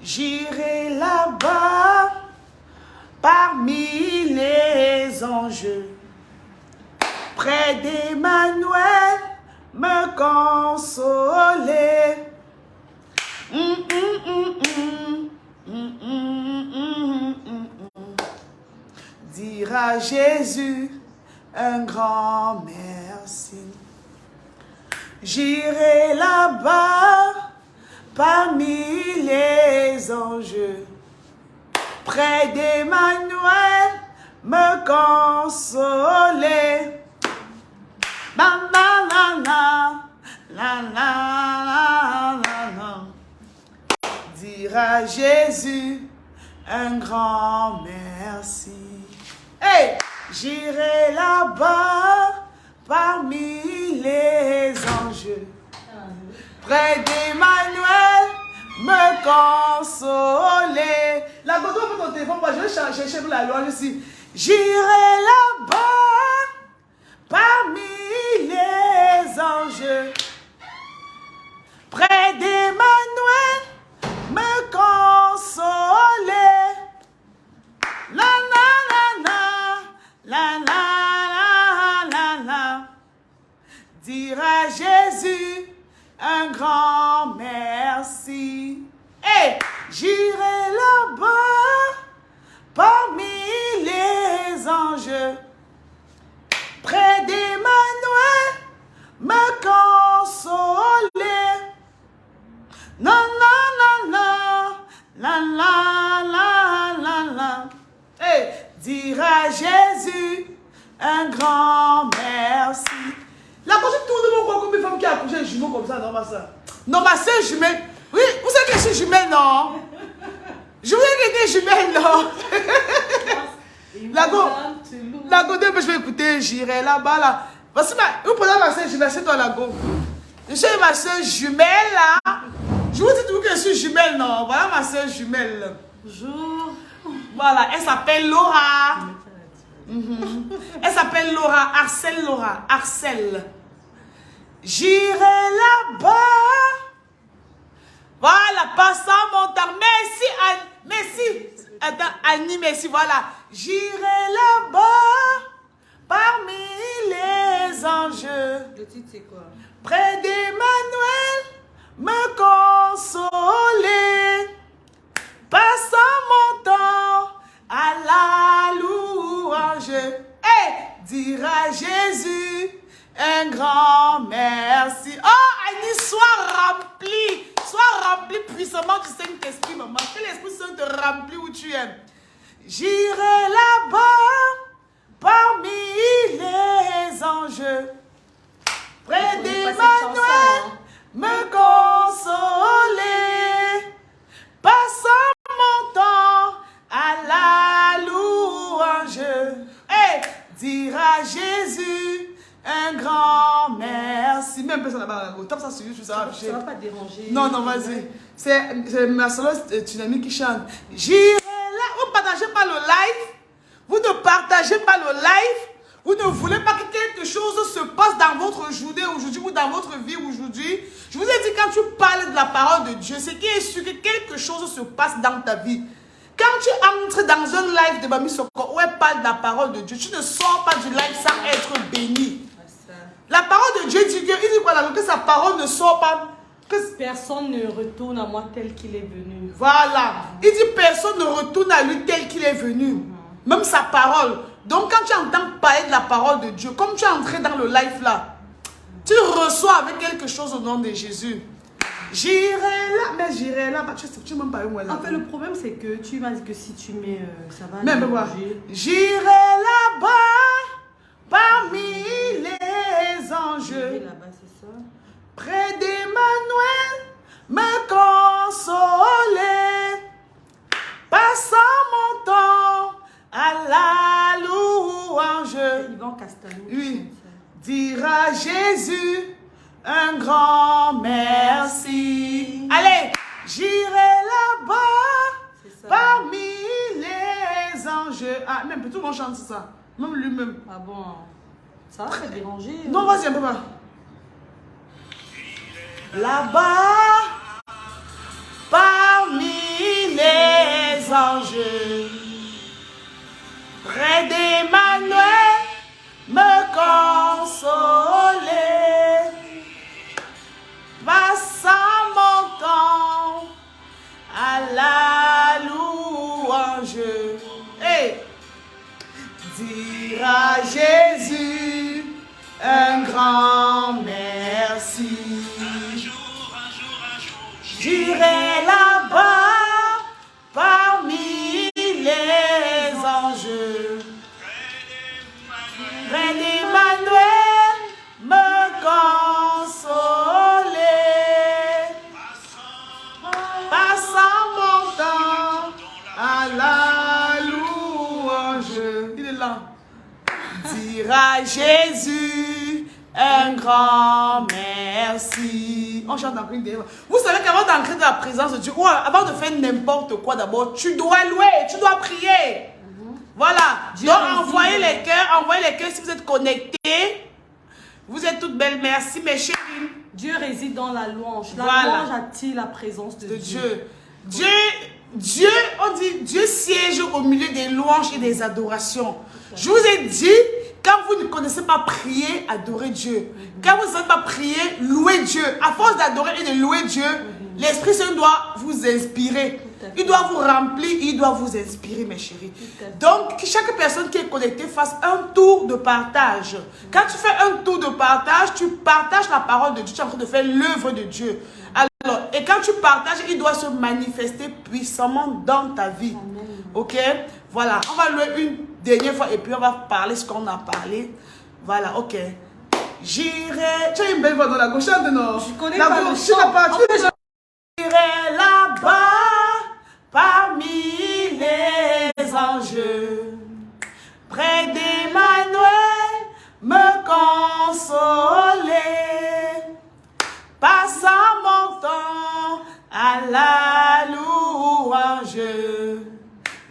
J'irai là-bas parmi les anges, près d'Emmanuel me consoler. Dire à Jésus un grand merci. J'irai là-bas parmi les anges, près d'Emmanuel me consoler. La la la la, la la la la. Dire à Jésus un grand merci. Hey, j'irai là-bas parmi les anges, près d'Emmanuel me consoler. La gogo pour ton téléphone, moi je vais chercher la loi ici. J'irai là-bas parmi les anges, près d'Emmanuel me consoler. La la la la, la la la la. Dire à Jésus un grand merci. Et j'irai là-bas parmi les anges, près d'Emmanuel me consoler. Non, non, non, non, la la la la la. Et dire à Jésus un grand merci. La cause tourne de mon corps comme une femme qui a accouché un jumeau comme ça, non, ma soeur. Non, ma soeur jumelle. Oui, vous savez que je suis jumelle, non? Je voulais que des jumelles, non? La go, je vais écouter, j'irai là-bas, là. Voici vous prenez ma soeur jumelle, c'est toi, la go. Je suis ma soeur jumelle, là. Je vous dis toujours que je suis jumelle, non? Voilà ma soeur jumelle. Bonjour. Voilà, elle s'appelle Laura. Elle s'appelle Laura, Arcel Laura, Arcel. J'irai là-bas. Voilà, passant mon temps. Merci, Anne. Merci. Attends, Annie, merci, voilà. J'irai là-bas parmi les anges. Le titre, c'est quoi? Près d'Emmanuel me consoler. Passant mon temps à la louange, et dire à Jésus un grand merci. Oh, Annie, sois rempli puissamment du Saint-Esprit, maman. Que l'Esprit Saint te remplit où tu es. J'irai là-bas parmi les anges, près d'Emmanuel me consoler. Passant mon temps à la louange, et dire à Jésus un grand merci. Même personne là-bas, top ça sur YouTube, ça va. Ça va pas déranger. Non, non, vas-y. C'est ma soloiste Tsunami qui chante. J'irai là. Vous ne partagez pas le live. Vous ne partagez pas le live. Vous ne voulez pas que quelque chose se passe dans votre journée aujourd'hui ou dans votre vie aujourd'hui. Je vous ai dit, quand tu parles de la parole de Dieu, c'est qu'il est sûr que quelque chose se passe dans ta vie. Quand tu entres dans un live de Bami Soko où elle parle de la parole de Dieu, tu ne sors pas du live sans être béni. La parole de Dieu dit que sa parole ne sort pas. Que personne ne retourne à moi tel qu'il est venu. Voilà. Il dit personne ne retourne à lui tel qu'il est venu. Même sa parole. Donc quand tu entends parler de la parole de Dieu, comme tu es entré dans le live là, tu reçois avec quelque chose au nom de Jésus. J'irai là, mais j'irai là. Tu m'as pas eu moi là. En fait, le problème c'est que tu m'as dit que si tu mets, ça va. Même moi. J'irai là-bas parmi les anges. Là-bas, c'est ça. Près d'Emmanuel me consoler. Passant mon temps à la louange. Yvan Castanou. Oui. Dire à Jésus un grand merci. Allez, j'irai là-bas parmi les anges. Ah, même tout le monde chante ça. Même lui-même. Ah bon? Ça va te déranger? Non, vas-y un peu pas. Là-bas parmi louange. Près d'Emmanuel, me consoler. Passant mon temps à la louange. Hey! Dire à Jésus un grand merci. J'irai là-bas parmi les anges. Près d'Emmanuel, me consoler. Passant mon temps à la louange. Il est là. Dire à Jésus un grand merci. On chante encore une dernière. Vous savez qu'avant d'entrer dans la présence de Dieu, ou avant de faire n'importe quoi d'abord, tu dois louer, tu dois prier. Voilà. Dieu donc envoyez les cœurs si vous êtes connectés. Vous êtes toutes belles, merci mes chéris. Dieu réside dans la louange. La Voilà. louange attire la présence de Dieu. Dieu, on dit, Dieu siège au milieu des louanges et des adorations. Je vous ai dit, quand vous ne connaissez pas prier, adorez Dieu. Quand vous ne savez pas prier, louez Dieu. À force d'adorer et de louer Dieu, l'Esprit Saint doit vous inspirer. Il doit vous remplir, il doit vous inspirer, mes chéris. Donc, que chaque personne qui est connectée fasse un tour de partage. Quand tu fais un tour de partage, tu partages la parole de Dieu. Tu es en train de faire l'œuvre de Dieu. Alors, et quand tu partages, il doit se manifester puissamment dans ta vie. Amen. Ok? Voilà. On va louer une dernière fois et puis on va parler ce qu'on a parlé. Voilà, ok. J'irai. Tu as une belle voix dans la gauche, non? Je connais la pas le gauche, chant. J'irai là-bas parmi les anges. Près d'Emmanuel, me consoler. Passant mon temps à la louange,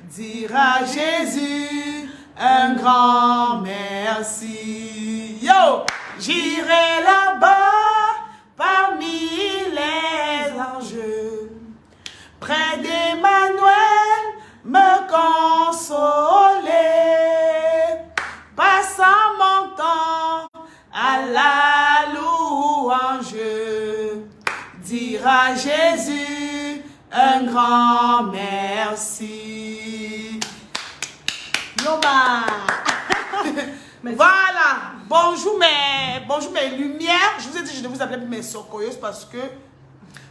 dire à Jésus un grand merci. Yo, j'irai là-bas parmi les anges, près d'Emmanuel, me consoler. Passant mon temps à la louange, dire à Jésus un grand merci. Yoba. Voilà. Bonjour mes lumières. Je vous ai dit, je ne vous appelle plus mes socoyeuses parce que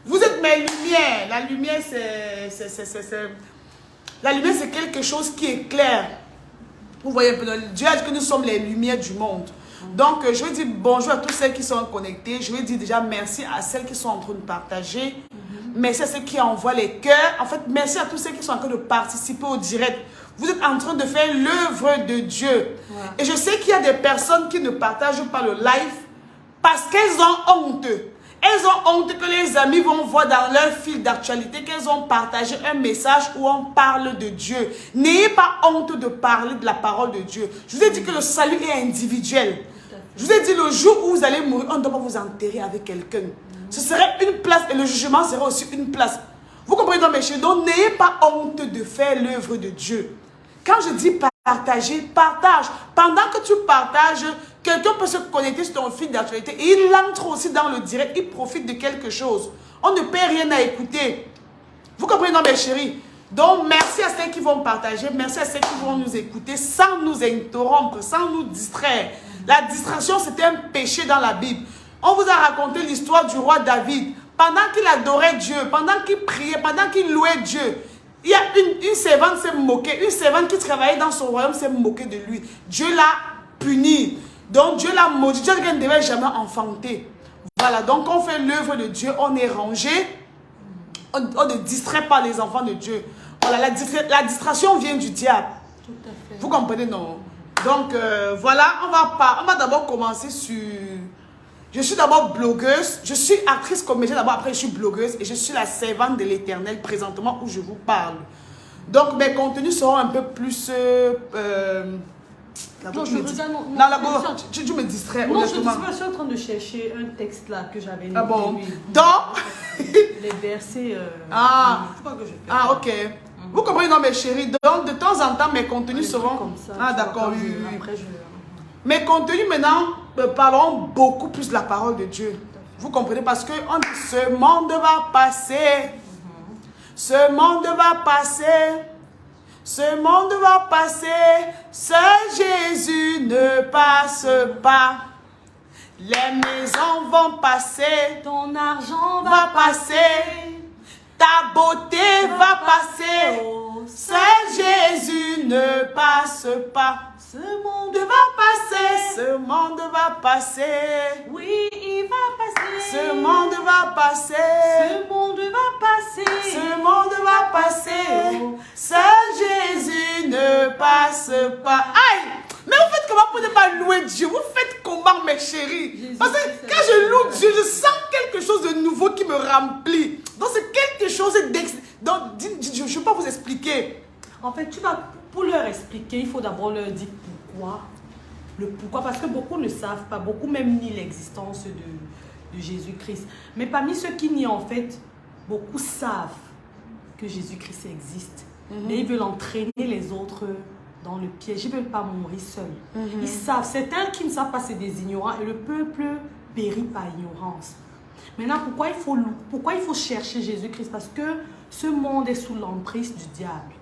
vous êtes mes lumières. La lumière, c'est quelque chose qui est clair. Vous voyez, Dieu a dit que nous sommes les lumières du monde. Donc, je vais dire bonjour à tous ceux qui sont connectés. Je vais dire déjà merci à celles qui sont en train de partager. Merci à ceux qui envoient les cœurs. En fait, merci à tous ceux qui sont en train de participer au direct. Vous êtes en train de faire l'œuvre de Dieu. Ouais. Et je sais qu'il y a des personnes qui ne partagent pas le live parce qu'elles ont honte. Elles ont honte que les amis vont voir dans leur fil d'actualité qu'elles ont partagé un message où on parle de Dieu. N'ayez pas honte de parler de la parole de Dieu. Je vous ai dit que le salut est individuel. Je vous ai dit le jour où vous allez mourir, on ne doit pas vous enterrer avec quelqu'un. Ce serait une place et le jugement serait aussi une place. Vous comprenez dans mes chers? Donc n'ayez pas honte de faire l'œuvre de Dieu. Quand je dis partager, partage. Pendant que tu partages, quelqu'un peut se connecter sur ton fil d'actualité et il entre aussi dans le direct, il profite de quelque chose. On ne paie rien à écouter. Vous comprenez, non, mes chéris? Donc, merci à ceux qui vont partager, merci à ceux qui vont nous écouter sans nous interrompre, sans nous distraire. La distraction, c'était un péché dans la Bible. On vous a raconté l'histoire du roi David. Pendant qu'il adorait Dieu, pendant qu'il priait, pendant qu'il louait Dieu, il y a une servante s'est moquée, une servante qui travaillait dans son royaume s'est moquée de lui. Dieu l'a puni. Donc Dieu l'a maudit. Dieu ne devait jamais enfanter. Voilà, donc on fait l'œuvre de Dieu, on est rangé. On ne distrait pas les enfants de Dieu. Voilà, la distraction vient du diable. Tout à fait. Vous comprenez, non? Donc voilà, on va d'abord commencer sur... Je suis d'abord blogueuse, je suis actrice comédienne d'abord, après je suis blogueuse et je suis la servante de l'Éternel présentement où je vous parle. Donc mes contenus seront un peu plus... Non, je regarde... Tu me distrais. Non, je suis en train de chercher un texte là que j'avais noté. Ah bon? Lui. Donc... Les versets... ah, faut pas que je perde. ah, ok. Vous comprenez, non, mes chéris? Donc, de temps en temps, mes contenus seront... Comme ça, Ah, d'accord, oui. Après, Mes contenus, maintenant, parleront beaucoup plus de la parole de Dieu. Vous comprenez? Parce que on dit, ce monde va passer. Ce monde va passer. Ce monde va passer. Seul Jésus ne passe pas. Les maisons vont passer. Ton argent Va passer. Ta beauté va passer. Seul Jésus ne passe pas. Ce monde Va passer. Ce monde va passer. Oui, il va passer. Ce monde va passer. Ce monde va passer. Ce monde va passer. Seul Jésus ne passe pas. Aïe! Mais vous faites comment pour ne pas louer Dieu? Vous faites comment, mes chéris? Jésus, Parce que quand je loue Dieu, je sens quelque chose de nouveau qui me remplit. Donc c'est quelque chose donc je ne peux pas vous expliquer. En fait, pour leur expliquer, il faut d'abord leur dire pourquoi. Le pourquoi, parce que beaucoup ne savent pas, beaucoup même nient l'existence de Jésus-Christ. Mais parmi ceux qui nient, en fait, beaucoup savent que Jésus-Christ existe. Mais ils veulent entraîner les autres dans le piège. Ils ne veulent pas mourir seuls. Ils savent. Certains qui ne savent pas, c'est des ignorants. Et le peuple périt par ignorance. Maintenant, pourquoi il faut chercher Jésus-Christ? Parce que ce monde est sous l'emprise du diable.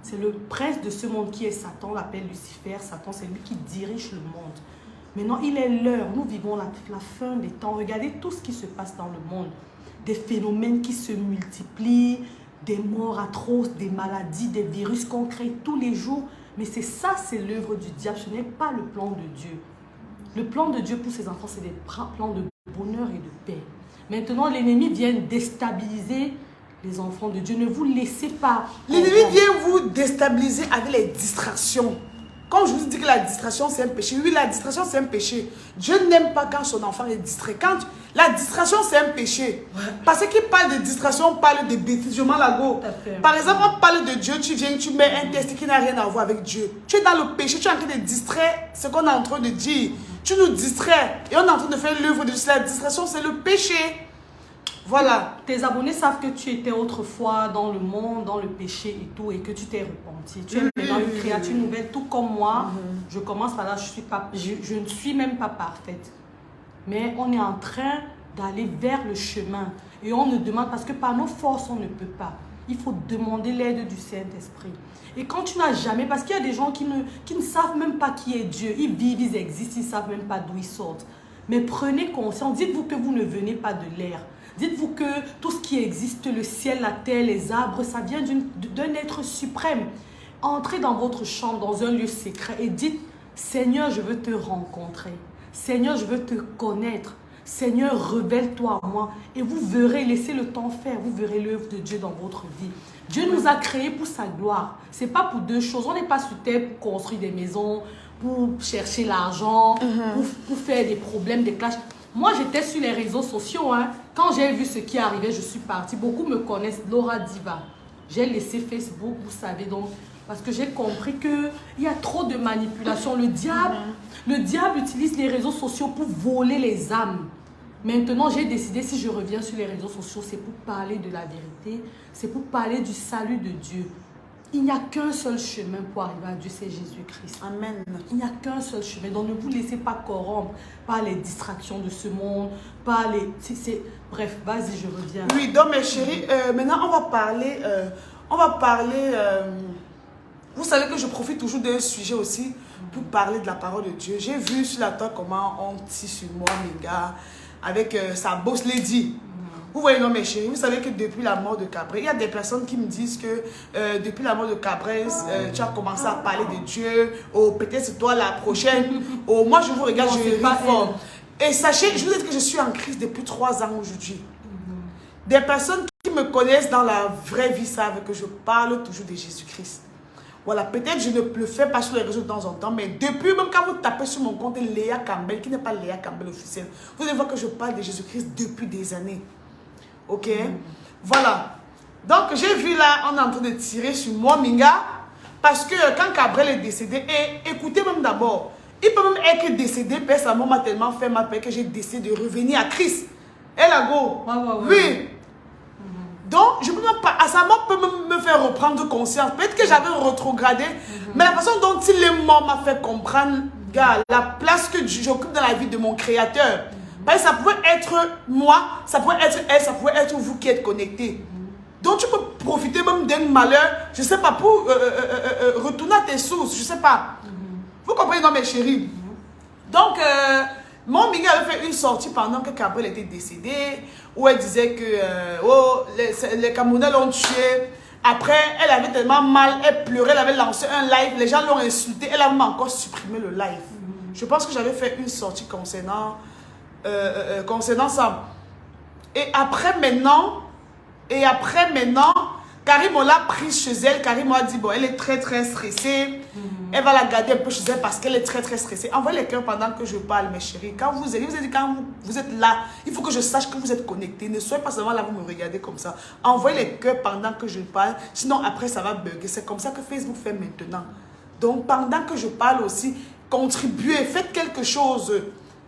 C'est le prince de ce monde qui est Satan, on l'appelle Lucifer. Satan, c'est lui qui dirige le monde. Maintenant, il est l'heure. Nous vivons la fin des temps. Regardez tout ce qui se passe dans le monde. Des phénomènes qui se multiplient, des morts atroces, des maladies, des virus qu'on crée tous les jours. Mais c'est ça, c'est l'œuvre du diable. Ce n'est pas le plan de Dieu. Le plan de Dieu pour ses enfants, c'est des plans de bonheur et de paix. Maintenant, l'ennemi vient déstabiliser les enfants de Dieu. Ne vous laissez pas. L'ennemi vient vous déstabiliser avec les distractions. Quand je vous dis que la distraction, c'est un péché. Oui, la distraction, c'est un péché. Dieu n'aime pas quand son enfant est distrait. La distraction, c'est un péché. Parce qu'il parle de distraction, on parle de bêtises. Je m'en lago. Par exemple, on parle de Dieu, tu viens, tu mets un test qui n'a rien à voir avec Dieu. Tu es dans le péché, tu es en train de distraire ce qu'on est en train de dire. Tu nous distrais. Et on est en train de faire l'œuvre de Dieu. La distraction, c'est le péché. Voilà. Tes abonnés savent que tu étais autrefois dans le monde, dans le péché et tout, et que tu t'es repenti. Tu es maintenant une créature nouvelle, tout comme moi. Je commence par là, je ne suis même pas parfaite. Mais on est en train d'aller vers le chemin. Et on nous demande, parce que par nos forces, on ne peut pas. Il faut demander l'aide du Saint-Esprit. Et quand tu n'as jamais, parce qu'il y a des gens qui ne savent même pas qui est Dieu. Ils vivent, ils existent, ils ne savent même pas d'où ils sortent. Mais prenez conscience, dites-vous que vous ne venez pas de l'air. Dites-vous que tout ce qui existe, le ciel, la terre, les arbres, ça vient d'un être suprême. Entrez dans votre chambre, dans un lieu secret et dites, Seigneur, je veux te rencontrer. Seigneur, je veux te connaître. Seigneur, révèle-toi à moi. Et vous verrez, laissez le temps faire, vous verrez l'œuvre de Dieu dans votre vie. Dieu nous a créés pour sa gloire. Ce n'est pas pour deux choses. On n'est pas sur terre pour construire des maisons, pour chercher l'argent, pour faire des problèmes, des clashs. Moi, j'étais sur les réseaux sociaux. Quand j'ai vu ce qui arrivait, je suis partie. Beaucoup me connaissent, Laura Diva. J'ai laissé Facebook, vous savez, donc, parce que j'ai compris qu'il y a trop de manipulation. Le diable utilise les réseaux sociaux pour voler les âmes. Maintenant, j'ai décidé, si je reviens sur les réseaux sociaux, c'est pour parler de la vérité, c'est pour parler du salut de Dieu. Il n'y a qu'un seul chemin pour arriver à Dieu, c'est Jésus-Christ. Amen. Il n'y a qu'un seul chemin. Donc ne vous laissez pas corrompre par les distractions de ce monde, par les... Bref, vas-y, je reviens. Oui, donc mes chéris, maintenant on va parler... Vous savez que je profite toujours d'un sujet aussi pour parler de la parole de Dieu. J'ai vu sur la toile comment on tisse sur moi, mes gars, avec sa boss lady. Vous voyez, non, mes chéris, vous savez que depuis la mort de Cabré, il y a des personnes qui me disent que depuis la mort de Cabré, tu as commencé à parler de Dieu. Oh, peut-être c'est toi la prochaine. Oh, moi, je vous regarde, je ris fort. Et sachez, je vous dis que je suis en crise depuis 3 ans aujourd'hui. Des personnes qui me connaissent dans la vraie vie savent que je parle toujours de Jésus-Christ. Voilà, peut-être je ne le fais pas sur les réseaux de temps en temps, mais depuis, même quand vous tapez sur mon compte Léa Campbell, qui n'est pas Léa Campbell officiel, vous allez voir que je parle de Jésus-Christ depuis des années. Ok, voilà. Donc, j'ai vu là, on est en train de tirer sur moi, Minga, parce que quand Cabrel est décédé, et écoutez même d'abord, il peut même être décédé, parce que sa mort m'a tellement fait mal que j'ai décidé de revenir à Christ. Et là, go. Oui. Donc, je peux même pas, à sa mort peut me faire reprendre conscience. Peut-être que j'avais rétrogradé, mais la façon dont il est mort m'a fait comprendre, gars, la place que j'occupe dans la vie de mon créateur. Parce que ça pouvait être moi, ça pouvait être elle, ça pouvait être vous qui êtes connectés. Donc, tu peux profiter même d'un malheur, je sais pas, pour retourner à tes sources, je sais pas. Vous comprenez, non, mes chéris? Donc, mon Minga avait fait une sortie pendant que Gabriel était décédé, où elle disait que oh, les Camerounais l'ont tué. Après, elle avait tellement mal, elle pleurait, elle avait lancé un live, les gens l'ont insulté, elle a même encore supprimé le live. Je pense que j'avais fait une sortie concernant ça. Et après maintenant, Karim on l'a prise chez elle. Karim a dit, bon, elle est très très stressée. Elle va la garder un peu chez elle parce qu'elle est très très stressée. Envoyez les cœurs pendant que je parle, mes chéris. Quand vous êtes là, il faut que je sache que vous êtes connectés. Ne soyez pas seulement là, vous me regardez comme ça. Envoyez les cœurs pendant que je parle. Sinon, après, ça va bugger. C'est comme ça que Facebook fait maintenant. Donc, pendant que je parle aussi, contribuez, faites quelque chose.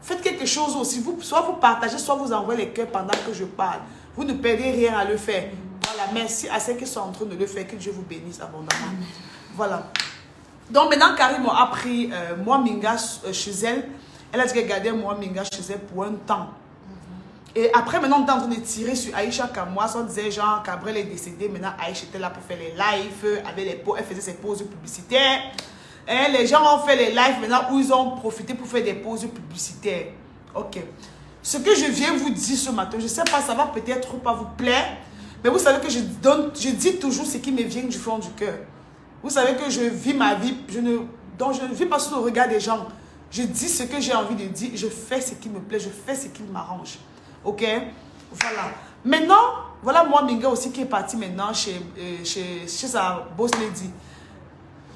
Faites quelque chose aussi. Soit vous partagez, soit vous envoyez les cœurs pendant que je parle. Vous ne perdez rien à le faire. Voilà, merci à ceux qui sont en train de le faire. Que Dieu vous bénisse abondamment. Voilà. Donc maintenant, Karim a pris moi Minga chez elle. Elle a dit qu'elle gardait moi Minga chez elle pour un temps. Et après, maintenant, on est en train de tirer sur Aïcha Kamois. On disait, genre, Gabriel est décédé. Maintenant, Aïcha était là pour faire les lives. Elle faisait ses pauses publicitaires. Et les gens ont fait les lives maintenant où ils ont profité pour faire des pauses publicitaires. Ok. Ce que je viens vous dire ce matin, je ne sais pas, ça va peut-être pas vous plaire. Mais vous savez que je dis toujours ce qui me vient du fond du cœur. Vous savez que je vis ma vie, donc je ne vis pas sous le regard des gens. Je dis ce que j'ai envie de dire, je fais ce qui me plaît, je fais ce qui m'arrange. Ok? Voilà. Maintenant, voilà moi, Minga aussi, qui est parti maintenant chez sa boss lady.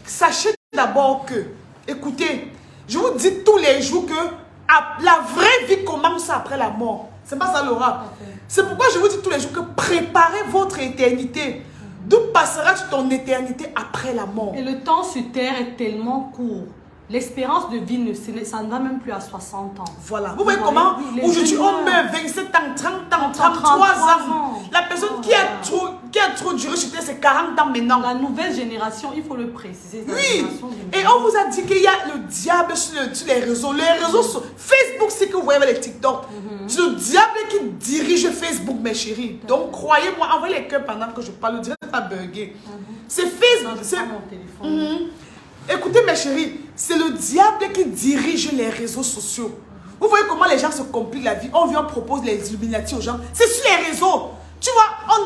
Sachez d'abord que, écoutez, je vous dis tous les jours que la vraie vie commence après la mort. C'est pas ça le rap. C'est pourquoi je vous dis tous les jours que préparez votre éternité. D'où passera ton éternité après la mort? Et le temps sur terre est tellement court. L'espérance de vie, ça ne va même plus à 60 ans. Voilà. Vous voyez comment aujourd'hui on meurt 27 ans, 30 ans, 33 ans. La personne qui a trop duré sur terre, c'est 40 ans maintenant. La nouvelle génération, il faut le préciser. Oui. Et on vous a dit qu'il y a le diable sur les réseaux. Les réseaux sur Facebook, c'est que vous voyez avec les TikTok. C'est le diable qui dirige Facebook, mes chéris. Donc croyez-moi, envoyez les cœurs pendant que je parle. Le direct pas bugger. C'est Facebook. C'est mon téléphone. Écoutez mes chéris, c'est le diable qui dirige les réseaux sociaux. Vous voyez comment les gens se compliquent la vie. On vient proposer les Illuminati aux gens. C'est sur les réseaux. Tu vois,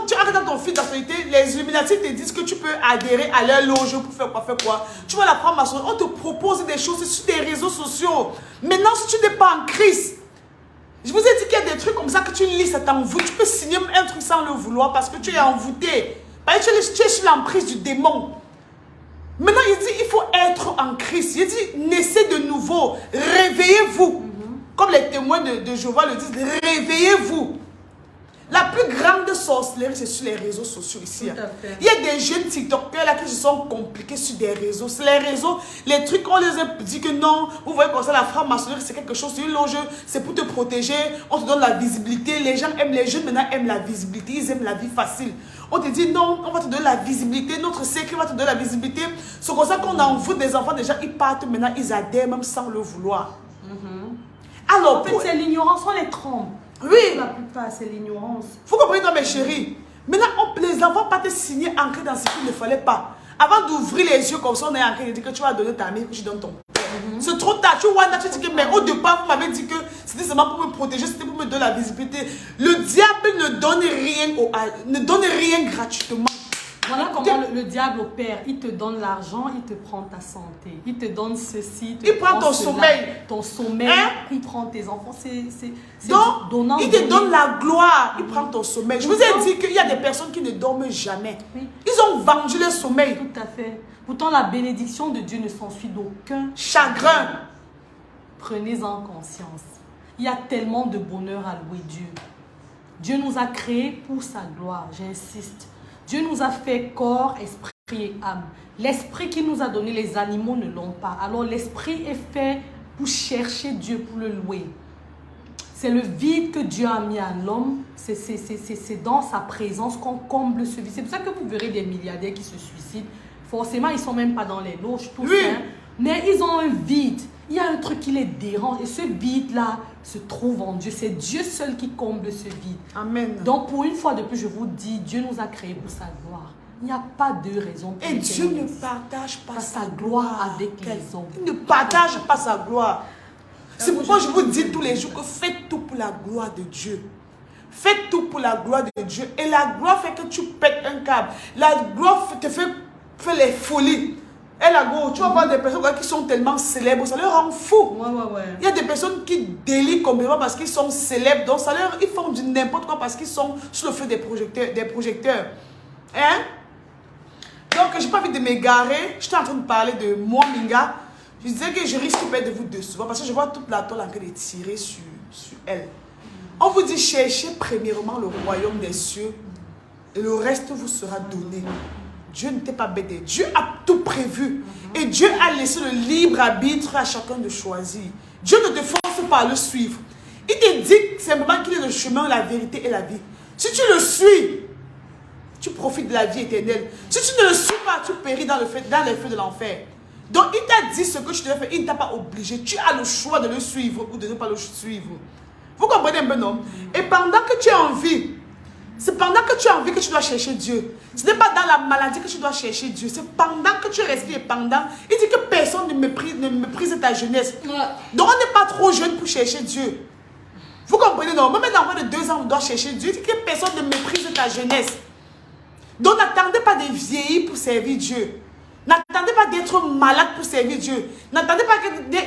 tu arrêtes dans ton fil d'actualité, les Illuminati te disent que tu peux adhérer à leur loge pour faire quoi. Tu vois la franc-maçonnerie, on te propose des choses sur des réseaux sociaux. Maintenant, si tu n'es pas en crise, je vous ai dit qu'il y a des trucs comme ça que tu lis, ça t'envoûte. Tu peux signer un truc sans le vouloir parce que tu es envoûté. Parce que tu es sur l'emprise du démon. Maintenant, il dit, il faut être en Christ. Il dit, naissez de nouveau, réveillez-vous. Comme les témoins de Jéhovah le disent, réveillez-vous. La plus grande sorcellerie, c'est sur les réseaux sociaux ici. Il y a des jeunes TikTokers là qui se sont compliqués sur des réseaux. C'est les réseaux, les trucs, on les a dit que non. Vous voyez comme ça, la franc-maçonnerie, c'est quelque chose, c'est une loge, c'est pour te protéger. On te donne la visibilité. Les gens aiment, les jeunes maintenant aiment la visibilité. Ils aiment la vie facile. On te dit non, on va te donner la visibilité. Notre secret va te donner la visibilité. C'est comme ça qu'on envoie des enfants. Déjà, ils partent maintenant, ils adhèrent même sans le vouloir. Alors, en fait, c'est l'ignorance, on les trompe. Oui. La plupart, c'est l'ignorance. Vous comprenez, non, mes chéris? Maintenant, les enfants partent signer ancrés dans ce qu'il ne fallait pas. Avant d'ouvrir les yeux comme ça, on est ancré, il dit que tu vas donner ta mère, que tu donnes ton père. C'est trop tard. Tu vois, tu dis que, mais au départ, vous m'avez dit que c'était seulement pour me protéger, c'était pour me donner la visibilité. Le diable ne donne rien gratuitement. Voilà comment le diable opère. Il te donne l'argent, il te prend ta santé. Il te donne ceci, il prend ton sommeil. Ton sommeil, il prend tes enfants. Donc, donnant, il te donne la gloire. Il prend ton sommeil. Je vous ai dit qu'il y a des personnes qui ne dorment jamais. Oui. Ils ont vendu leur sommeil. Tout à fait. Pourtant, la bénédiction de Dieu ne s'ensuit d'aucun chagrin. Prenez-en conscience. Il y a tellement de bonheur à louer Dieu. Dieu nous a créés pour sa gloire, j'insiste. Dieu nous a fait corps, esprit et âme. L'esprit qu'il nous a donné, les animaux ne l'ont pas. Alors l'esprit est fait pour chercher Dieu, pour le louer. C'est le vide que Dieu a mis à l'homme. C'est dans sa présence qu'on comble ce vide. C'est pour ça que vous verrez des milliardaires qui se suicident. Forcément, ils ne sont même pas dans les loges, tous hein, mais ils ont un vide. Il y a un truc qui les dérange. Et ce vide-là se trouve en Dieu. C'est Dieu seul qui comble ce vide. Amen. Donc, pour une fois de plus, je vous dis, Dieu nous a créés pour sa gloire. Il n'y a pas de raison. Et Dieu ne partage pas sa gloire avec les hommes. Il ne partage pas sa gloire. C'est pourquoi je vous dis tous les jours que faites tout pour la gloire de Dieu. Faites tout pour la gloire de Dieu. Et la gloire fait que tu pètes un câble. La gloire te fait les folies. Et la gloire, tu vas voir des personnes qui sont tellement célèbres, ça leur rend fou. Il y a des personnes qui délient complètement parce qu'ils sont célèbres. Donc ils font du n'importe quoi parce qu'ils sont sur le feu des projecteurs. Hein? Donc, je n'ai pas envie de m'égarer. J'étais en train de parler de moi, Minga. Je disais que je risque de vous décevoir parce que je vois toute la toile en train de tirer sur elle. On vous dit, cherchez premièrement le royaume des cieux et le reste vous sera donné. Dieu n'était pas bête. Dieu a tout prévu. Et Dieu a laissé le libre arbitre à chacun de choisir. Dieu ne te force pas à le suivre. Il te dit simplement qu'il est le chemin, la vérité et la vie. Si tu le suis, tu profites de la vie éternelle. Si tu ne le suis pas, tu péris dans les feux de l'enfer. Donc, il t'a dit ce que tu devais faire. Il ne t'a pas obligé. Tu as le choix de le suivre ou de ne pas le suivre. Vous comprenez un peu, non? Et pendant que tu es en vie, c'est pendant que tu as envie que tu dois chercher Dieu. Ce n'est pas dans la maladie que tu dois chercher Dieu. C'est pendant que tu respires et pendant. Il dit que personne ne méprise ta jeunesse. Donc, on n'est pas trop jeune pour chercher Dieu. Vous comprenez, non? Même un enfant de 2 ans, on doit chercher Dieu. Il dit que personne ne méprise ta jeunesse. Donc, n'attendez pas de vieillir pour servir Dieu. N'attendez pas d'être malade pour servir Dieu. N'attendez pas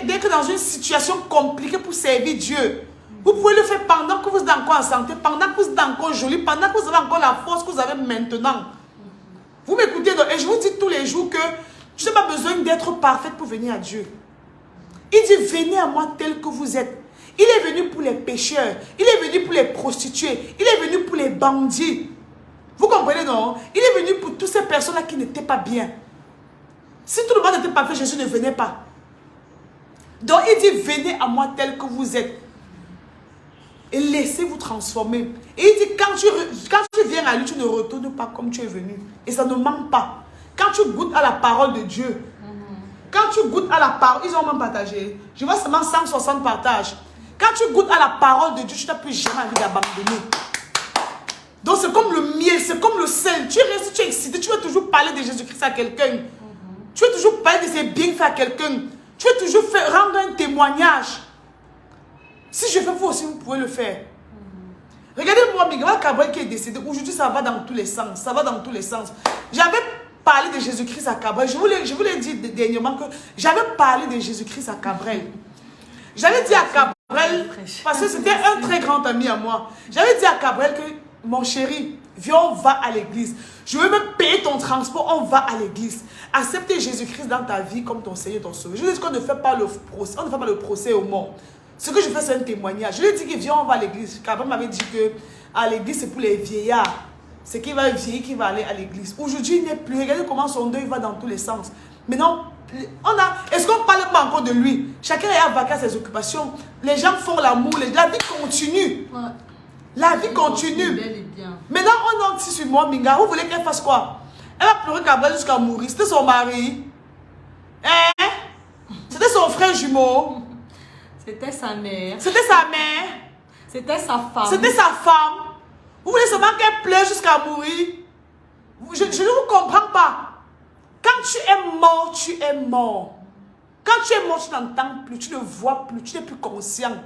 d'être dans une situation compliquée pour servir Dieu. Vous pouvez le faire pendant que vous êtes encore en santé, pendant que vous êtes encore joli, pendant que vous avez encore la force que vous avez maintenant. Vous m'écoutez, et je vous dis tous les jours que tu n'as pas besoin d'être parfaite pour venir à Dieu. Il dit, venez à moi tel que vous êtes. Il est venu pour les pécheurs, il est venu pour les prostituées, il est venu pour les bandits. Vous comprenez, non? Il est venu pour toutes ces personnes-là qui n'étaient pas bien. Si tout le monde n'était pas fait, Jésus ne venait pas. Donc, il dit, venez à moi tel que vous êtes. Et laissez-vous transformer. Et il dit, quand tu viens à lui, tu ne retournes pas comme tu es venu. Et ça ne manque pas. Quand tu goûtes à la parole de Dieu, quand tu goûtes à la parole, ils ont même partagé. Je vois seulement 160 partages. Quand tu goûtes à la parole de Dieu, tu n'as plus jamais envie d'abandonner. Donc c'est comme le miel, c'est comme le sel. Tu restes, tu es excité, tu veux toujours parler de Jésus-Christ à quelqu'un. Tu veux toujours parler de ses bienfaits à quelqu'un. Tu veux toujours rendre un témoignage. Si je fais, vous aussi, vous pouvez le faire. Regardez-moi, Miguel Cabral qui est décédé. Aujourd'hui, ça va dans tous les sens. Ça va dans tous les sens. J'avais parlé de Jésus-Christ à Cabral. Je vous l'ai dit dernièrement que j'avais parlé de Jésus-Christ à Cabral. J'avais dit à Cabral, parce que c'était un très grand ami à moi. J'avais dit à Cabral que, mon chéri, viens, on va à l'église. Je veux même payer ton transport, on va à l'église. Accepter Jésus-Christ dans ta vie comme ton Seigneur et ton Sauveur. Je lui ai dit qu'on ne fait pas le procès, on ne fait pas le procès aux morts. Ce que je fais, c'est un témoignage. Je lui ai dit que viens, on va à l'église. Cabral m'avait dit que à l'église, c'est pour les vieillards. C'est qui va vieillir, qui va aller à l'église. Aujourd'hui, il n'est plus. Regardez comment son deuil va dans tous les sens. Maintenant, est-ce qu'on ne parle pas encore de lui? Chacun est à vacances ses occupations. Les gens font l'amour. La vie continue. Ouais. La vie continue. Maintenant, on entre sur moi, Minga. Vous voulez qu'elle fasse quoi? Elle va pleurer Cabral jusqu'à mourir. C'était son mari. Hein? C'était son frère jumeau. C'était sa mère. C'était sa mère. C'était sa femme. C'était sa femme. Vous voulez seulement qu'elle pleure jusqu'à mourir? Je ne vous comprends pas. Quand tu es mort, tu es mort. Quand tu es mort, tu n'entends plus, tu ne vois plus, tu n'es plus conscient.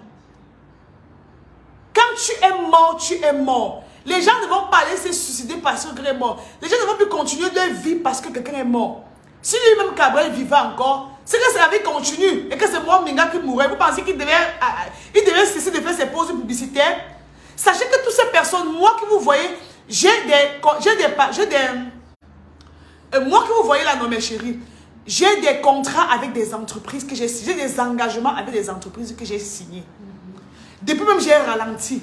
Quand tu es mort, tu es mort. Les gens ne vont pas aller se suicider parce que quelqu'un est mort. Les gens ne vont plus continuer leur vie parce que quelqu'un est mort. Si lui-même Cabral vivait encore, c'est que la vie continue et que c'est moi, Minga, qui mourrait. Vous pensez qu'il devait cesser de faire ses pauses publicitaires? Sachez que toutes ces personnes, moi qui vous voyez, moi qui vous voyez là, non mes chéris, j'ai des contrats avec des entreprises que j'ai signés, j'ai des engagements avec des entreprises que j'ai signés. Depuis même j'ai ralenti.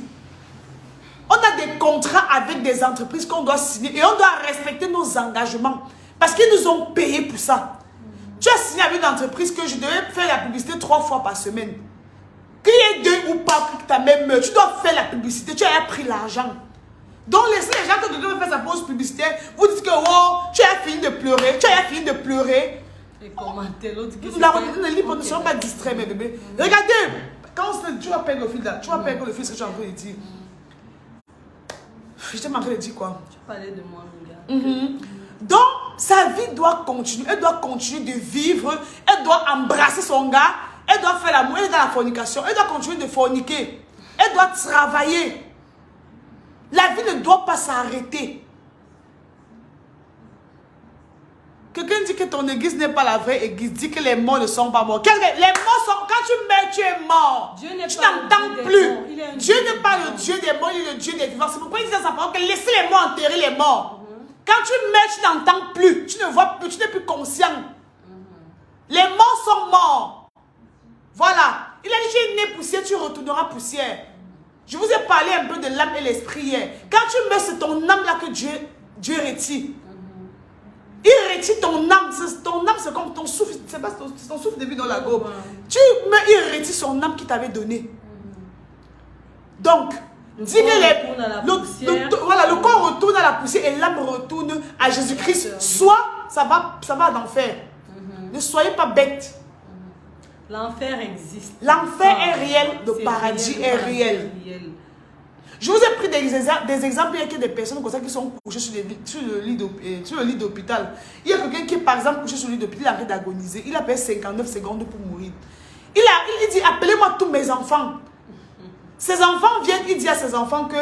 On a des contrats avec des entreprises qu'on doit signer et on doit respecter nos engagements parce qu'ils nous ont payé pour ça. Tu as signé avec une entreprise que je devais faire la publicité 3 fois par semaine. Qu'il y ait deux ou pas, que ta mère meurt, tu dois faire la publicité, tu as pris l'argent. Donc laissez les gens que quelqu'un veut faire sa pause publicitaire, vous dites que oh, tu as fini de pleurer, tu as fini de pleurer. Et commenter l'autre qui Les livres ne sont pas distraits, mes bébés. Regardez, quand tu vas perdre le fil là, tu vas perdre le fil, ce que tu es en train de dire. Je t'ai manqué de dire quoi? Tu parlais de moi, mon gars. Donc, sa vie doit continuer. Elle doit continuer de vivre. Elle doit embrasser son gars. Elle doit faire l'amour. Elle est dans la fornication. Elle doit continuer de forniquer. Elle doit travailler. La vie ne doit pas s'arrêter. Quelqu'un dit que ton église n'est pas la vraie église. Dit que les morts ne sont pas morts. Les morts sont... Quand tu meurs, tu es mort. Tu n'entends plus. Dieu n'est pas le Dieu des morts, il est le Dieu des vivants. C'est pourquoi il dit dans sa parole que laissez les morts enterrer les morts. Quand tu meurs, tu n'entends plus. Tu ne vois plus. Tu n'es plus conscient. Les morts sont morts. Voilà. Il a dit, tu es né poussière, tu retourneras poussière. Je vous ai parlé un peu de l'âme et l'esprit hier. Quand tu meurs, c'est ton âme là que Dieu retire. Il retire ton âme. Ton âme, c'est comme ton souffle. C'est pas ton souffle de vie dans la gorge. Tu meurs, il retire son âme qu'il t'avait donnée. Donc, dis que voilà, le corps retourne à la poussière et l'âme retourne à Jésus-Christ. Soit ça va en enfer. Ne soyez pas bêtes. L'enfer existe. L'enfer est réel, le paradis est réel. Je vous ai pris des exemples. Il y a des personnes comme ça qui sont couchées sur le lit d'hôpital. Il y a quelqu'un qui est par exemple couché sur le lit d'hôpital, il a arrêté d'agoniser. Il a payé 59 secondes pour mourir. Il dit, appelez-moi tous mes enfants. Ses enfants viennent, il dit à ses enfants que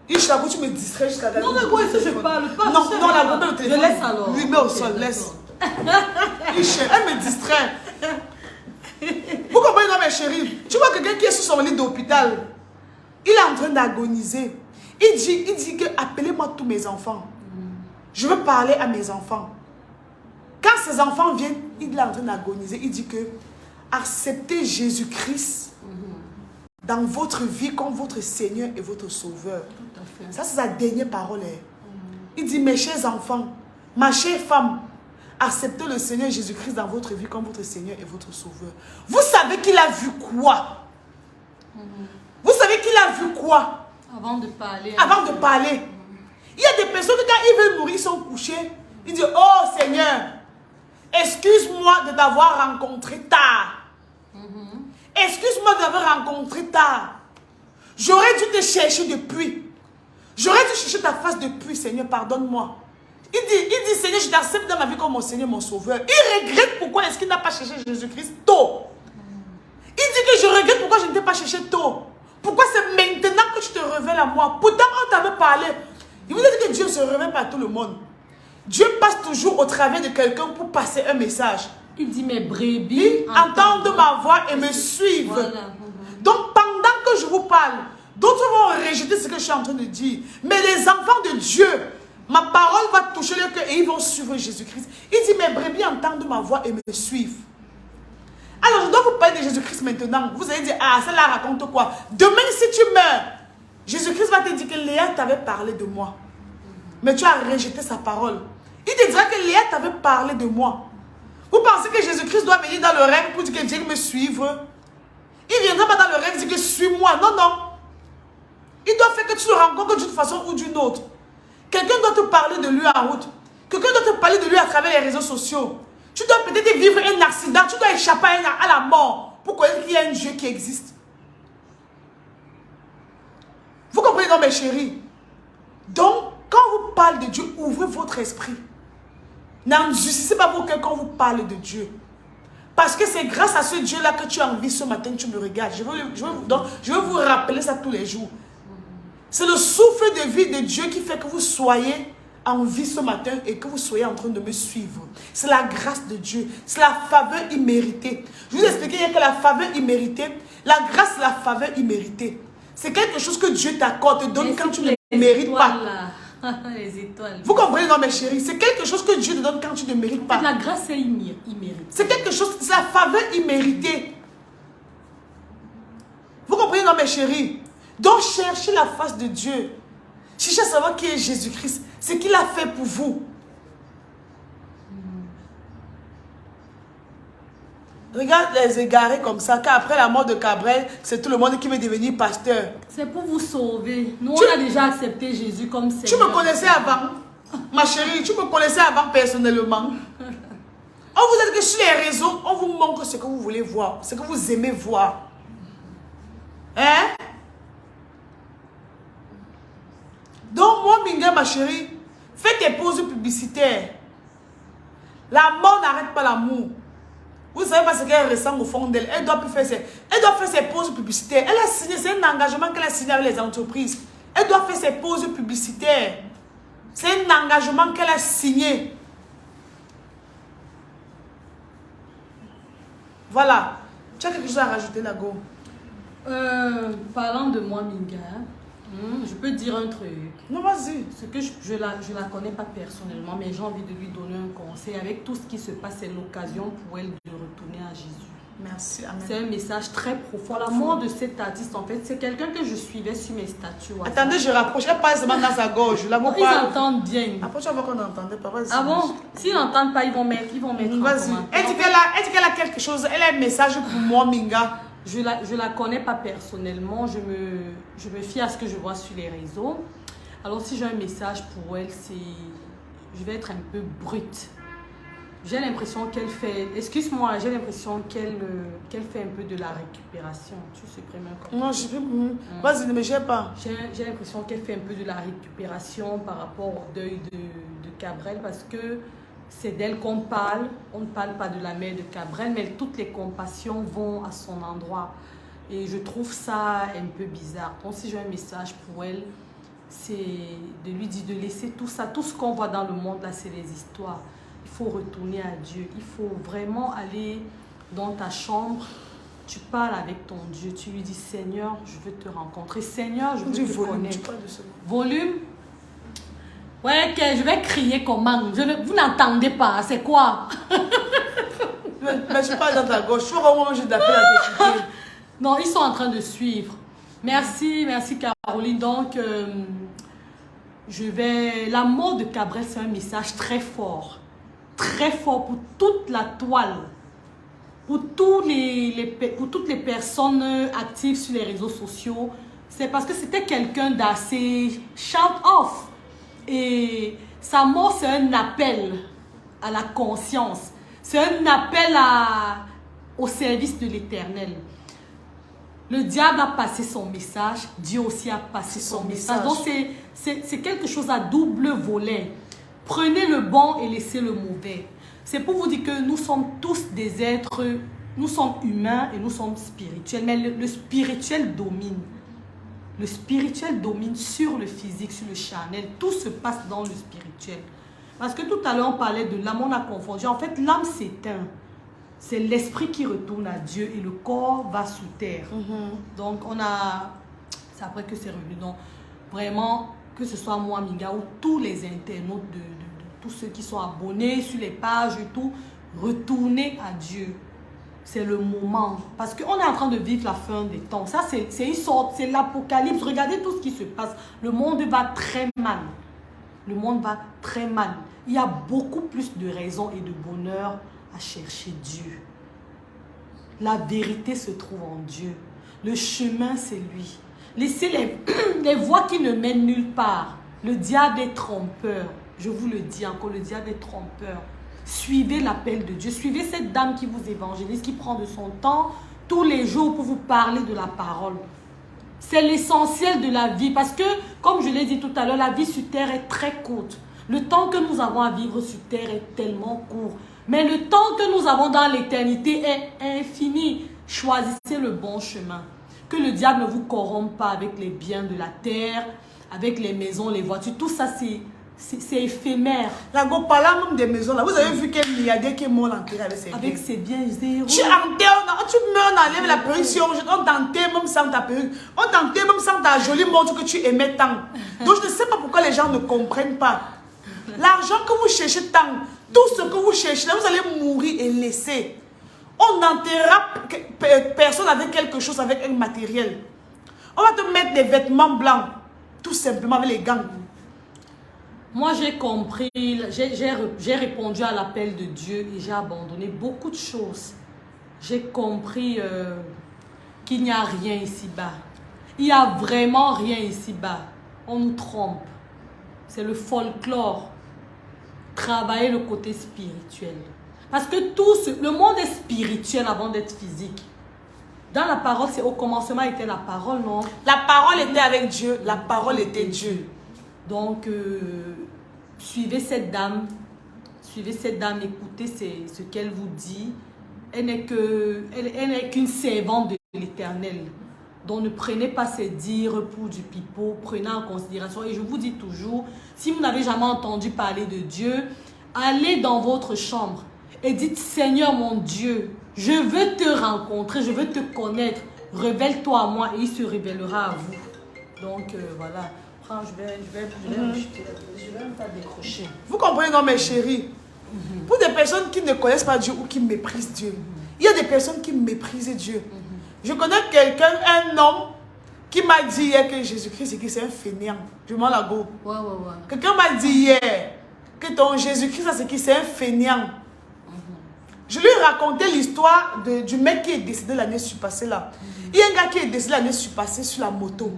tu me distrais jusqu'à la non, mais quoi, je parle pas. Non, la bombe au téléphone. Je laisse alors. Lui met au sol, laisse. Elle me distrait. Vous comprenez, non, mes chéris? Tu vois quelqu'un qui est sur son lit d'hôpital, il est en train d'agoniser. Il dit que appelez-moi tous mes enfants. Je veux parler à mes enfants. Quand ses enfants viennent, il est en train d'agoniser. Il dit que acceptez Jésus-Christ dans votre vie comme votre Seigneur et votre Sauveur. Ça, c'est sa dernière parole. Il dit, mes chers enfants, ma chère femme, acceptez le Seigneur Jésus-Christ dans votre vie comme votre Seigneur et votre Sauveur. Vous savez qu'il a vu quoi? Vous savez qu'il a vu quoi? Avant de parler. Avant de parler. Il y a des personnes qui, quand ils veulent mourir, ils sont couchés. Ils disent, oh Seigneur, excuse-moi de t'avoir rencontré tard. Excuse-moi de t'avoir rencontré tard. J'aurais dû te chercher depuis. J'aurais dû chercher ta face depuis, Seigneur, pardonne-moi. Il dit, Seigneur, je t'accepte dans ma vie comme mon Seigneur, mon Sauveur. Il regrette pourquoi est-ce qu'il n'a pas cherché Jésus-Christ tôt. Il dit que je regrette pourquoi je ne t'ai pas cherché tôt. Pourquoi c'est maintenant que tu te révèles à moi? Pourtant, on t'avait parlé. Il vous a dit que Dieu ne se révèle pas à tout le monde. Dieu passe toujours au travers de quelqu'un pour passer un message. Il dit, mes brebis entendent ma voix et me suivent. Voilà. Donc, pendant que je vous parle, d'autres vont rejeter ce que je suis en train de dire. Mais les enfants de Dieu, ma parole va toucher leur cœur et ils vont suivre Jésus-Christ. Il dit, mes brebis entendent ma voix et me suivent. Alors, je dois vous parler de Jésus-Christ maintenant. Vous allez dire, ah, celle-là raconte quoi? Demain, si tu meurs, Jésus-Christ va te dire que Léa t'avait parlé de moi. Mais tu as rejeté sa parole. Il te dira que Léa t'avait parlé de moi. Vous pensez que Jésus-Christ doit venir dans le rêve pour dire que viens me suivre? Il ne viendra pas dans le rêve et dire que suis-moi. Non, non. Il doit faire que tu le rencontres d'une façon ou d'une autre. Quelqu'un doit te parler de lui en route. Quelqu'un doit te parler de lui à travers les réseaux sociaux. Tu dois peut-être vivre un accident. Tu dois échapper à la mort pour connaître qu'il y a un Dieu qui existe. Vous comprenez, non, mes chéris? Donc, quand on vous parle de Dieu, ouvrez votre esprit. N'endurcissez pas vos cœurs quand on vous parle de Dieu. Parce que c'est grâce à ce Dieu-là que tu as envie ce matin, tu me regardes. Je veux vous rappeler ça tous les jours. C'est le souffle de vie de Dieu qui fait que vous soyez en vie ce matin et que vous soyez en train de me suivre. C'est la grâce de Dieu. C'est la faveur imméritée. Je vous ai expliqué hier que la faveur imméritée, la grâce, la faveur imméritée, c'est quelque chose que Dieu t'accorde, te donne quand tu ne le mérites pas. Les étoiles. Vous comprenez, non, mes chéris? C'est quelque chose que Dieu te donne quand tu ne mérites pas. La grâce est imméritée. C'est quelque chose, c'est la faveur imméritée. Vous comprenez, non, mes chéris? Donc, cherchez la face de Dieu. Cherchez à savoir qui est Jésus-Christ. Ce qu'il a fait pour vous. Regarde les égarés comme ça, qu'après la mort de Cabrel, c'est tout le monde qui veut devenir pasteur. C'est pour vous sauver. Nous, on a déjà accepté Jésus comme Seigneur. Tu me connaissais avant, ma chérie, tu me connaissais avant personnellement. On vous dit que sur les réseaux, on vous montre ce que vous voulez voir, ce que vous aimez voir. Hein? Donc, moi, Minga, ma chérie, fais tes pauses publicitaires. La mort n'arrête pas l'amour. Vous savez pas ce qu'elle ressent au fond d'elle. Elle doit faire ses pauses publicitaires. Elle a signé, c'est un engagement qu'elle a signé avec les entreprises. Elle doit faire ses pauses publicitaires. C'est un engagement qu'elle a signé. Voilà. Tu as quelque chose à rajouter, Nago? Parlant de moi, Minga, je peux dire un truc. Non, vas-y. Ce que je la connais pas personnellement, mais j'ai envie de lui donner un conseil. Avec tout ce qui se passe, c'est l'occasion pour elle de retourner à Jésus. Merci, amen. C'est un message très profond. La mort de cet artiste, en fait, c'est quelqu'un que je suivais sur mes statuts. Attendez, je rapproche. Elle parle seulement dans sa gorge. Là, ils entendent bien. Après, tu vas voir qu'on n'entendait pas. Ah bon? S'ils n'entendent pas, ils vont mettre. Vas-y. Elle dit qu'elle a quelque chose. Elle a un message pour moi, Minga. Je la connais pas personnellement. Je me fie à ce que je vois sur les réseaux. Alors, si j'ai un message pour elle, c'est... Je vais être un peu brute. J'ai l'impression qu'elle fait... Excuse-moi, j'ai l'impression qu'elle fait un peu de la récupération. Tu supprimes un commentaire. Non, je fais... Vas-y, ne me gère pas. J'ai l'impression qu'elle fait un peu de la récupération par rapport au deuil de Cabrel parce que c'est d'elle qu'on parle. On ne parle pas de la mère de Cabrel, mais toutes les compassions vont à son endroit. Et je trouve ça un peu bizarre. Donc, si j'ai un message pour elle, c'est de lui dire de laisser tout ça. Tout ce qu'on voit dans le monde, là, c'est les histoires. Il faut retourner à Dieu. Il faut vraiment aller dans ta chambre. Tu parles avec ton Dieu. Tu lui dis, Seigneur, je veux te rencontrer. Seigneur, je veux te connaître. Volume. Ouais, okay, je vais crier comment? Vous n'entendez pas. C'est quoi? Mais je parle dans ta gauche. Je vois comment je t'appelle à t'écouter. Non, ils sont en train de suivre. Merci Caroline. Donc, la mort de Cabrel, c'est un message très fort pour toute la toile, pour toutes les personnes actives sur les réseaux sociaux. C'est parce que c'était quelqu'un d'assez shout off. Et sa mort, c'est un appel à la conscience. C'est un appel au service de l'Éternel. Le diable a passé son message, Dieu aussi a passé son message. Donc, c'est quelque chose à double volet. Prenez le bon et laissez le mauvais. C'est pour vous dire que nous sommes tous des êtres, nous sommes humains et nous sommes spirituels. Mais le spirituel domine. Le spirituel domine sur le physique, sur le charnel. Tout se passe dans le spirituel. Parce que tout à l'heure, on parlait de l'âme, on a confondu. En fait, l'âme s'éteint. C'est l'esprit qui retourne à Dieu et le corps va sous terre. Donc, c'est après que c'est revenu. Donc, vraiment, que ce soit moi, Minga, ou tous les internautes, de tous ceux qui sont abonnés sur les pages et tout, retournez à Dieu. C'est le moment. Parce qu'on est en train de vivre la fin des temps. Ça, c'est une sorte, c'est l'apocalypse. Regardez tout ce qui se passe. Le monde va très mal. Le monde va très mal. Il y a beaucoup plus de raisons et de bonheur à chercher Dieu. La vérité se trouve en Dieu. Le chemin, c'est lui. Laissez les voies qui ne mènent nulle part. Le diable est trompeur. Je vous le dis encore, le diable est trompeur. Suivez l'appel de Dieu. Suivez cette dame qui vous évangélise, qui prend de son temps tous les jours pour vous parler de la parole. C'est l'essentiel de la vie. Parce que, comme je l'ai dit tout à l'heure, la vie sur terre est très courte. Le temps que nous avons à vivre sur terre est tellement court. Mais le temps que nous avons dans l'éternité est infini. Choisissez le bon chemin. Que le diable ne vous corrompe pas avec les biens de la terre, avec les maisons, les voitures. Tout ça, c'est éphémère. La go, parlant même des maisons, là, vous avez vu quel milliardaire qui est mort enterré avec ses biens. Avec ses biens zéro. Tu enterres, tu meurs, on enlève la perruque sur on t'enterre même sans ta perruque. On t'enterre même sans ta jolie montre que tu aimais tant. Donc je ne sais pas pourquoi les gens ne comprennent pas. L'argent que vous cherchez tant, tout ce que vous cherchez, là, vous allez mourir et laisser. On n'enterrera personne avec quelque chose, avec un matériel. On va te mettre des vêtements blancs, tout simplement avec les gants. Moi, j'ai compris, j'ai répondu à l'appel de Dieu et j'ai abandonné beaucoup de choses. j'ai compris qu'il n'y a rien ici-bas. Il n'y a vraiment rien ici-bas. On nous trompe. C'est le folklore. Travailler le côté spirituel. Parce que le monde est spirituel avant d'être physique. Dans la parole, c'est au commencement était la parole, non? La parole était avec Dieu. La parole était Dieu. Donc, suivez cette dame. Suivez cette dame, écoutez ce qu'elle vous dit. Elle n'est qu'une servante de l'Éternel. Donc, ne prenez pas ses dires pour du pipeau. Prenez en considération. Et je vous dis toujours, si vous n'avez jamais entendu parler de Dieu, allez dans votre chambre et dites, Seigneur mon Dieu, je veux te rencontrer, je veux te connaître. Révèle-toi à moi et il se révélera à vous. Donc, voilà. Prends, je vais même pas décrocher. Vous comprenez, non, mes chéris? Pour des personnes qui ne connaissent pas Dieu ou qui méprisent Dieu, il y a des personnes qui méprisent Dieu. Je connais quelqu'un, un homme, qui m'a dit hier que Jésus-Christ, c'est un fainéant. Je m'en la go. Ouais. Quelqu'un m'a dit hier que ton Jésus-Christ, c'est un fainéant. Je lui ai raconté l'histoire du mec qui est décédé l'année passée là. Il y a un gars qui est décédé l'année passée sur la moto.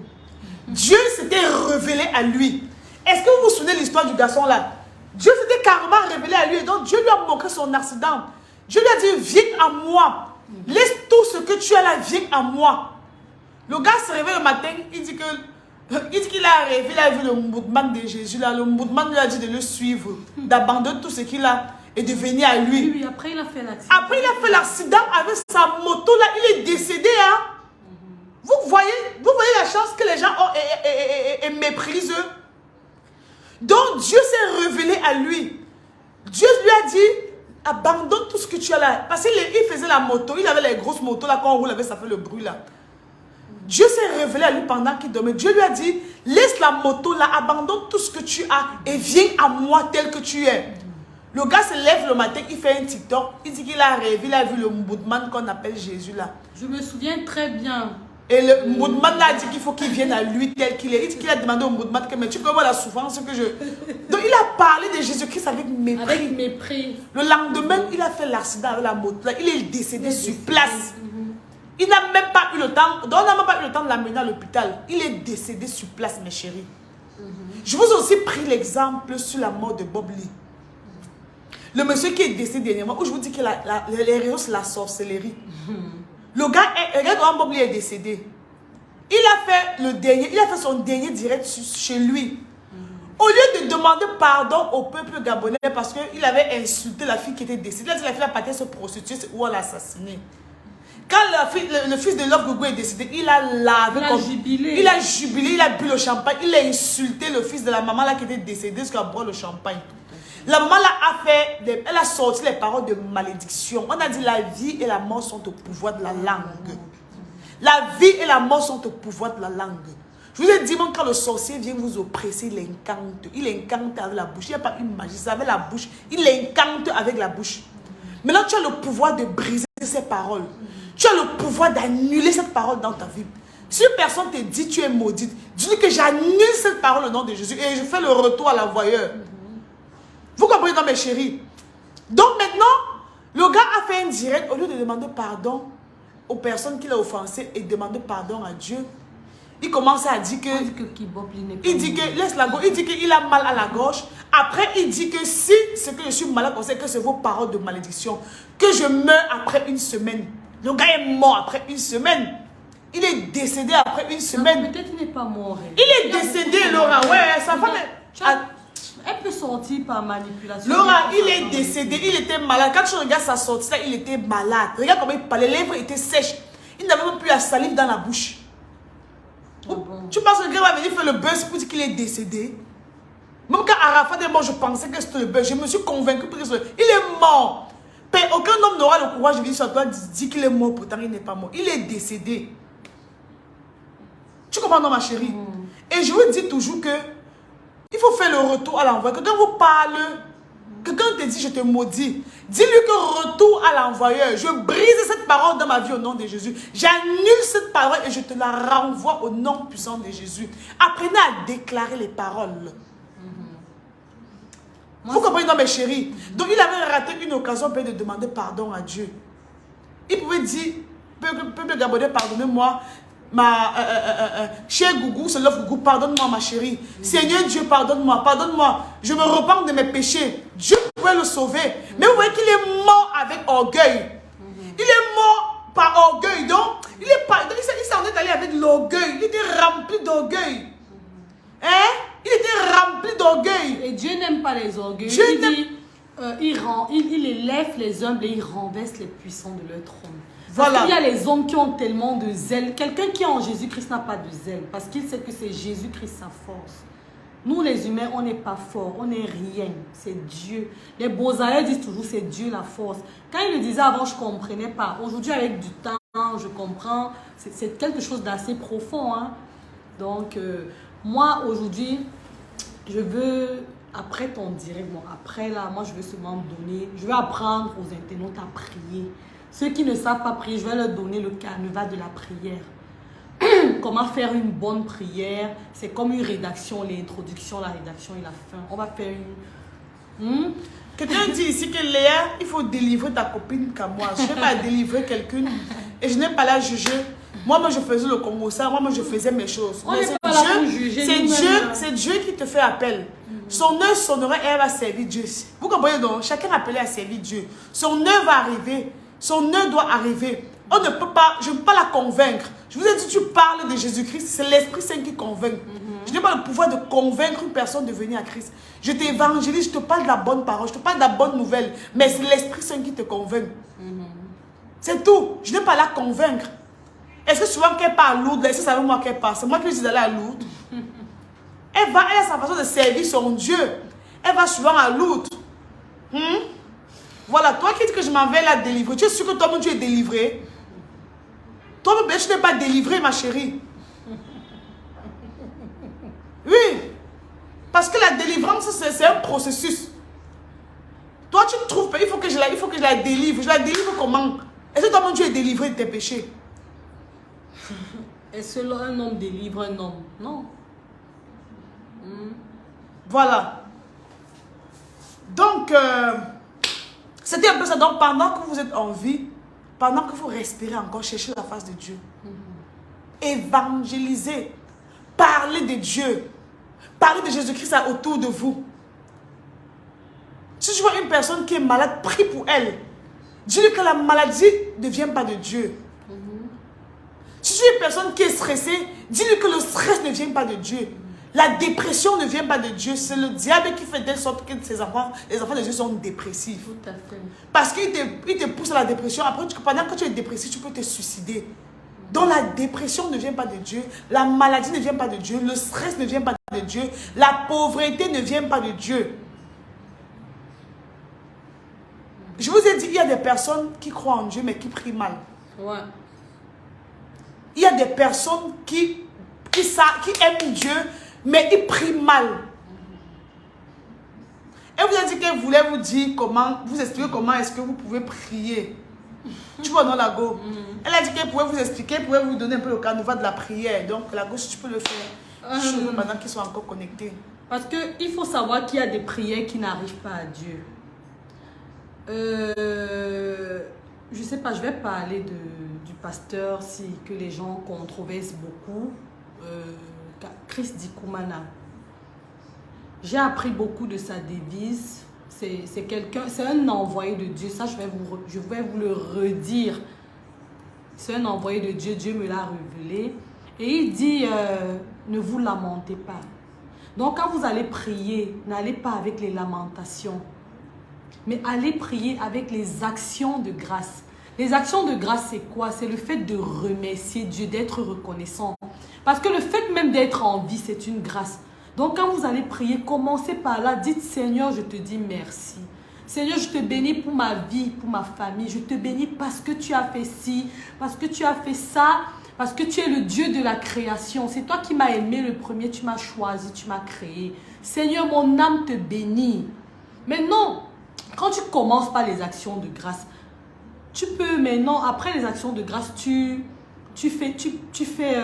Dieu s'était révélé à lui. Est-ce que vous vous souvenez de l'histoire du garçon là? Dieu s'était carrément révélé à lui. Et donc Dieu lui a montré son accident. Dieu lui a dit, viens à moi. Laisse tout ce que tu as là, viens à moi. Le gars se réveille le matin, il dit qu'il a rêvé, il a vu le mouvement de Jésus là. Le mouvement lui a dit de le suivre, d'abandonner tout ce qu'il a et de venir à lui. Oui, après il a fait l'accident. Après il a fait l'accident avec sa moto là, il est décédé. Hein? Vous voyez la chance que les gens ont et méprisent eux. Donc Dieu s'est révélé à lui. Dieu lui a dit, abandonne tout ce que tu as là. Parce qu'il faisait la moto, il avait les grosses motos là, quand on roule avec, ça fait le bruit là. Dieu s'est révélé à lui pendant qu'il dormait. Dieu lui a dit, laisse la moto là, abandonne tout ce que tu as et viens à moi tel que tu es. Le gars se lève le matin, il fait un TikTok, il dit qu'il a rêvé, il a vu le Moudman qu'on appelle Jésus là. Je me souviens très bien. Et le Moudman a dit qu'il faut qu'il vienne à lui tel qu'il est. Il dit qu'il a demandé au Moudman que mais tu peux voir la souffrance que je... Donc il a parlé de Jésus-Christ avec mépris. Avec mépris. Le lendemain, il a fait l'accident avec la moto. Il est décédé sur place. Il n'a même pas eu le temps. Donc on n'a même pas eu le temps de l'amener à l'hôpital. Il est décédé sur place, mes chéris. Je vous ai aussi pris l'exemple sur la mort de Bob Lee. Le monsieur qui est décédé dernièrement, où je vous dis que les réseaux, c'est la sorcellerie. Le gars, regarde comment Bob Lee est décédé. Il a fait son dernier direct chez lui. Au lieu de demander pardon au peuple gabonais parce qu'il avait insulté la fille qui était décédée, il a dit la fille a parti se prostituer ou à l'assassiner. Quand le fils de Love Gogo est décédé, il a lavé. Il a jubilé, il a bu le champagne, il a insulté le fils de la maman là qui était décédée jusqu'à boire le champagne. La maman là elle a sorti les paroles de malédiction. On a dit la vie et la mort sont au pouvoir de la langue. La vie et la mort sont au pouvoir de la langue. Je vous ai dit, même quand le sorcier vient vous oppresser, il incante. Il incante avec la bouche. Il n'y a pas une magie, c'est avec la bouche. Il incante avec la bouche. Maintenant, tu as le pouvoir de briser ces paroles. Tu as le pouvoir d'annuler cette parole dans ta vie. Si une personne te dit tu es maudite, dis-lui que j'annule cette parole au nom de Jésus et je fais le retour à l'envoyeur. Vous comprenez, mes chéris? Donc maintenant, le gars a fait un direct, au lieu de demander pardon aux personnes qu'il a offensées et demander pardon à Dieu, il commence à dire que... Il dit que, laisse la gorge, il dit qu'il a mal à la gorge. Après, il dit que si c'est que je suis malade, c'est que c'est vos paroles de malédiction. Que je meurs après une semaine. Le gars est mort après une semaine. Il est décédé après une semaine. Peut-être qu'il n'est pas mort. Il est décédé, Laura. Ouais, sa femme est... Elle peut sortir par manipulation. Laura, il est décédé, il était malade. Quand tu regardes sa sortie, là, il était malade. Regarde comment il parlait, les lèvres étaient sèches. Il n'avait même plus la salive dans la bouche. Oh bon. Tu penses que le gars va venir faire le buzz pour dire qu'il est décédé? Même quand Arafat est mort, je pensais que c'était le buzz. Je me suis convaincu qu'il est mort. Aucun homme n'aura le courage de venir sur toi et dire qu'il est mort, pourtant il n'est pas mort. Il est décédé. Tu comprends, non, ma chérie? Et je vous dis toujours que il faut faire le retour à l'envoyeur. Quand vous parle, quelqu'un te dit je te maudis, dis-lui que retour à l'envoyeur. Je brise cette parole dans ma vie au nom de Jésus. J'annule cette parole et je te la renvoie au nom puissant de Jésus. Apprenez à déclarer les paroles. Vous comprenez, non, mes chéris? Donc il avait raté une occasion de demander pardon à Dieu. Il pouvait dire, peuple gabonais, pardonnez-moi. Cher Gougou, c'est l'offre Gougou, pardonne-moi ma chérie. Seigneur Dieu, pardonne-moi, pardonne-moi. Je me repens de mes péchés. Dieu pouvait le sauver. Mais vous voyez qu'il est mort avec orgueil. Il est mort par orgueil. Donc, il s'en est allé avec l'orgueil. Il était rempli d'orgueil. Hein? Il était rempli d'orgueil. Et Dieu n'aime pas les orgueils. Dieu il élève les humbles et il renverse les puissants de leur trône. Voilà. Parce qu'il y a les hommes qui ont tellement de zèle. Quelqu'un qui est en Jésus-Christ n'a pas de zèle. Parce qu'il sait que c'est Jésus-Christ sa force. Nous les humains, on n'est pas forts. On n'est rien. C'est Dieu. Les Beaux-Arts disent toujours c'est Dieu la force. Quand il le disait avant, je ne comprenais pas. Aujourd'hui, avec du temps, je comprends. C'est quelque chose d'assez profond. Hein? Donc, moi, aujourd'hui, je veux... Après ton direct, bon, après là, moi, je veux seulement donner... Je veux apprendre aux internautes à prier. Ceux qui ne savent pas prier, je vais leur donner le canevas de la prière. Comment faire une bonne prière. C'est comme une rédaction, l'introduction, la rédaction et la fin. On va faire une... Quelqu'un dit ici que Léa, il faut délivrer ta copine comme moi. Je ne vais pas délivrer quelqu'un et je n'ai pas la juger. Moi, je faisais le Congo, ça. Moi, je faisais mes choses. C'est Dieu qui te fait appel. Son œuvre sonnera et elle va servir Dieu. Vous comprenez donc? Chacun appelé à servir Dieu. Son œuvre va arriver. Son œuvre doit arriver. On ne peut pas, je ne peux pas la convaincre. Je vous ai dit, tu parles de Jésus-Christ, c'est l'Esprit Saint qui convainc. Je n'ai pas le pouvoir de convaincre une personne de venir à Christ. Je t'évangélise, je te parle de la bonne parole, je te parle de la bonne nouvelle. Mais c'est l'Esprit Saint qui te convainc. C'est tout. Je n'ai pas à la convaincre. Est-ce que souvent qu'elle parle lourde, est-ce que c'est moi qu'elle parle? C'est moi qui lui dis d'aller à Lourdes. Elle a sa façon de servir son Dieu. Elle va souvent à Lourdes. Voilà, toi qui dis que je m'en vais la délivrer, tu es sûr que toi-même tu es délivré? Toi-même, tu n'es pas délivré, ma chérie. Oui. Parce que la délivrance, c'est un processus. Toi, tu ne trouves pas, il faut que je la délivre. Je la délivre comment? Est-ce que toi-même tu es délivré de tes péchés? Est-ce que un homme délivre un homme? Non. Voilà. Donc, c'était un peu ça. Donc, pendant que vous êtes en vie, pendant que vous respirez encore, cherchez la face de Dieu. Évangélisez. Parlez de Dieu. Parlez de Jésus-Christ autour de vous. Si tu vois une personne qui est malade, prie pour elle. Dis-lui que la maladie ne vient pas de Dieu. Si tu es une personne qui est stressée, dis-lui que le stress ne vient pas de Dieu. La dépression ne vient pas de Dieu. C'est le diable qui fait de sorte que les enfants de Dieu sont dépressifs. Tout à fait. Parce qu'il te pousse à la dépression. Après, pendant que tu es dépressif, tu peux te suicider. Donc la dépression ne vient pas de Dieu. La maladie ne vient pas de Dieu. Le stress ne vient pas de Dieu. La pauvreté ne vient pas de Dieu. Je vous ai dit, il y a des personnes qui croient en Dieu, mais qui prient mal. Ouais. Il y a des personnes qui aiment Dieu, mais ils prient mal. Elle vous a dit qu'elle voulait vous dire comment, vous expliquer comment est-ce que vous pouvez prier. Tu vois, non, la go. Elle a dit qu'elle pouvait vous expliquer, elle pouvait vous donner un peu le canevas de la prière. Donc, la go, si tu peux le faire, pendant qu'ils sont encore connectés. Parce qu'il faut savoir qu'il y a des prières qui n'arrivent pas à Dieu. Je ne sais pas, je vais parler du pasteur que les gens controversent beaucoup. Chris Dikoumana. J'ai appris beaucoup de sa devise. C'est un envoyé de Dieu. Ça, je vais vous le redire. C'est un envoyé de Dieu. Dieu me l'a révélé. Et il dit, ne vous lamentez pas. Donc, quand vous allez prier, n'allez pas avec les lamentations. Mais allez prier avec les actions de grâce. Les actions de grâce, c'est quoi? C'est le fait de remercier Dieu, d'être reconnaissant. Parce que le fait même d'être en vie, c'est une grâce. Donc, quand vous allez prier, commencez par là. Dites, Seigneur, je te dis merci. Seigneur, je te bénis pour ma vie, pour ma famille. Je te bénis parce que tu as fait ci, parce que tu as fait ça, parce que tu es le Dieu de la création. C'est toi qui m'as aimé le premier, tu m'as choisi, tu m'as créé. Seigneur, mon âme te bénit. Mais non, quand tu commences par les actions de grâce, tu peux maintenant, après les actions de grâce, tu tu fais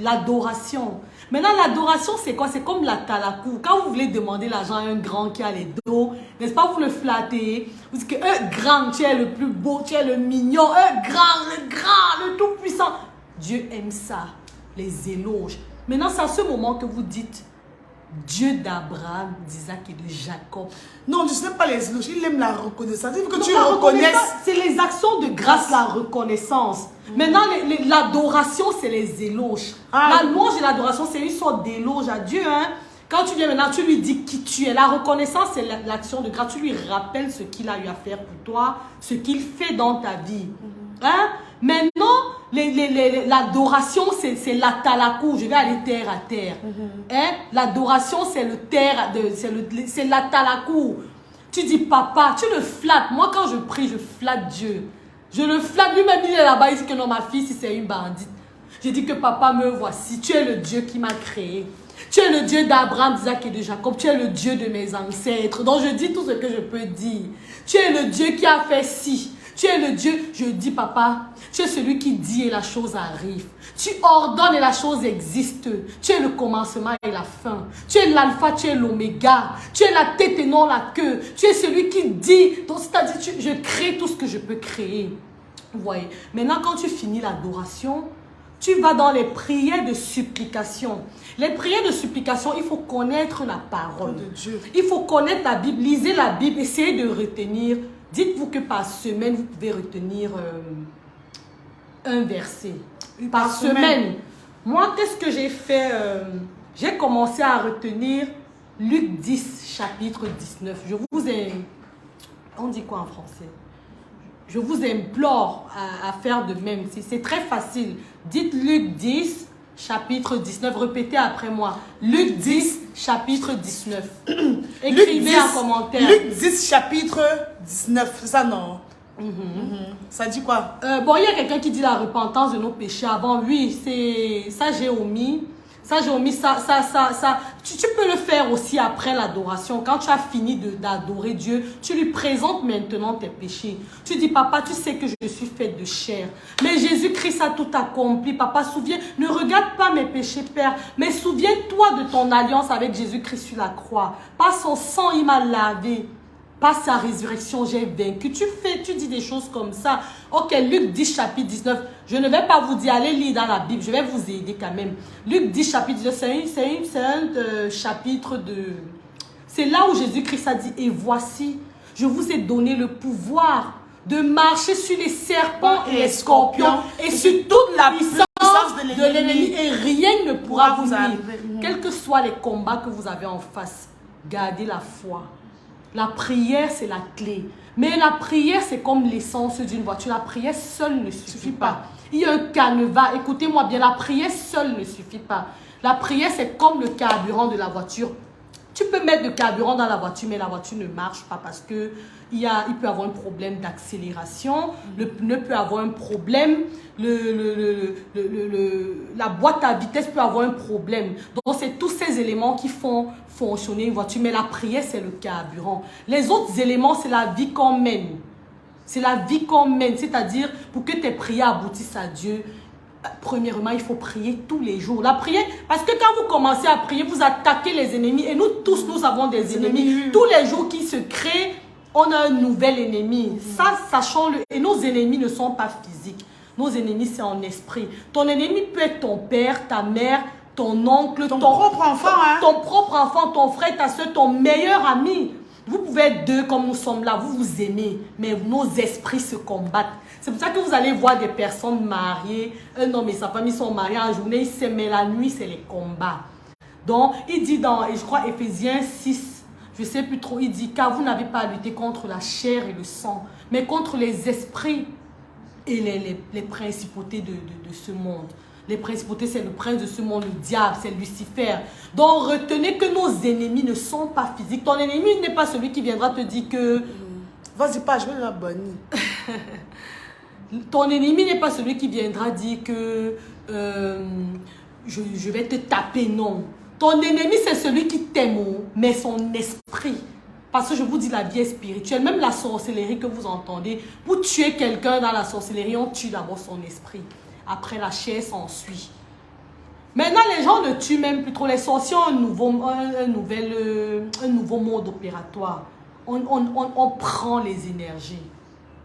l'adoration. Maintenant, l'adoration, c'est quoi? C'est comme la talakou. Quand vous voulez demander l'argent à un grand qui a les dos, n'est-ce pas, vous le flattez. Vous dites que grand, tu es le plus beau, tu es le mignon, grand, le tout puissant. Dieu aime ça, les éloges. Maintenant, c'est à ce moment que vous dites Dieu d'Abraham, d'Isaac et de Jacob. Non, je ne sais pas les éloges, il aime la reconnaissance. Il faut que Donc, tu la reconnaisses. reconnaissance, c'est les actions de grâce, la reconnaissance. Maintenant, l'adoration, c'est les éloges. Ah. La louange et l'adoration, c'est une sorte d'éloge à Dieu. Hein? Quand tu viens maintenant, tu lui dis qui tu es. La reconnaissance, c'est l'action de grâce. Tu lui rappelles ce qu'il a eu à faire pour toi, ce qu'il fait dans ta vie. Hein? Maintenant, l'adoration, c'est la talakou. Je vais aller terre à terre. Hein? L'adoration, c'est le terre, c'est la talakou. Tu dis papa, tu le flattes. Moi, quand je prie, je flatte Dieu. Je le flatte. Lui-même, il est là-bas. Il dit que non, ma fille, si c'est une bandite. Je dis que papa, me voici. Tu es le Dieu qui m'a créé. Tu es le Dieu d'Abraham, d'Isaac et de Jacob. Tu es le Dieu de mes ancêtres. Donc, je dis tout ce que je peux dire. Tu es le Dieu qui a fait ci. Tu es le Dieu, je dis papa, tu es celui qui dit et la chose arrive. Tu ordonnes et la chose existe. Tu es le commencement et la fin. Tu es l'alpha, tu es l'oméga. Tu es la tête et non la queue. Tu es celui qui dit. Donc, c'est-à-dire, je crée tout ce que je peux créer. Vous voyez. Maintenant, quand tu finis l'adoration, tu vas dans les prières de supplication. Les prières de supplication, il faut connaître la parole de Dieu. Il faut connaître la Bible. Lisez la Bible, essayez de retenir. Dites-vous que par semaine, vous pouvez retenir un verset. Par semaine. Moi, qu'est-ce que j'ai fait? J'ai commencé à retenir Luc 10, chapitre 19. Je vous aime. On dit quoi en français? Je vous implore à faire de même. C'est très facile. Dites Luc 10, chapitre 19. Répétez après moi. Luc 10, chapitre 19. Écrivez en commentaire. Luc 10, chapitre 19. C'est ça, non? Ça dit quoi? Bon, il y a quelqu'un qui dit la repentance de nos péchés avant. Oui, c'est ça, j'ai omis. Ça, j'ai omis ça. Tu peux le faire aussi après l'adoration. Quand tu as fini d'adorer Dieu, tu lui présentes maintenant tes péchés. Tu dis, papa, tu sais que je suis faite de chair. Mais Jésus-Christ a tout accompli. Papa, ne regarde pas mes péchés, Père. Mais souviens-toi de ton alliance avec Jésus-Christ sur la croix. Par son sang, il m'a lavé. Par sa résurrection, j'ai vaincu. Tu dis des choses comme ça. Ok, Luc 10, chapitre 19. Je ne vais pas vous dire, allez lire dans la Bible. Je vais vous aider quand même. Luc 10, chapitre 19, c'est un chapitre de... C'est là où Jésus-Christ a dit, et voici, je vous ai donné le pouvoir de marcher sur les serpents et les scorpions et sur toute la puissance de l'ennemi. Et rien ne pourra vous arriver. Quels que soient les combats que vous avez en face, gardez la foi. La prière, c'est la clé. Mais la prière, c'est comme l'essence d'une voiture. La prière seule ne suffit pas. Il y a un canevas. Écoutez-moi bien, la prière seule ne suffit pas. La prière, c'est comme le carburant de la voiture. Tu peux mettre le carburant dans la voiture, mais la voiture ne marche pas parce que il peut avoir un problème d'accélération, le pneu peut avoir un problème, la boîte à vitesse peut avoir un problème. Donc, c'est tous ces éléments qui font fonctionner une voiture. Mais la prière, c'est le carburant. Les autres éléments, c'est la vie qu'on mène. C'est la vie qu'on mène. C'est-à-dire, pour que tes prières aboutissent à Dieu, premièrement, il faut prier tous les jours. La prière, parce que quand vous commencez à prier, vous attaquez les ennemis. Et nous tous, nous avons des ennemis. Tous les jours qui se créent, on a un nouvel ennemi. Ça, sachons-le. Et nos ennemis ne sont pas physiques. Nos ennemis, c'est en esprit. Ton ennemi peut être ton père, ta mère, ton oncle, ton propre enfant. Ton propre enfant, ton frère, ta soeur, ton meilleur ami. Vous pouvez être deux comme nous sommes là. Vous vous aimez. Mais nos esprits se combattent. C'est pour ça que vous allez voir des personnes mariées. Un homme et sa femme, ils sont mariés en journée. Ils s'aiment, mais la nuit, c'est les combats. Donc, il dit dans, je crois, Éphésiens 6, je ne sais plus trop, il dit, car vous n'avez pas à lutter contre la chair et le sang, mais contre les esprits et les principautés de ce monde. Les principautés, c'est le prince de ce monde, le diable, c'est Lucifer. Donc, retenez que nos ennemis ne sont pas physiques. Ton ennemi n'est pas celui qui viendra te dire que... Vas-y pas, je vais la bonne. Ton ennemi n'est pas celui qui viendra dire que je vais te taper, non. Ton ennemi, c'est celui qui t'aime, mais son esprit. Parce que je vous dis, la vie est spirituelle. Même la sorcellerie que vous entendez, pour tuer quelqu'un dans la sorcellerie, on tue d'abord son esprit. après la chair s'ensuit. Maintenant, les gens ne tuent même plus trop. Les sorciers ont un nouveau mode opératoire. On prend les énergies.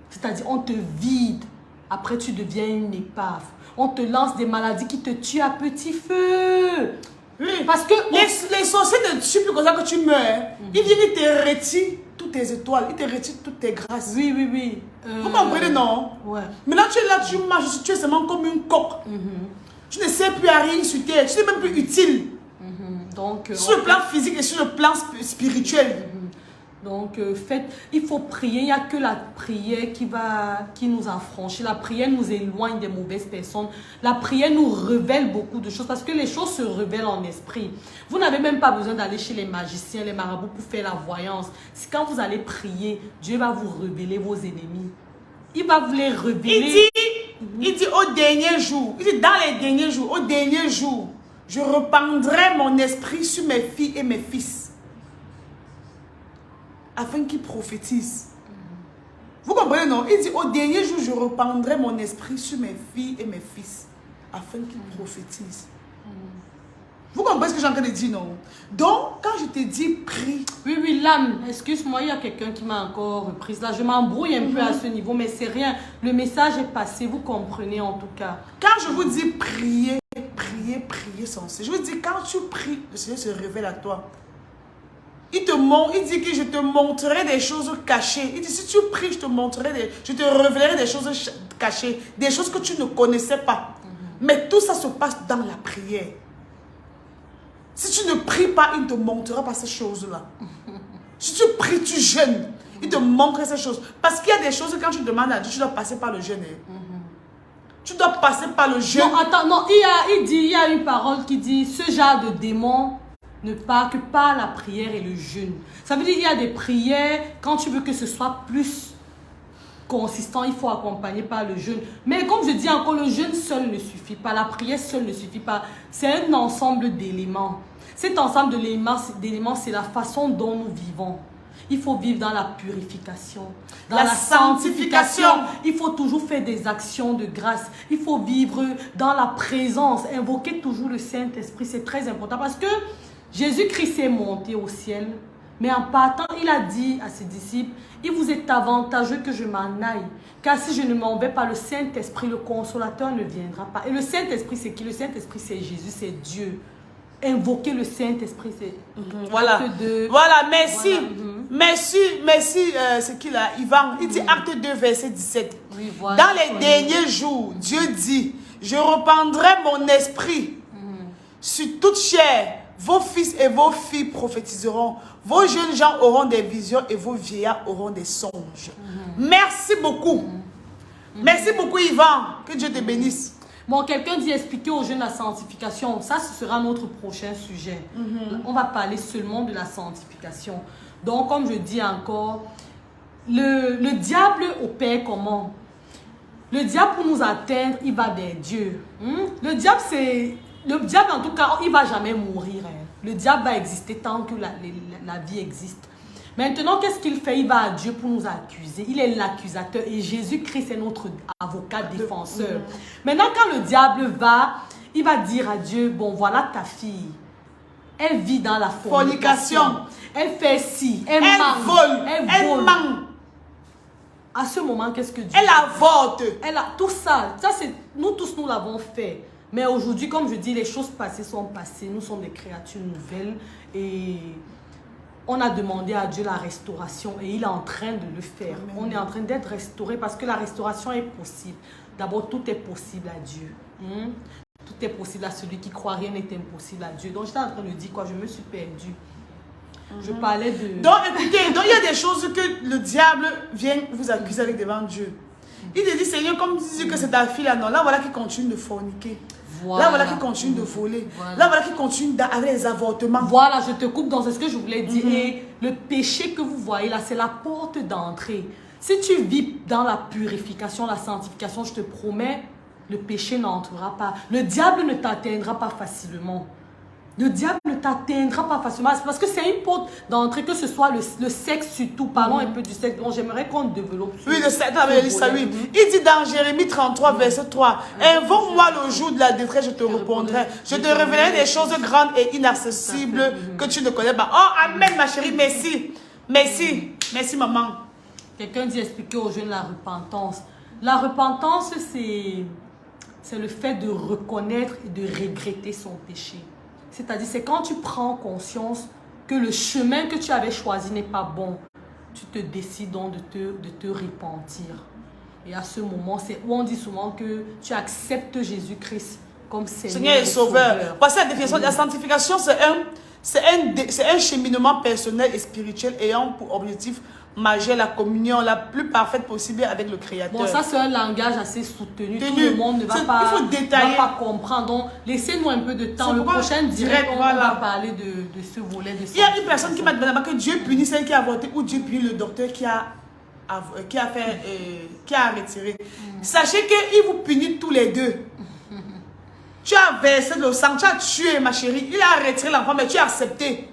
C'est-à-dire, on te vide. Après, tu deviens une épave. On te lance des maladies qui te tuent à petit feu. Oui. Parce que les sorciers ne tuent plus comme ça que tu meurs. Ils viennent, ils te retirent toutes tes étoiles. Ils te retirent toutes tes grâces. Oui. Vous comprenez, non? Ouais. Maintenant, tu es là, tu marches, tu es seulement comme une coque. Tu ne sais plus à rien sur terre. Tu n'es même plus utile. Donc, sur le plan physique et sur le plan spirituel. Donc, il faut prier. Il n'y a que la prière qui nous affranchit. La prière nous éloigne des mauvaises personnes. La prière nous révèle beaucoup de choses parce que les choses se révèlent en esprit. Vous n'avez même pas besoin d'aller chez les magiciens, les marabouts pour faire la voyance. C'est quand vous allez prier, Dieu va vous révéler vos ennemis. Il va vous les révéler. Il dit au dernier jour, il dit dans les derniers jours, au dernier jour, je répandrai mon esprit sur mes filles et mes fils. Afin qu'ils prophétisent. Vous comprenez, non? Il dit, au dernier jour, je répandrai mon esprit sur mes filles et mes fils. Afin qu'ils prophétisent. Vous comprenez ce que j'ai en train de dire, non? Donc, quand je te dis prie. Oui, l'âme, excuse-moi, il y a quelqu'un qui m'a encore reprise. Là, je m'embrouille un peu à ce niveau, mais c'est rien. Le message est passé, vous comprenez en tout cas. Quand je vous dis prier sans cesse. Je vous dis, quand tu pries, le Seigneur se révèle à toi. Il dit que je te montrerai des choses cachées. Il dit, si tu pries, je te révélerai des choses cachées. Des choses que tu ne connaissais pas. Mais tout ça se passe dans la prière. Si tu ne pries pas, il ne te montrera pas ces choses-là. Si tu pries, tu jeûnes, il te montrera ces choses. Parce qu'il y a des choses, quand tu demandes à Dieu, tu dois passer par le jeûne. Tu dois passer par le jeûne. Non, attends, non, il y a une parole qui dit, ce genre de démon ne part que par la prière et le jeûne. Ça veut dire qu'il y a des prières, quand tu veux que ce soit plus consistant, il faut accompagner par le jeûne. Mais comme je dis encore, le jeûne seul ne suffit pas, la prière seule ne suffit pas. C'est un ensemble d'éléments. Cet ensemble d'éléments, c'est la façon dont nous vivons. Il faut vivre dans la purification, dans la sanctification. Il faut toujours faire des actions de grâce. Il faut vivre dans la présence, invoquer toujours le Saint-Esprit. C'est très important parce que Jésus-Christ est monté au ciel, mais en partant, il a dit à ses disciples, il vous est avantageux que je m'en aille, car si je ne m'en vais pas, le Saint-Esprit, le Consolateur ne viendra pas. Et le Saint-Esprit, c'est qui? Le Saint-Esprit, c'est Jésus, c'est Dieu. Invoquer le Saint-Esprit, c'est... Voilà, merci. Voilà. Merci, c'est qui là? Yvan, il dit acte 2, verset 17. Oui, voilà. Dans les derniers jours, Dieu dit, je répandrai mon esprit sur toute chair. Vos fils et vos filles prophétiseront. Vos jeunes gens auront des visions et vos vieillards auront des songes. Merci beaucoup. Merci beaucoup, Yvan. Que Dieu te bénisse. Bon, quelqu'un dit expliquer aux jeunes la sanctification. Ça, ce sera notre prochain sujet. On va parler seulement de la sanctification. Donc, comme je dis encore, le diable opère comment? Le diable, pour nous atteindre, il va vers Dieu. Le diable, en tout cas, il ne va jamais mourir. Le diable va exister tant que la vie existe. Maintenant, qu'est-ce qu'il fait? Il va à Dieu pour nous accuser. Il est l'accusateur et Jésus-Christ est notre avocat défenseur. Maintenant, quand le diable va, il va dire à Dieu, bon, voilà ta fille. Elle vit dans la fornication. Elle fait ci, elle vole. Elle ment. À ce moment, qu'est-ce que Dieu Elle avorte. Elle a tout ça. Nous tous, nous l'avons fait. Mais aujourd'hui, comme je dis, les choses passées sont passées. Nous sommes des créatures nouvelles et on a demandé à Dieu la restauration et il est en train de le faire. Amen. On est en train d'être restauré parce que la restauration est possible. D'abord, tout est possible à Dieu. Tout est possible à celui qui croit, rien n'est impossible à Dieu. Donc, j'étais en train de dire quoi? Je me suis perdue. Je parlais de... Donc, écoutez, il y a des choses que le diable vient vous accuser avec devant Dieu. Il te dit, Seigneur, comme tu dis que c'est ta fille là, non, là, voilà qui continue de forniquer. Là, voilà qui continue de voler. Là, voilà qui continue avec les avortements. Voilà, je te coupe dans ce que je voulais dire. Et le péché que vous voyez là, c'est la porte d'entrée. Si tu vis dans la purification, la sanctification, je te promets, le péché n'entrera pas. Le diable ne t'atteindra pas facilement. Le diable ne t'atteindra pas facilement. C'est parce que c'est une porte d'entrée, que ce soit le sexe surtout. Parlons un peu du sexe. Donc, j'aimerais qu'on développe. Oui, le sexe, oui. Il dit dans Jérémie 33, verset 3, invoque-moi le jour de la détresse, je te répondrai. Je te révélerai des choses grandes et inaccessibles que tu ne connais pas. Oh, amen, ma chérie, merci. Merci. Merci, maman. Quelqu'un dit expliquer aux jeunes la repentance. La repentance, c'est le fait de reconnaître et de regretter son péché. C'est-à-dire, c'est quand tu prends conscience que le chemin que tu avais choisi n'est pas bon. Tu te décides donc de te repentir. Et à ce moment, c'est où on dit souvent que tu acceptes Jésus-Christ comme Seigneur et Sauveur. Parce que la définition de la sanctification, c'est un cheminement personnel et spirituel ayant pour objectif majeur la communion la plus parfaite possible avec le Créateur. Bon, ça c'est un langage assez soutenu. Tout le monde ne va pas comprendre. Donc, laissez-nous un peu de temps. Le prochain direct, on va parler de ce volet. Il y a une personne qui m'a demandé que Dieu punit celle qui a avorté ou Dieu punit le docteur qui a retiré. Sachez qu'il vous punit tous les deux. Tu as versé le sang, tu as tué ma chérie. Il a retiré l'enfant, mais tu as accepté.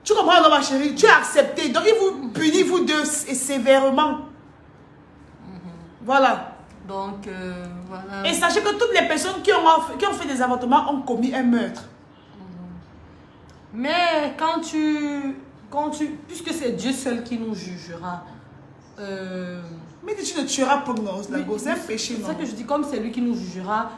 Tu comprends, non, ma chérie? Tu as accepté. Donc, il vous punit, vous deux, et sévèrement. Voilà. Donc, voilà. Et sachez que toutes les personnes qui ont fait des avortements ont commis un meurtre. Mais puisque c'est Dieu seul qui nous jugera. Mais tu ne tueras pas, non, c'est un péché, non? C'est ça que je dis, comme c'est lui qui nous jugera.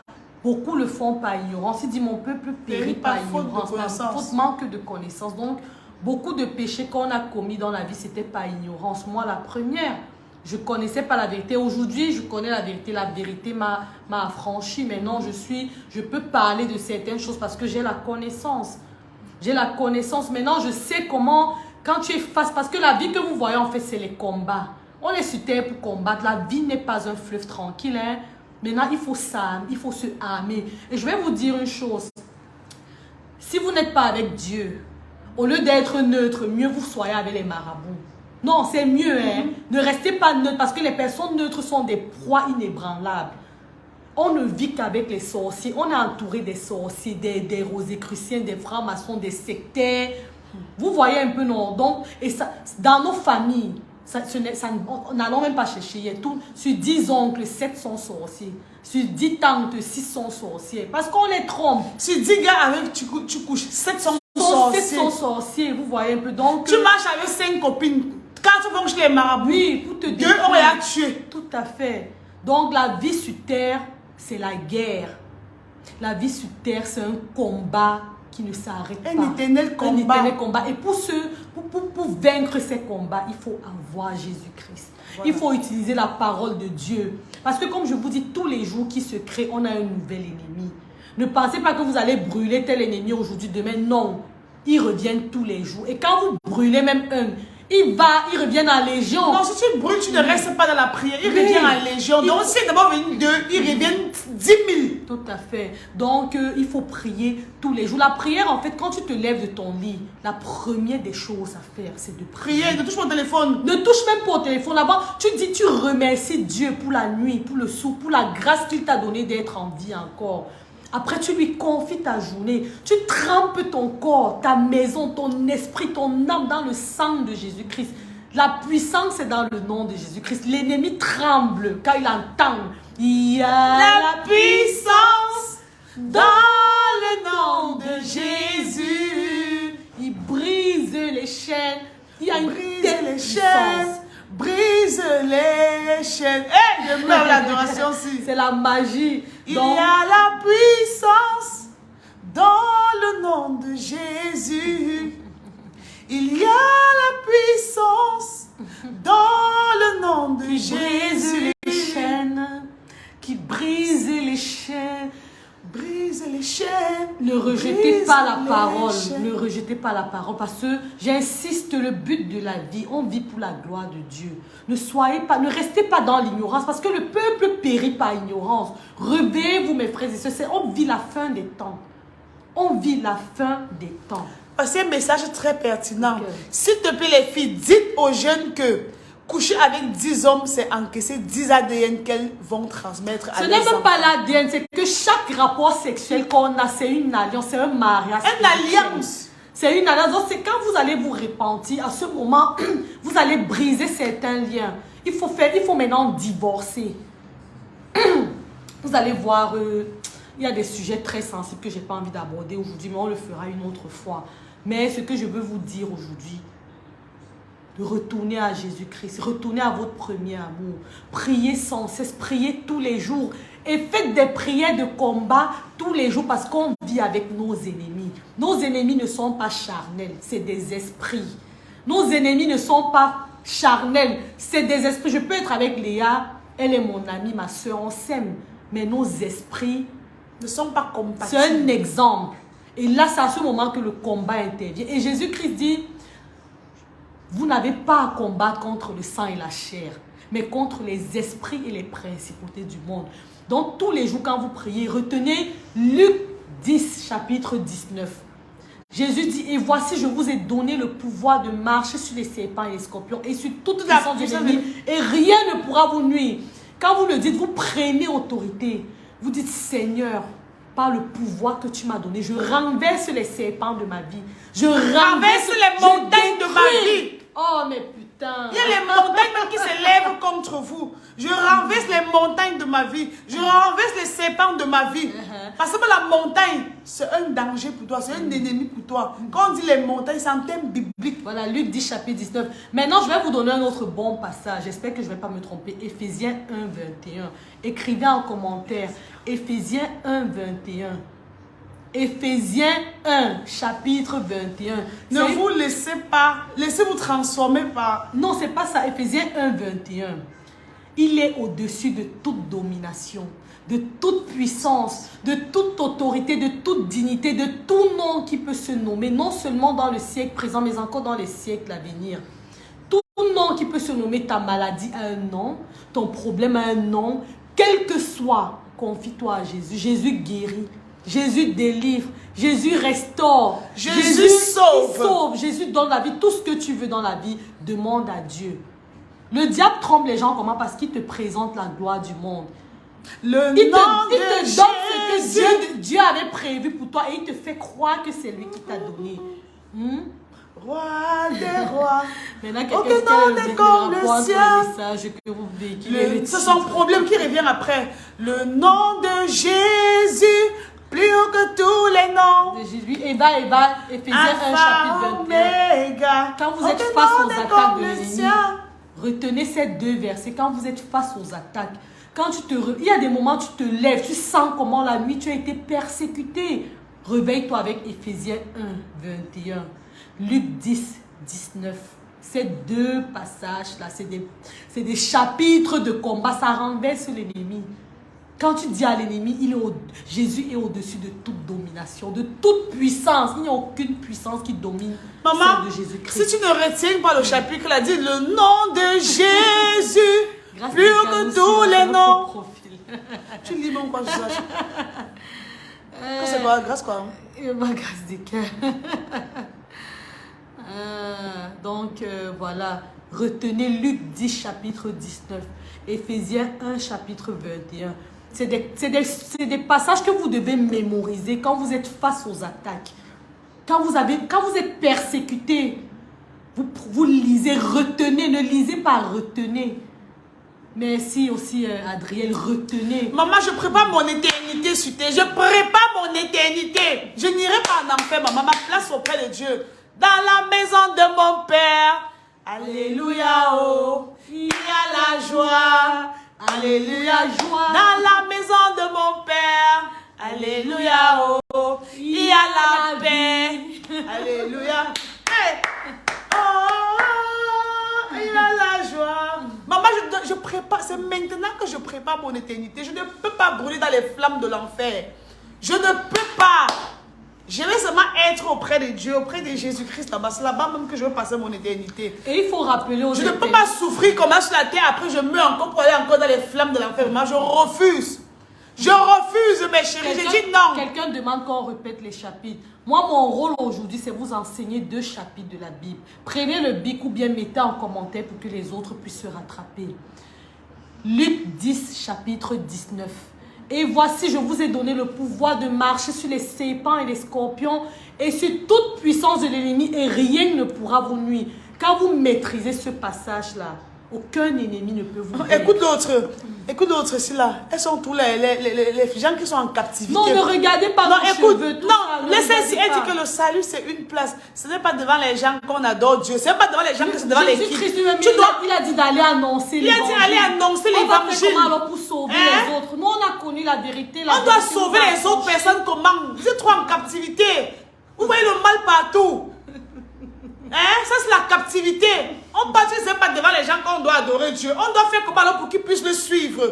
Beaucoup le font par ignorance. Il dit, mon peuple périt par ignorance, par faute manque de connaissance. Donc, beaucoup de péchés qu'on a commis dans la vie, c'était par ignorance. Moi, la première, je ne connaissais pas la vérité. Aujourd'hui, je connais la vérité. La vérité m'a affranchi. Maintenant, je peux parler de certaines choses parce que j'ai la connaissance. J'ai la connaissance. Maintenant, je sais comment, quand tu es face, parce que la vie que vous voyez, en fait, c'est les combats. On est sur terre pour combattre. La vie n'est pas un fleuve tranquille, hein. Maintenant, il faut se armer. Et je vais vous dire une chose. Si vous n'êtes pas avec Dieu, au lieu d'être neutre, mieux vous soyez avec les marabouts. Non, c'est mieux, hein. Ne restez pas neutre parce que les personnes neutres sont des proies inébranlables. On ne vit qu'avec les sorciers. On est entouré des sorciers, des rosicruciens, des francs-maçons, des sectaires. Vous voyez un peu, non? Donc, et ça, dans nos familles, n'allons même pas chercher. Sur 10 oncles, 7 sont sorciers. Sur 10 tantes, 6 sont sorciers. Parce qu'on les trompe. Sur 10 gars avec tu couches, 7 sont sorciers. 7 sont sorciers, vous voyez un peu. Donc, tu marches avec 5 copines. Quand tu vas chez les marabouts, oui, pour te Dieu aurait à tuer. Tout à fait. Donc, la vie sur terre, c'est la guerre. La vie sur terre, c'est un combat qui ne s'arrête pas. Un éternel combat. Un éternel combat. Et pour vaincre ces combats, il faut avoir Jésus-Christ. Voilà. Il faut utiliser la parole de Dieu. Parce que comme je vous dis, tous les jours qui se créent, on a un nouvel ennemi. Ne pensez pas que vous allez brûler tel ennemi aujourd'hui, demain. Non. Ils reviennent tous les jours. Et quand vous brûlez même un, il revient en légion. Non, si tu brûles, tu ne restes pas dans la prière. Il revient en légion. Donc, si d'abord venu 2, ils reviennent 10 000. Tout à fait. Donc, il faut prier tous les jours. La prière, en fait, quand tu te lèves de ton lit, la première des choses à faire, c'est de prier. Ne touche pas au téléphone. Ne touche même pas au téléphone. Là-bas, tu remercies Dieu pour la nuit, pour le souffle, pour la grâce qu'il t'a donnée d'être en vie encore. Après, tu lui confies ta journée. Tu trempes ton corps, ta maison, ton esprit, ton âme dans le sang de Jésus-Christ. La puissance est dans le nom de Jésus-Christ. L'ennemi tremble quand il entend. Il y a la puissance dans le nom de Jésus. Il brise les chaînes. Il y a une telle puissance. Brise les chaînes. Hey, je meurs l'adoration aussi. C'est la magie. Il y a la puissance dans le nom de Jésus. Il y a la puissance dans le nom de Jésus. Les chaînes, qui brise les chaînes. Brise les chaînes. Ne rejetez pas la parole. Ne rejetez pas la parole. Parce que j'insiste, le but de la vie, on vit pour la gloire de Dieu. Ne restez pas dans l'ignorance. Parce que le peuple périt par ignorance. Réveillez-vous, mes frères et sœurs. On vit la fin des temps. On vit la fin des temps. C'est un message très pertinent. Okay. S'il te plaît, les filles, dites aux jeunes que coucher avec 10 hommes, c'est encaisser 10 ADN qu'elles vont transmettre à Ce leurs n'est même enfants. pas l'ADN, c'est que chaque rapport sexuel qu'on a, c'est une alliance, c'est un mariage. Une alliance. C'est une alliance. Donc, c'est quand vous allez vous repentir, à ce moment, vous allez briser certains liens. Il faut maintenant divorcer. Vous allez voir, il y a des sujets très sensibles que je n'ai pas envie d'aborder aujourd'hui, mais on le fera une autre fois. Mais ce que je veux vous dire aujourd'hui, de retourner à Jésus-Christ, retourner à votre premier amour, priez sans cesse, priez tous les jours et faites des prières de combat tous les jours parce qu'on vit avec nos ennemis. Nos ennemis ne sont pas charnels, c'est des esprits. Nos ennemis ne sont pas charnels, c'est des esprits. Je peux être avec Léa, elle est mon amie, ma soeur, on s'aime, mais nos esprits Ne sont pas compatibles. c'est un exemple. Et là, c'est à ce moment que le combat intervient. Et Jésus-Christ dit, vous n'avez pas à combattre contre le sang et la chair, mais contre les esprits et les principautés du monde. Donc, tous les jours, quand vous priez, retenez Luc 10, chapitre 19. Jésus dit, et voici, je vous ai donné le pouvoir de marcher sur les serpents et les scorpions et sur toute la puissance du ennemi, et rien ne pourra vous nuire. Quand vous le dites, vous prenez autorité. Vous dites, Seigneur, par le pouvoir que tu m'as donné, je renverse les serpents de ma vie. Je renverse les montagnes de ma vie. Oh, mais putain. Il y a les montagnes même qui s'élèvent contre vous. Je renverse les montagnes de ma vie. Je renverse les serpents de ma vie. Parce que la montagne, c'est un danger pour toi. C'est un ennemi pour toi. Quand on dit les montagnes, c'est un thème biblique. Voilà, Luc 10, chapitre 19. Maintenant, je vais vous donner un autre bon passage. J'espère que je ne vais pas me tromper. Éphésiens 1, 21. Écrivez en commentaire. Éphésiens 1, 21. Éphésiens 1, chapitre 21. Ne vous laissez pas, laissez-vous transformer par... Non, c'est pas ça. Éphésiens 1, 21. Il est au-dessus de toute domination, de toute puissance, de toute autorité, de toute dignité, de tout nom qui peut se nommer, non seulement dans le siècle présent, mais encore dans les siècles à venir. Tout nom qui peut se nommer, ta maladie a un nom, ton problème a un nom, quel que soit, confie-toi à Jésus. Jésus guérit. Jésus délivre, Jésus restaure, Jésus sauve. Jésus donne la vie, tout ce que tu veux dans la vie, demande à Dieu. Le diable trompe les gens comment? Parce qu'il te présente la gloire du monde. Il te donne ce que Dieu avait prévu pour toi et il te fait croire que c'est lui qui t'a donné. Roi des rois. Maintenant, quelqu'un comme le ciel. Que vous véhiculez. C'est son problème qui revient après. Le nom de Jésus. Plus haut que tous les noms. De Jésus. Eva, Éphésiens 1, chapitre 21. Quand vous êtes face aux attaques de l'ennemi, retenez ces deux versets. Quand vous êtes face aux attaques, quand il y a des moments où tu te lèves, tu sens comment la nuit tu as été persécuté. Réveille-toi avec Éphésiens 1, 21. Luc 10, 19. Ces deux passages-là, c'est des chapitres de combat. Ça renverse l'ennemi. Quand tu dis à l'ennemi, Jésus est au-dessus de toute domination, de toute puissance. Il n'y a aucune puissance qui domine Maman, celle de Jésus-Christ. Si tu ne retiens pas le chapitre, elle a dit le nom de Jésus, plus haut que tous les noms. Tu lis même quoi, je sache. C'est pas grâce quoi. Ma grâce des cœurs. Donc voilà, retenez Luc 10, chapitre 19, Éphésiens 1, chapitre 21. C'est des passages que vous devez mémoriser quand vous êtes face aux attaques. Quand vous êtes persécuté, vous lisez, retenez, ne lisez pas, retenez. Merci aussi Adriel, retenez. Maman, je prépare mon éternité sur terre. Je prépare mon éternité. Je n'irai pas en enfer, maman. Ma place auprès de Dieu. Dans la maison de mon Père. Alléluia, oh. Il y a la joie. Alléluia, joie. Dans la maison de mon Père. Alléluia, oh. Il y a la paix. Alléluia. Hey. Oh, il y a la joie. Maman, je prépare. C'est maintenant que je prépare mon éternité. Je ne peux pas brûler dans les flammes de l'enfer. Je ne peux pas. Je vais seulement être auprès de Dieu, auprès de Jésus-Christ là-bas. C'est là-bas même que je vais passer mon éternité. Et il faut rappeler aux Je ne peux pas souffrir comme ça sur la terre. Après, je meurs encore pour aller encore dans les flammes de l'enfer. Moi, je refuse. Je refuse, mes chéris. J'ai dit non. Quelqu'un demande qu'on répète les chapitres. Moi, mon rôle aujourd'hui, c'est vous enseigner 2 chapitres de la Bible. Prenez le bic ou bien mettez en commentaire pour que les autres puissent se rattraper. Luc 10, chapitre 19. Et voici, je vous ai donné le pouvoir de marcher sur les serpents et les scorpions et sur toute puissance de l'ennemi et rien ne pourra vous nuire. Quand vous maîtrisez ce passage-là, aucun ennemi ne peut vous nuire. Écoute l'autre ici là. Elles sont tous les gens qui sont en captivité. Non, ne regardez pas non, nos écoute, cheveux. Non, laissez-y. Elle dit que le salut c'est une place. Ce n'est pas devant les gens qu'on adore Dieu. Ce n'est pas devant les gens que c'est devant les qui. Il a dit d'aller annoncer l'évangile. Il a dit d'aller annoncer l'évangile. On va faire comment alors pour sauver les autres? Nous, on a connu la vérité. On doit sauver les autres personnes comment? Vous êtes trop en captivité. Vous voyez le mal partout. Ça c'est la captivité. On pense que ce n'est pas devant les gens qu'on doit adorer Dieu. On doit faire comment alors pour qu'ils puissent le suivre.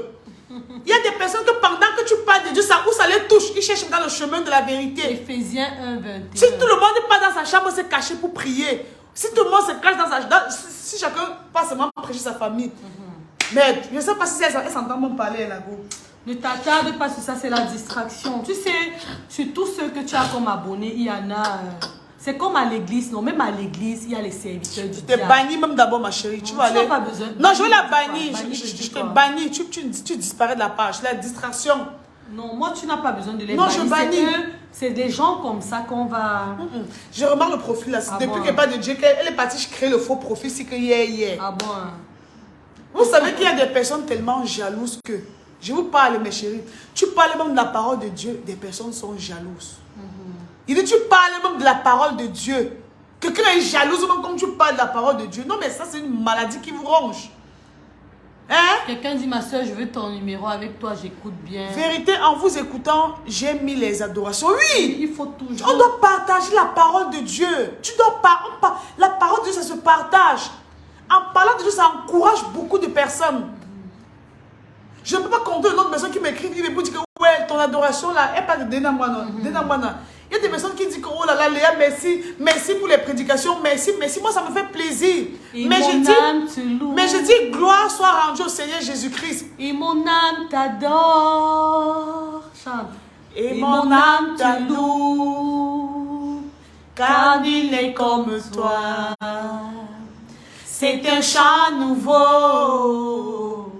Il y a des personnes que pendant que tu parles de Dieu, ça les touche. Ils cherchent dans le chemin de la vérité. Éphésiens 1, 21. Si tout le monde n'est pas dans sa chambre, se cacher pour prier. Si tout le monde se cache dans sa chambre, si chacun passe seulement prêcher sa famille. Mais je ne sais pas si elle s'entend même parler là-bas. Ne t'attarde pas sur ça, c'est la distraction. Tu sais, sur tous ceux que tu as comme abonnés, il y en a... C'est comme à l'église, non? Même à l'église, il y a les serviteurs du diable. Tu t'es banni même d'abord, ma chérie. Tu vas aller... n'as pas besoin. Non, je vais la bannir. Je te bannis. Tu disparais de la page. La distraction. Non, moi, tu n'as pas besoin de les bannir. Non, je bannis. C'est des gens comme ça qu'on va... Je remarque le profil là. Depuis qu'il n'y a pas de Dieu, elle est partie créer le faux profil. C'est que hier. Ah bon? Vous savez qu'il y a des personnes tellement jalouses que... Je vous parle, mes chéris. Tu parles même de la parole de Dieu. Des personnes sont jalouses. Il dit, tu parles même de la parole de Dieu. Quelqu'un est jalouse même comme tu parles de la parole de Dieu. Non, mais ça, c'est une maladie qui vous ronge. Quelqu'un dit, ma soeur, je veux ton numéro avec toi, j'écoute bien. Vérité, en vous écoutant, j'ai mis les adorations. Oui, il faut toujours... On doit partager la parole de Dieu. Tu dois pas... La parole de Dieu, ça se partage. En parlant de Dieu, ça encourage beaucoup de personnes. Je ne peux pas compter le nombre de personnes qui m'écrivent, qui me disent que ouais, ton adoration là, elle parle de Denamwana. Il y a des personnes qui disent que oh là là, Léa, merci pour les prédications, merci. Moi, ça me fait plaisir. Mais je dis, gloire soit rendue au Seigneur Jésus-Christ. Et mon âme t'adore. Chante. Et mon âme te loue, car il est comme toi. C'est un chant nouveau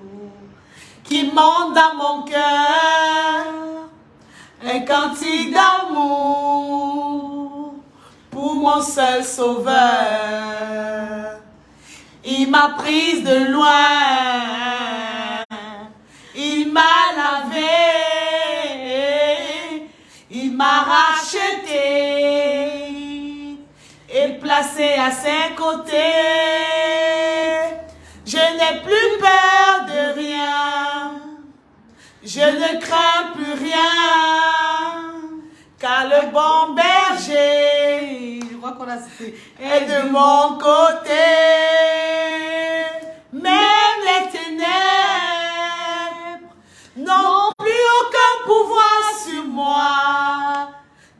qui monte dans mon cœur. Un cantique d'amour pour mon seul sauveur. Il m'a prise de loin, il m'a lavé, il m'a racheté et placé à ses côtés. Je n'ai plus peur de rien, je ne crains plus rien, car le bon berger, je crois qu'on a cité, est de mon côté. Même les ténèbres n'ont plus aucun pouvoir sur moi,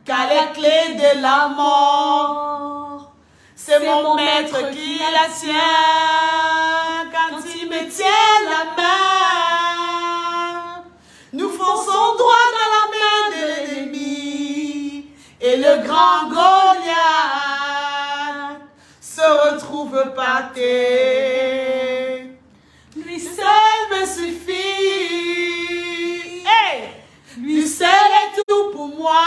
car les clés de la mort, c'est mon maître qui la tient. Quand il me tient la main, nous fonçons droit dans la main de l'ennemi, et le grand Goliath se retrouve par terre. Lui seul me suffit, hey! Lui seul est tout pour moi.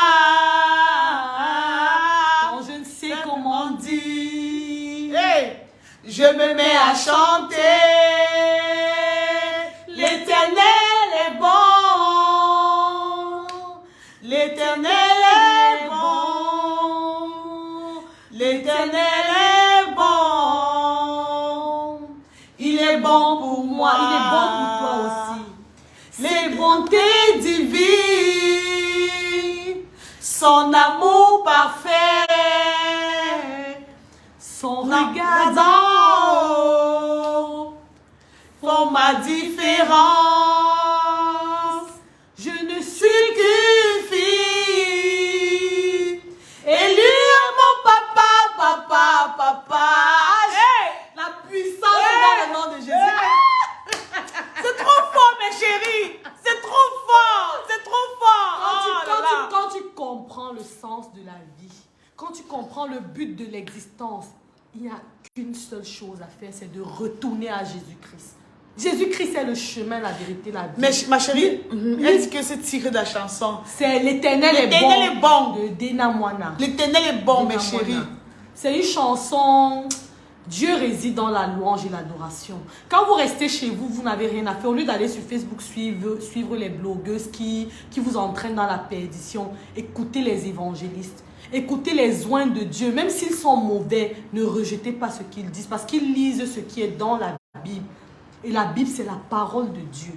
Quand je ne sais comment dire, hey! Je me mets à chanter. L'Éternel est bon. L'Éternel est bon. L'Éternel est bon. Il est bon pour moi. Il est bon pour toi aussi. Les bontés divines, son amour parfait, son regard d'en haut font ma différence. Je ne suis qu'une fille, élue à mon papa. Hey! La puissance est dans le nom de Jésus. C'est trop fort, mes chéris. C'est trop fort. C'est trop fort. Quand tu comprends le sens de la vie, il n'y a qu'une seule chose à faire, c'est de retourner à Jésus-Christ. Jésus-Christ est le chemin, la vérité, la vie. Mais ma chérie, elle dit que c'est tiré de la chanson. C'est l'Éternel est bon. De Dena Moana. L'Éternel est bon, mes chéris. C'est une chanson... Dieu réside dans la louange et l'adoration. Quand vous restez chez vous, vous n'avez rien à faire. Au lieu d'aller sur Facebook suivre les blogueuses qui vous entraînent dans la perdition, écoutez les évangélistes. Écoutez les oints de Dieu. Même s'ils sont mauvais, ne rejetez pas ce qu'ils disent. Parce qu'ils lisent ce qui est dans la Bible. Et la Bible, c'est la parole de Dieu.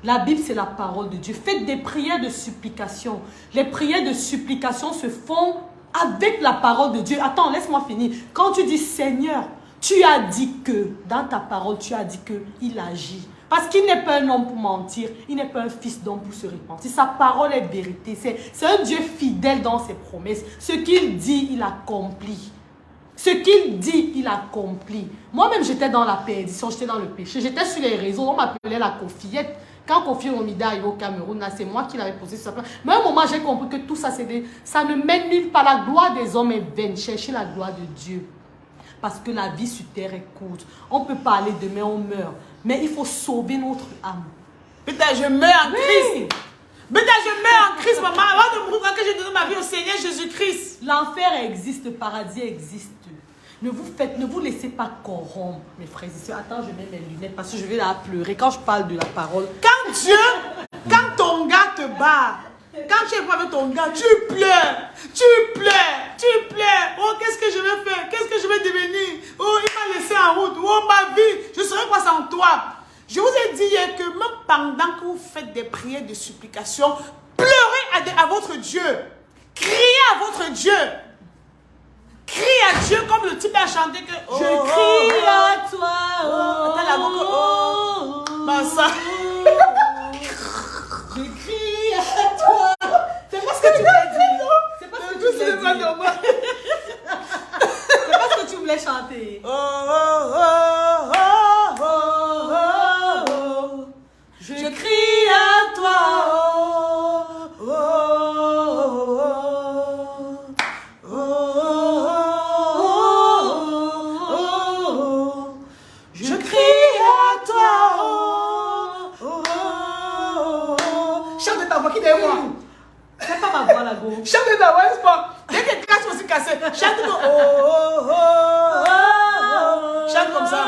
La Bible, c'est la parole de Dieu. Faites des prières de supplication. Les prières de supplication se font avec la parole de Dieu. Attends, laisse-moi finir. Quand tu dis Seigneur, tu as dit que, dans ta parole, tu as dit que il agit. Parce qu'il n'est pas un homme pour mentir, il n'est pas un fils d'homme pour se repentir. Sa parole est vérité. C'est un Dieu fidèle dans ses promesses. Ce qu'il dit, il accomplit. Ce qu'il dit, il accomplit. Moi-même, j'étais dans la perdition, j'étais dans le péché. J'étais sur les réseaux, on m'appelait la Kofiyette. Quand Kofi Olomide est au Cameroun, c'est moi qui l'avais posé sur sa place. Mais à un moment, j'ai compris que tout ça, ça ne mène nulle part. La gloire des hommes est vaine. Cherchez la gloire de Dieu. Parce que la vie sur terre est courte. On peut parler demain, on meurt. Mais il faut sauver notre âme. Peut-être je meurs en Christ. Peut-être je meurs en Christ, maman. Avant de mourir, que j'ai donné ma vie au Seigneur Jésus-Christ. L'enfer existe, le paradis existe. Ne vous laissez pas corrompre, mes frères et sœurs. Attends, je mets mes lunettes parce que je vais là pleurer quand je parle de la parole. Quand ton gars te bat, quand tu es pas avec ton gars, tu pleures. Oh, qu'est-ce que je vais faire? Qu'est-ce que je vais devenir? Oh, il m'a laissé en route. Oh, ma vie, je serai quoi sans toi? Je vous ai dit hier que même pendant que vous faites des prières de supplication, pleurez à votre Dieu. Criez à votre Dieu. Crie à Dieu comme le type a chanté que je crie à toi. Attends la boucle. Ben ça. Je crie à toi. C'est pas ce que tu voulais dire. C'est pas ce que tu voulais dire. C'est pas ce que tu voulais chanter. Je crie à toi. C'est pas ma voix là, go. Chante ta voix, n'est-ce pas? Dès que les casses sont aussi cassées, chante comme chante comme ça.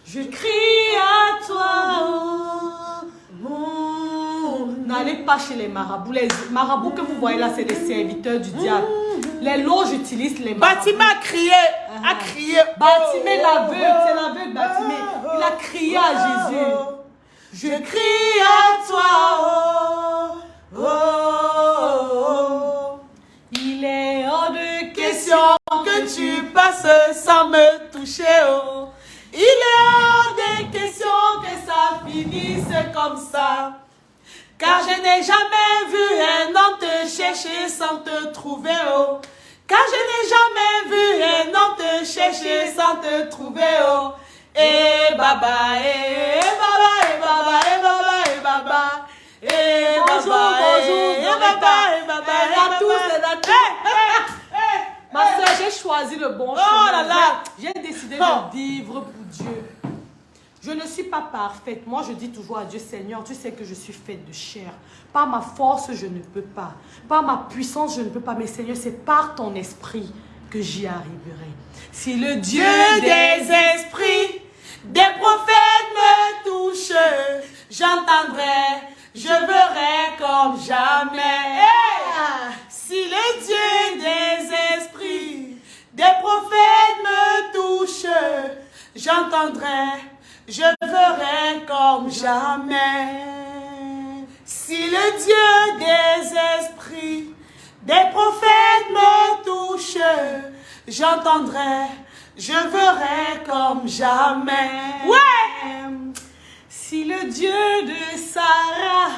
Je crie à toi. N'allez pas chez les marabouts. Les marabouts que vous voyez là, c'est des serviteurs du diable. Les loges utilisent les marabouts. Batimé a crié. Batimé l'aveugle, c'est l'aveugle Batimé. Il a crié à Jésus. Je crie à toi. Il est hors de question que tu passes sans me toucher. Oh. Il est hors de question que ça finisse comme ça. Car je n'ai jamais vu un homme te chercher sans te trouver. Oh. Car je n'ai jamais vu un homme te chercher sans te trouver. Oh. Eh baba, eh baba, eh baba, eh baba, eh baba. Eh bonjour, baba, bonjour, eh baba, eh baba, à tous et à tous. Ma soeur, j'ai choisi le bon chemin. Là là. J'ai décidé de vivre pour Dieu. Je ne suis pas parfaite. Moi, je dis toujours à Dieu, Seigneur, tu sais que je suis faite de chair. Par ma force, je ne peux pas. Par ma puissance, je ne peux pas. Mais Seigneur, c'est par ton esprit que j'y arriverai. Si le Dieu des esprits, des prophètes me touchent, j'entendrai, je verrai comme jamais. Hey! Si le Dieu des esprits, des prophètes me touchent, j'entendrai, je verrai comme jamais. Si le Dieu des esprits, des prophètes me touchent, j'entendrai, je verrai comme jamais. Ouais! Si le Dieu de Sarah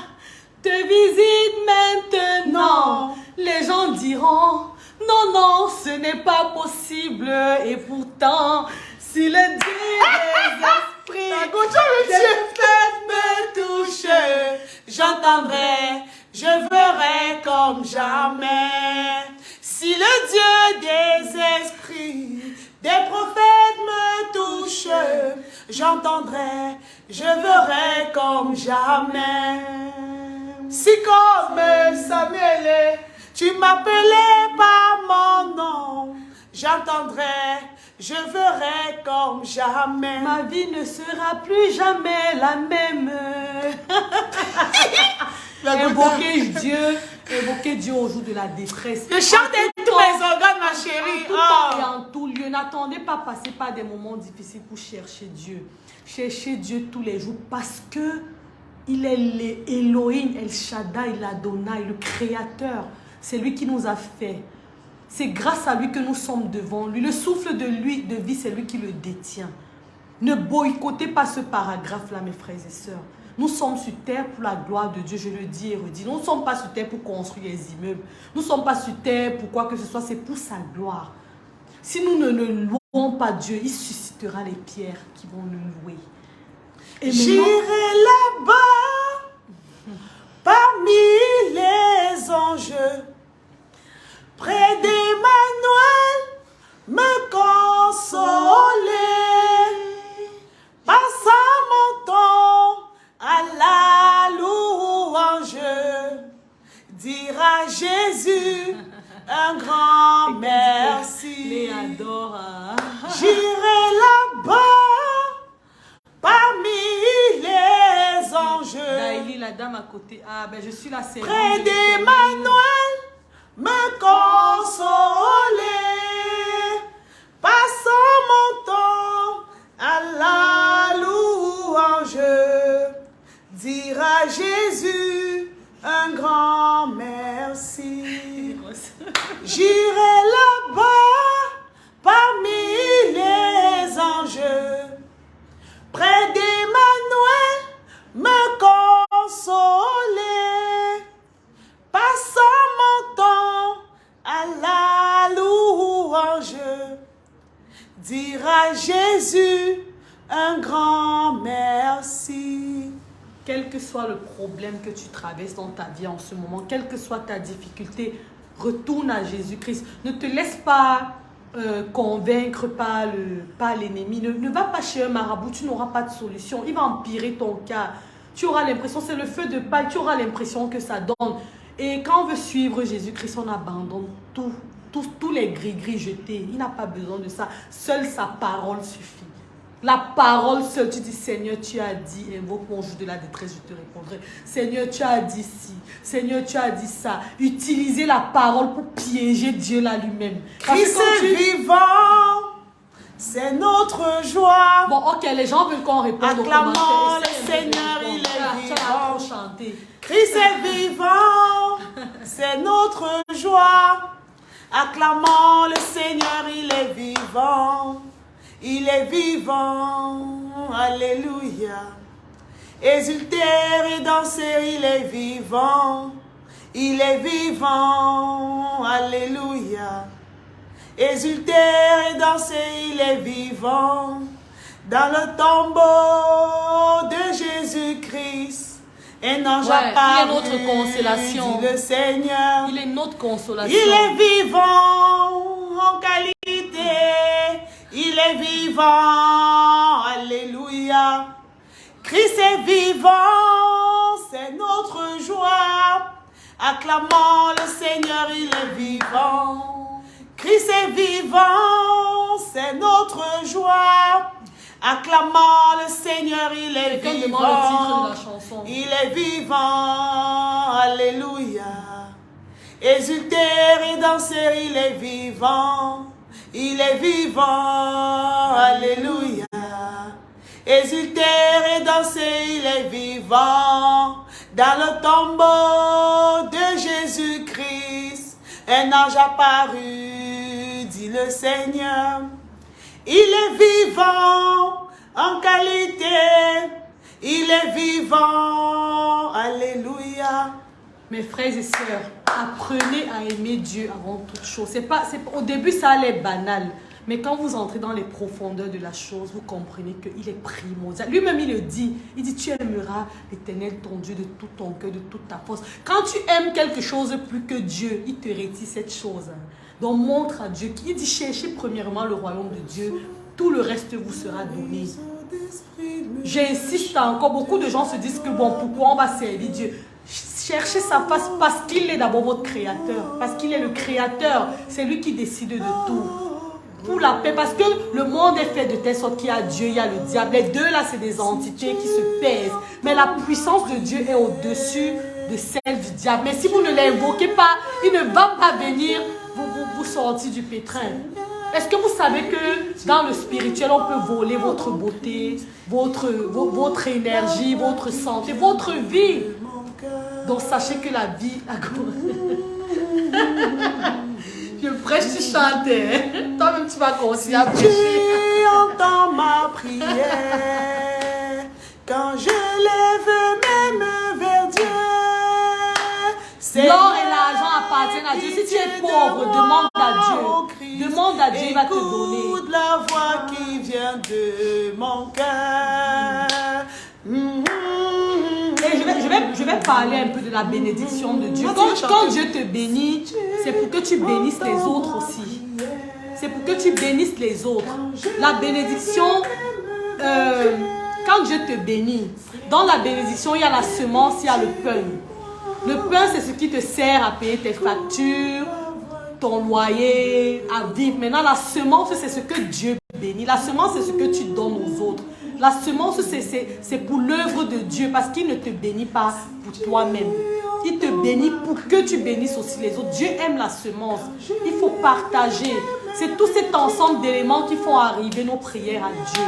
te visite maintenant, les gens diront, non, non, ce n'est pas possible. Et pourtant, si le Dieu des esprits, me touche, j'entendrai, je verrai comme jamais. Si le Dieu des esprits, j'entendrai, je verrai comme jamais. Si comme Samuel, tu m'appelais par mon nom, j'entendrai, je verrai comme jamais. Ma vie ne sera plus jamais la même. Invoquer Dieu au jour de la détresse. Je chante tous mes organes, ma chérie. En tout temps et en tout lieu. N'attendez pas passer par des moments difficiles pour chercher Dieu. Cherchez Dieu tous les jours parce que il est l'Elohim, El Shaddai, l'Adonai, le Créateur. C'est lui qui nous a fait. C'est grâce à lui que nous sommes devant lui. Le souffle de vie, c'est lui qui le détient. Ne boycottez pas ce paragraphe-là, mes frères et sœurs. Nous sommes sur terre pour la gloire de Dieu, je le dis et redis. Nous ne sommes pas sur terre pour construire des immeubles. Nous ne sommes pas sur terre pour quoi que ce soit, c'est pour sa gloire. Si nous ne louons pas Dieu, il suscitera les pierres qui vont le louer. J'irai là-bas, parmi les anges, près d'Emmanuel, me consoler, passant mon temps à la louange, dire à Jésus un grand merci. Les adore. J'irai là-bas, parmi les anges, Daïli, la dame à côté. Ah, ben je suis la servante. près d'Emmanuel, me consoler, passant mon temps à la louange, dire à Jésus un grand merci. J'irai là-bas, parmi les anges, près d'Emmanuel, me consoler, passant mon temps à la louange, dire à Jésus un grand merci. Quel que soit le problème que tu traverses dans ta vie en ce moment, quelle que soit ta difficulté, retourne à Jésus-Christ. Ne te laisse pas convaincre par l'ennemi. Ne va pas chez un marabout, tu n'auras pas de solution. Il va empirer ton cas. Tu auras l'impression, c'est le feu de paille, tu auras l'impression que ça donne. Et quand on veut suivre Jésus-Christ, on abandonne tous les gris-gris jetés. Il n'a pas besoin de ça. Seule sa parole suffit. La parole seule, tu dis, Seigneur, tu as dit, invoque mon jour de la détresse, je te répondrai. Seigneur, tu as dit ci. Seigneur, tu as dit ça. Utilisez la parole pour piéger Dieu là lui-même. Christ est vivant, c'est notre joie. Bon, ok, les gens veulent qu'on réponde aux acclamons commentaires. le Seigneur, il est Tu as trop vivant. chanté. Christ est vivant, c'est notre joie. Acclamons le Seigneur, il est vivant. Il est vivant, alléluia. Exulter et danser, il est vivant. Il est vivant, alléluia. Exulter et danser, il est vivant. Dans le tombeau de Jésus-Christ, un ange apparu, il est notre consolation. dit le Seigneur. Il est notre consolation. Il est vivant en qualité. Il est vivant, alléluia. Christ est vivant, c'est notre joie. Acclamons le Seigneur, il est vivant. Christ est vivant, c'est notre joie. Acclamons le Seigneur, il est Quelqu'un vivant. demande le titre de la chanson. Il est vivant, alléluia. Exulter et danser, il est vivant. Il est vivant, alléluia. Exulter et danser, il est vivant. Dans le tombeau de Jésus-Christ, un ange apparu, dit le Seigneur. Il est vivant en qualité. Il est vivant, alléluia. Mes frères et sœurs, apprenez à aimer Dieu avant toute chose. Au début, ça allait banal. Mais quand vous entrez dans les profondeurs de la chose, vous comprenez qu'il est primordial. Lui-même, il le dit. Il dit, tu aimeras l'Éternel, ton Dieu, de tout ton cœur, de toute ta force. Quand tu aimes quelque chose plus que Dieu, il te retire cette chose. Donc, montre à Dieu. Il dit, cherchez premièrement le royaume de Dieu tout le reste vous sera donné. J'insiste encore, beaucoup de gens se disent que bon, pourquoi on va servir Dieu? Cherchez sa face parce qu'il est d'abord votre créateur. Parce qu'il est le créateur. C'est lui qui décide de tout. Pour la paix, parce que le monde est fait de telle sorte qu'il y a Dieu, il y a le diable. Les deux là, c'est des entités qui se pèsent. Mais la puissance de Dieu est au-dessus de celle du diable. Mais si vous ne l'invoquez pas, il ne va pas venir vous sortir du pétrin. Est-ce que vous savez que dans le spirituel, on peut voler votre beauté, votre énergie, votre santé, votre vie? Donc sachez que la vie... Je prêche, tu chantes. Toi-même, tu vas continuer à prêcher. Tu entends ma prière quand je lève mes mains vers Dieu. L'or et l'argent appartiennent à Dieu. Si tu es pauvre, demande à Dieu. Demande à Dieu, il va te donner. Écoute la voix qui vient de mon cœur. Et je vais parler un peu de la bénédiction de Dieu. Quand Dieu te bénit, c'est pour que tu bénisses les autres aussi. C'est pour que tu bénisses les autres. La bénédiction, quand Dieu te bénit, dans la bénédiction, il y a la semence, il y a le pain. Le pain, c'est ce qui te sert à payer tes factures, ton loyer, à vivre. Maintenant, la semence, c'est ce que Dieu bénit. La semence, c'est ce que tu donnes aux autres. La semence, c'est pour l'œuvre de Dieu parce qu'il ne te bénit pas pour toi-même. Il te bénit pour que tu bénisses aussi les autres. Dieu aime la semence. Il faut partager. C'est tout cet ensemble d'éléments qui font arriver nos prières à Dieu.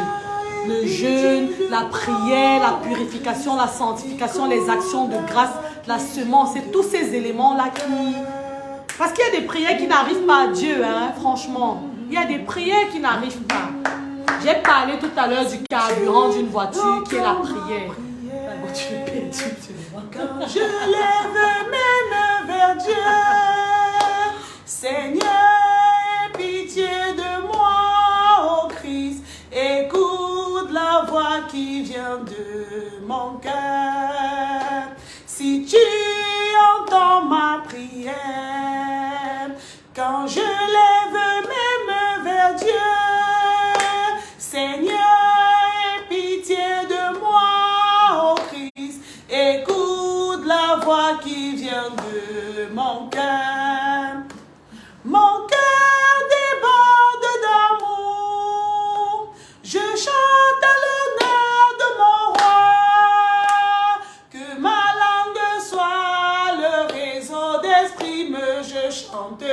Le jeûne, la prière, la purification, la sanctification, les actions de grâce, la semence. C'est tous ces éléments-là qui... Parce qu'il y a des prières qui n'arrivent pas à Dieu, hein, franchement. Il y a des prières qui n'arrivent pas. J'ai parlé tout à l'heure du carburant d'une voiture qui est la prière. La voiture est perdue, tu vois. Quand je lève mes mains vers Dieu, Seigneur, aie pitié de moi, ô Christ. Écoute la voix qui vient de mon cœur. Si tu entends ma prière, quand je lève mes mains vers Dieu, Seigneur, aie pitié de moi, ô Christ. Écoute la voix qui vient de mon cœur. Mon cœur déborde d'amour. Je chante à l'honneur de mon roi. Que ma langue soit le réseau d'esprit, mais je chante la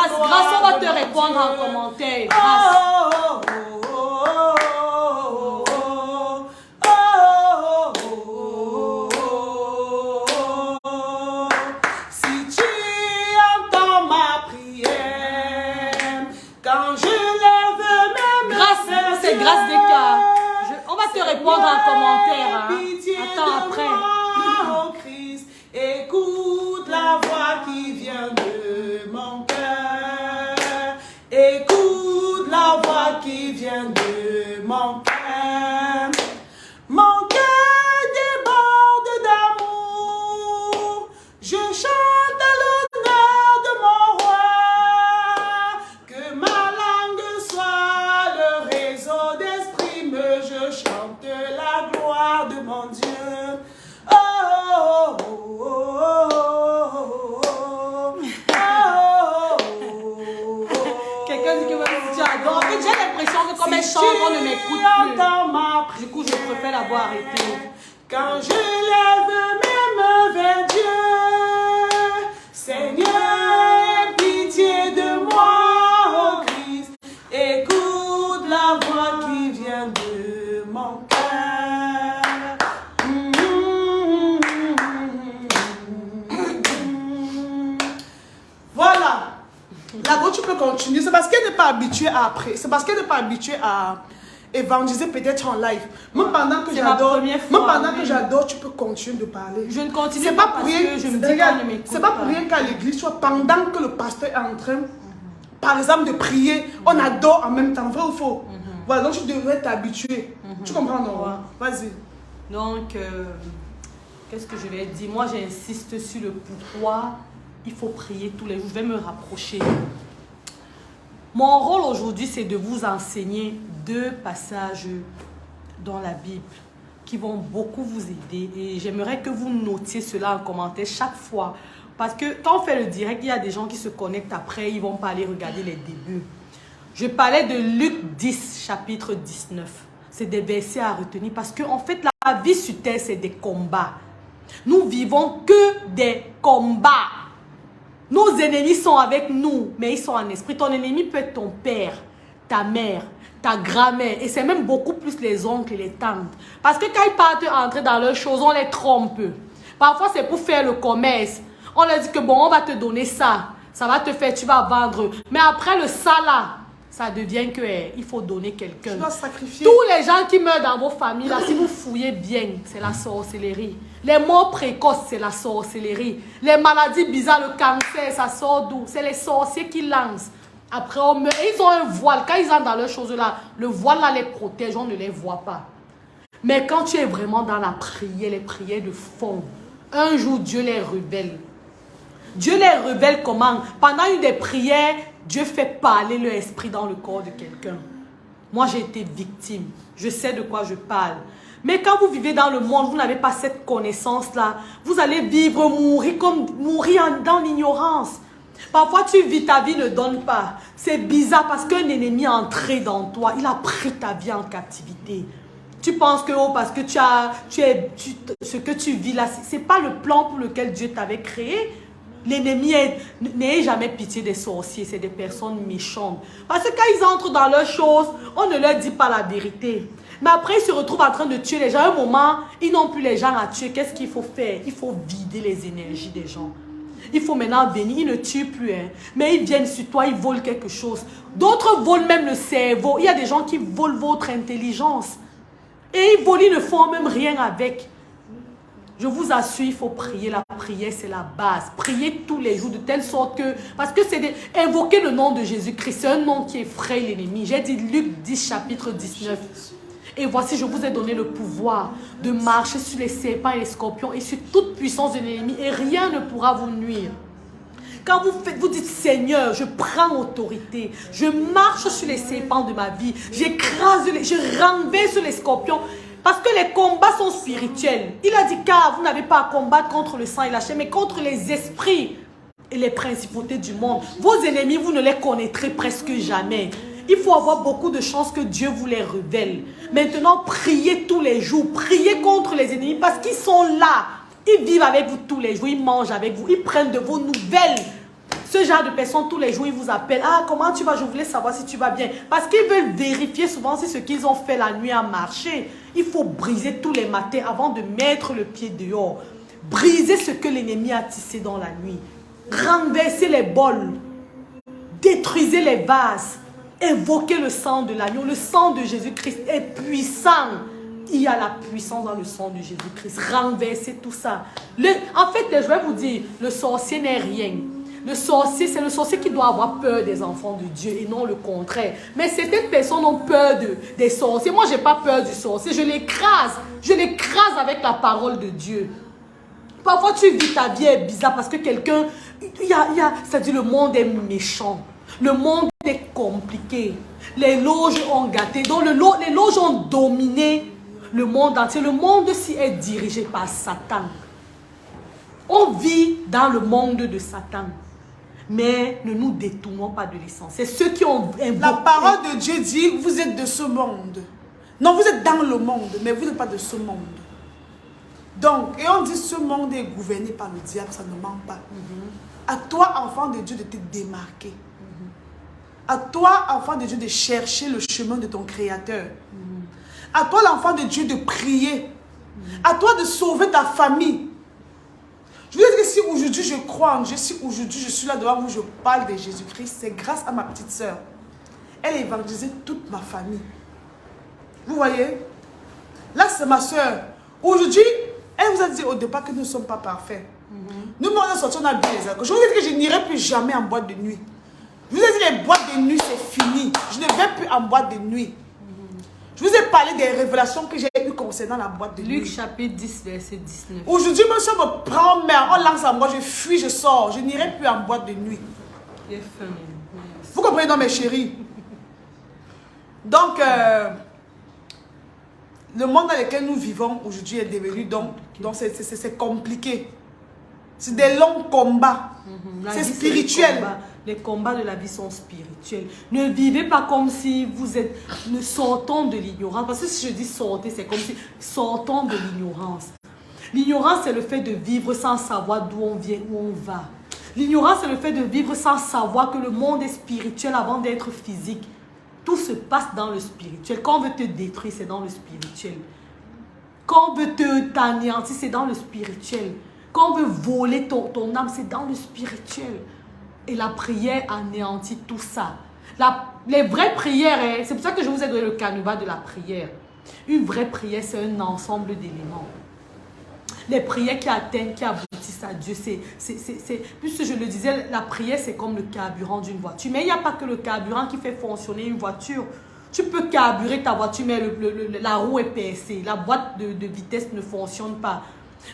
gloire. Grâce, on va te répondre en commentaire. Grâce. Si tu entends ma prière, quand je lève mes mains, C'est grâce des cas. On va te répondre en commentaire. Hein. Attends après. Oh Christ, écoute la voix qui vient de mon cœur. Écoute la voix qui vient de mon cœur. Mon cœur déborde d'amour. Je chante à l'honneur de mon roi. Que ma langue soit le réseau d'esprit, mais je chante la gloire de mon Dieu. Oh, oh, oh, oh, oh, oh. Quelqu'un dit que même si tu adores. En fait, j'ai l'impression que comme elle chante, on ne m'écoute plus. Du coup, je préfère l'avoir arrêté. Quand je lève mes mains vers Dieu, Seigneur, aie pitié de moi, ô Christ. Écoute la voix qui vient de mon cœur. Voilà. Là-bas, tu peux continuer. C'est parce qu'elle n'est pas habituée à après. C'est parce qu'elle n'est pas habituée à évangéliser peut-être en live. Même pendant que j'adore, tu peux continuer de parler. Je ne continue C'est pas pas pour parce rien. que je me dis qu'on ne m'écoute C'est pas pour rien qu'à l'église, soit pendant que le pasteur est en train, par exemple, de prier, on adore en même temps. Vrai ou faux? Voilà, donc tu devrais t'habituer. Tu comprends, non? Vas-y. Donc, qu'est-ce que je vais dire? Moi, j'insiste sur le pourquoi il faut prier tous les jours. Je vais me rapprocher. Mon rôle aujourd'hui, c'est de vous enseigner 2 passages dans la Bible qui vont beaucoup vous aider. Et j'aimerais que vous notiez cela en commentaire chaque fois. Parce que quand on fait le direct, il y a des gens qui se connectent après, ils ne vont pas aller regarder les débuts. Je parlais de Luc 10, chapitre 19. C'est des versets à retenir parce qu'en fait, la vie sur terre, c'est des combats. Nous vivons que des combats. Nos ennemis sont avec nous, mais ils sont en esprit. Ton ennemi peut être ton père, ta mère, ta grand-mère. Et c'est même beaucoup plus les oncles et les tantes. Parce que quand ils partent entrer dans leurs choses, on les trompe. Parfois, c'est pour faire le commerce. On leur dit que bon, on va te donner ça. Ça va te faire, tu vas vendre. Mais après le ça là, ça devient que il faut donner quelqu'un. Tu dois sacrifier. Tous les gens qui meurent dans vos familles, là, si vous fouillez bien, c'est la sorcellerie. Les morts précoces, c'est la sorcellerie. Les maladies bizarres, le cancer, ça sort d'où? C'est les sorciers qui lancent. Après, on meurt. Ils ont un voile. Quand ils entrent dans leurs choses là, le voile là les protège, on ne les voit pas. Mais quand tu es vraiment dans la prière, les prières de fond, un jour Dieu les révèle. Dieu les révèle comment? Pendant une des prières, Dieu fait parler leur esprit dans le corps de quelqu'un. Moi, j'ai été victime. Je sais de quoi je parle. Mais quand vous vivez dans le monde, vous n'avez pas cette connaissance-là. Vous allez vivre, mourir dans l'ignorance. Parfois, tu vis, ta vie ne donne pas. C'est bizarre parce qu'un ennemi est entré dans toi. Il a pris ta vie en captivité. Tu penses que parce que ce que tu vis là, ce n'est pas le plan pour lequel Dieu t'avait créé. L'ennemi n'ayez jamais pitié des sorciers, c'est des personnes méchantes. Parce que quand ils entrent dans leurs choses, on ne leur dit pas la vérité. Mais après, ils se retrouvent en train de tuer les gens. À un moment, ils n'ont plus les gens à tuer. Qu'est-ce qu'il faut faire? Il faut vider les énergies des gens. Il faut maintenant venir. Ils ne tuent plus. Hein. Mais ils viennent sur toi, ils volent quelque chose. D'autres volent même le cerveau. Il y a des gens qui volent votre intelligence. Et ils volent, ils ne font même rien avec. Je vous assure, il faut prier. La prière, c'est la base. Priez tous les jours de telle sorte que... Parce que c'est invoquer le nom de Jésus-Christ. C'est un nom qui effraie l'ennemi. J'ai dit Luc 10, chapitre 19. Et voici, je vous ai donné le pouvoir de marcher sur les serpents et les scorpions et sur toute puissance de l'ennemi. Et rien ne pourra vous nuire. Quand vous dites, Seigneur, je prends autorité. Je marche sur les serpents de ma vie. J'écrase, je renverse les scorpions. Parce que les combats sont spirituels. Il a dit, car vous n'avez pas à combattre contre le sang et la chair, mais contre les esprits et les principautés du monde. Vos ennemis, vous ne les connaîtrez presque jamais. Il faut avoir beaucoup de chance que Dieu vous les révèle. Maintenant, priez tous les jours. Priez contre les ennemis parce qu'ils sont là. Ils vivent avec vous tous les jours. Ils mangent avec vous. Ils prennent de vos nouvelles. Ce genre de personnes, tous les jours, ils vous appellent. Ah, comment tu vas? Je voulais savoir si tu vas bien. Parce qu'ils veulent vérifier souvent si ce qu'ils ont fait la nuit a marché. Il faut briser tous les matins avant de mettre le pied dehors. Briser ce que l'ennemi a tissé dans la nuit. Renverser les bols. Détruisez les vases. Invoquez le sang de l'agneau. Le sang de Jésus-Christ est puissant. Il y a la puissance dans le sang de Jésus-Christ. Renversez tout ça. En fait, je vais vous dire, le sorcier n'est rien. Le sorcier, c'est le sorcier qui doit avoir peur des enfants de Dieu et non le contraire. Mais certaines personnes ont peur des sorciers. Moi, je n'ai pas peur du sorcier. Je l'écrase. Je l'écrase avec la parole de Dieu. Parfois, tu vis ta vie est bizarre parce que quelqu'un... C'est-à-dire, le monde est méchant. Le monde est compliqué. Les loges ont gâté. Donc, les loges ont dominé le monde entier. Le monde aussi est dirigé par Satan. On vit dans le monde de Satan. Mais ne nous détournons pas de l'essence. C'est ceux qui ont invoqué. La parole de Dieu dit, vous êtes de ce monde. Non, vous êtes dans le monde, mais vous n'êtes pas de ce monde. Donc, et on dit ce monde est gouverné par le diable, ça ne ment pas. À toi, enfant de Dieu, de te démarquer. À toi, enfant de Dieu, de chercher le chemin de ton Créateur. À toi, l'enfant de Dieu, de prier. À toi de sauver ta famille. Je veux dire que si aujourd'hui je crois en Dieu, si aujourd'hui je suis là devant vous, je parle de Jésus-Christ, c'est grâce à ma petite sœur. Elle a évangélisé toute ma famille. Vous voyez? Là, c'est ma sœur. Aujourd'hui, elle vous a dit au départ que nous ne sommes pas parfaits. Nous, on a sorti, on a bu les alcools. Je vous ai dit que je n'irai plus jamais en boîte de nuit. Je vous ai dit les boîtes de nuit, c'est fini. Je ne vais plus en boîte de nuit. Je vous ai parlé des révélations que j'ai eues concernant la boîte de nuit. Luc chapitre 10, verset 19. Aujourd'hui, monsieur me prend, mais on lance en moi, je fuis, je sors. Je n'irai plus en boîte de nuit. Vous comprenez, non, mes chéris? Donc, le monde dans lequel nous vivons aujourd'hui est devenu donc c'est compliqué. C'est des longs combats. C'est spirituel. Les combats de la vie sont spirituels. Ne vivez pas comme si vous êtes... Ne sortons de l'ignorance. Parce que si je dis sortez, c'est comme si sortons de l'ignorance. L'ignorance, c'est le fait de vivre sans savoir d'où on vient, où on va. L'ignorance, c'est le fait de vivre sans savoir que le monde est spirituel avant d'être physique. Tout se passe dans le spirituel. Quand on veut te détruire, c'est dans le spirituel. Quand on veut t'anéantir, c'est dans le spirituel. Quand on veut voler ton âme, c'est dans le spirituel. Et la prière anéantit tout ça. Les vraies prières, c'est pour ça que je vous ai donné le canevas de la prière. Une vraie prière, c'est un ensemble d'éléments. Les prières qui atteignent, qui aboutissent à Dieu, puisque je le disais, la prière, c'est comme le carburant d'une voiture. Mais il n'y a pas que le carburant qui fait fonctionner une voiture. Tu peux carburer ta voiture, mais la roue est percée. La boîte de vitesse ne fonctionne pas.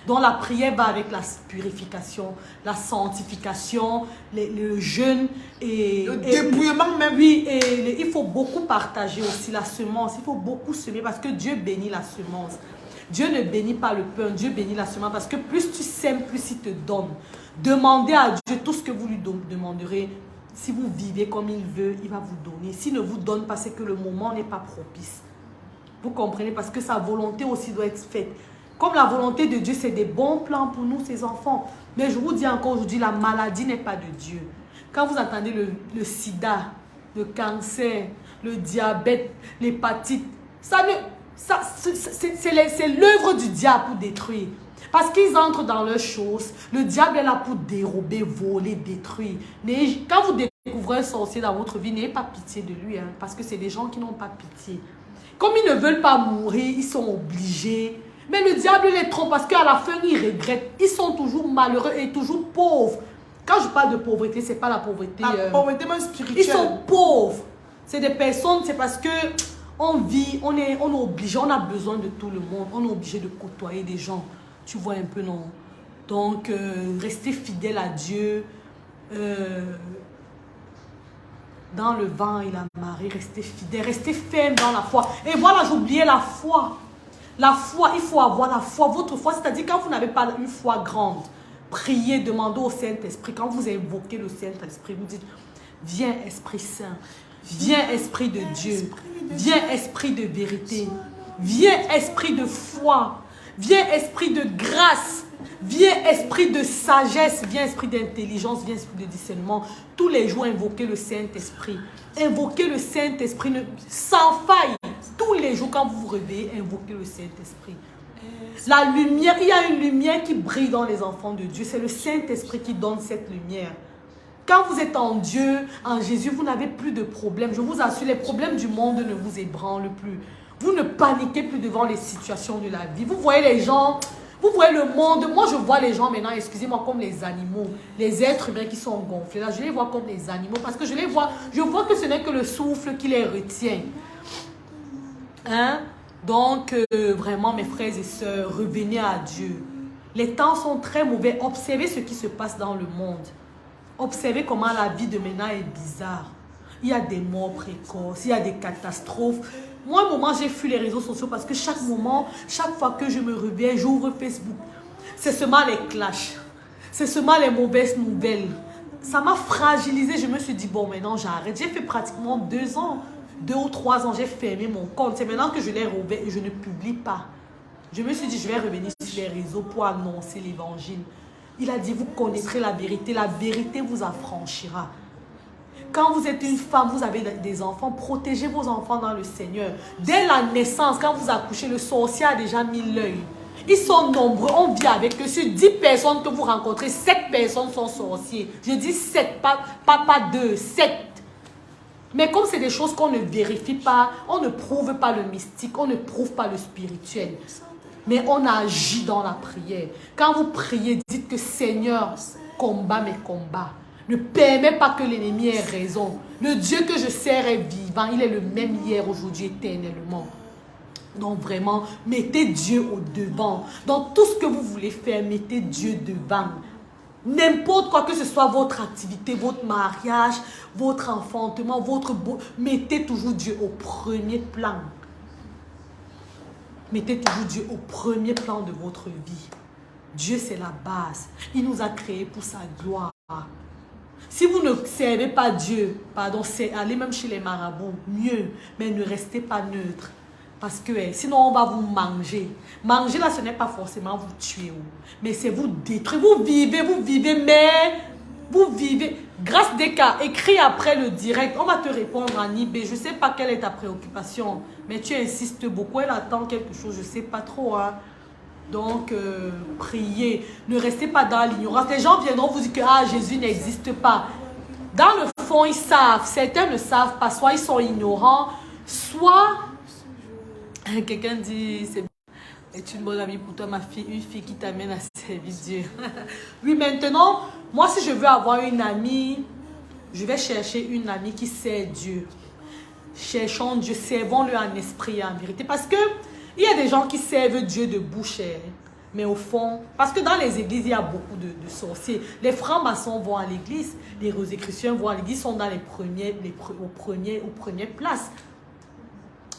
Donc la prière va avec la purification, la sanctification, le jeûne et... Le dépouillement même. Oui, et il faut beaucoup partager aussi la semence. Il faut beaucoup semer parce que Dieu bénit la semence. Dieu ne bénit pas le pain, Dieu bénit la semence parce que plus tu sèmes, plus il te donne. Demandez à Dieu tout ce que vous lui demanderez. Si vous vivez comme il veut, il va vous donner. S'il ne vous donne pas, c'est que le moment n'est pas propice. Vous comprenez? Parce que sa volonté aussi doit être faite. Comme la volonté de Dieu, c'est des bons plans pour nous, ses enfants. Mais je vous dis encore aujourd'hui, la maladie n'est pas de Dieu. Quand vous entendez le sida, le cancer, le diabète, l'hépatite, c'est l'œuvre du diable pour détruire. Parce qu'ils entrent dans leurs choses. Le diable est là pour dérober, voler, détruire. Mais quand vous découvrez un sorcier dans votre vie, n'ayez pas pitié de lui. Parce que c'est des gens qui n'ont pas pitié. Comme ils ne veulent pas mourir, ils sont obligés. Mais le diable les trompe parce qu'à la fin, ils regrettent. Ils sont toujours malheureux et toujours pauvres. Quand je parle de pauvreté, ce n'est pas la pauvreté. La pauvreté même spirituelle. Ils sont pauvres. C'est des personnes, c'est parce que on vit, on est obligé, on a besoin de tout le monde. On est obligé de côtoyer des gens. Tu vois un peu, non? Donc, restez fidèle à Dieu. Dans le vent et la marée, restez fidèle, restez ferme dans la foi. Et voilà, j'oubliais la foi. La foi, il faut avoir la foi. Votre foi, c'est-à-dire quand vous n'avez pas une foi grande, priez, demandez au Saint-Esprit. Quand vous invoquez le Saint-Esprit, vous dites, viens Esprit Saint, viens Esprit de Dieu, viens Esprit de vérité, viens Esprit de foi, viens Esprit de grâce, viens Esprit de sagesse, viens Esprit d'intelligence, viens Esprit de discernement. Tous les jours, invoquez le Saint-Esprit. Invoquez le Saint-Esprit sans faille. Tous les jours, quand vous vous réveillez, invoquez le Saint-Esprit. La lumière, il y a une lumière qui brille dans les enfants de Dieu. C'est le Saint-Esprit qui donne cette lumière. Quand vous êtes en Dieu, en Jésus, vous n'avez plus de problèmes. Je vous assure, les problèmes du monde ne vous ébranlent plus. Vous ne paniquez plus devant les situations de la vie. Vous voyez les gens, vous voyez le monde. Moi, je vois les gens maintenant, excusez-moi, comme les animaux. Les êtres humains qui sont gonflés. Là, je les vois comme les animaux parce que je vois que ce n'est que le souffle qui les retient. Hein? Donc, vraiment, mes frères et sœurs, revenez à Dieu. Les temps sont très mauvais. Observez ce qui se passe dans le monde. Observez comment la vie de maintenant est bizarre. Il y a des morts précoces, il y a des catastrophes. Moi, à un moment, j'ai fui les réseaux sociaux parce que chaque moment, chaque fois que je me réveille, j'ouvre Facebook. C'est seulement les clashs. C'est seulement les mauvaises nouvelles. Ça m'a fragilisé. Je me suis dit, bon, maintenant, j'arrête. J'ai fait pratiquement 2 ans. 2 ou 3 ans, j'ai fermé mon compte. C'est maintenant que je l'ai rouvert et je ne publie pas. Je me suis dit, je vais revenir sur les réseaux pour annoncer l'évangile. Il a dit, vous connaîtrez la vérité vous affranchira. Quand vous êtes une femme, vous avez des enfants, protégez vos enfants dans le Seigneur. Dès la naissance, quand vous accouchez, le sorcier a déjà mis l'œil. Ils sont nombreux, on vit avec eux. Sur 10 personnes que vous rencontrez, 7 personnes sont sorciers. Je dis 7, pas 2, 7. Mais comme c'est des choses qu'on ne vérifie pas, on ne prouve pas le mystique, on ne prouve pas le spirituel. Mais on agit dans la prière. Quand vous priez, dites que Seigneur, combat mes combats. Ne permets pas que l'ennemi ait raison. Le Dieu que je sers est vivant. Il est le même hier, aujourd'hui, éternellement. Donc vraiment, mettez Dieu au devant. Dans tout ce que vous voulez faire, mettez Dieu devant. N'importe quoi que ce soit votre activité, votre mariage, votre enfantement, mettez toujours Dieu au premier plan. Mettez toujours Dieu au premier plan de votre vie. Dieu, c'est la base. Il nous a créés pour sa gloire. Si vous ne servez pas Dieu, pardon, allez même chez les marabouts, mieux, mais ne restez pas neutre. Parce que sinon, on va vous manger. Manger, là, ce n'est pas forcément vous tuer. Mais c'est vous détruire. Vous vivez, mais vous vivez. Grâce des cas, écris après le direct. On va te répondre en IB. Je ne sais pas quelle est ta préoccupation, mais tu insistes beaucoup. Elle attend quelque chose, je ne sais pas trop. Hein. Donc, priez. Ne restez pas dans l'ignorance. Les gens viendront vous dire que Jésus n'existe pas. Dans le fond, ils savent. Certains ne savent pas. Soit ils sont ignorants, soit... Quelqu'un dit, c'est une bonne amie pour toi, ma fille, une fille qui t'amène à servir Dieu. Oui, maintenant, moi, si je veux avoir une amie, je vais chercher une amie qui sert Dieu. Cherchons Dieu, servons-le en esprit et en vérité. Parce que il y a des gens qui servent Dieu de bouche, mais au fond, parce que dans les églises, il y a beaucoup de sorciers. Les francs-maçons vont à l'église, les rosicruciens vont à l'église, sont dans aux premières places.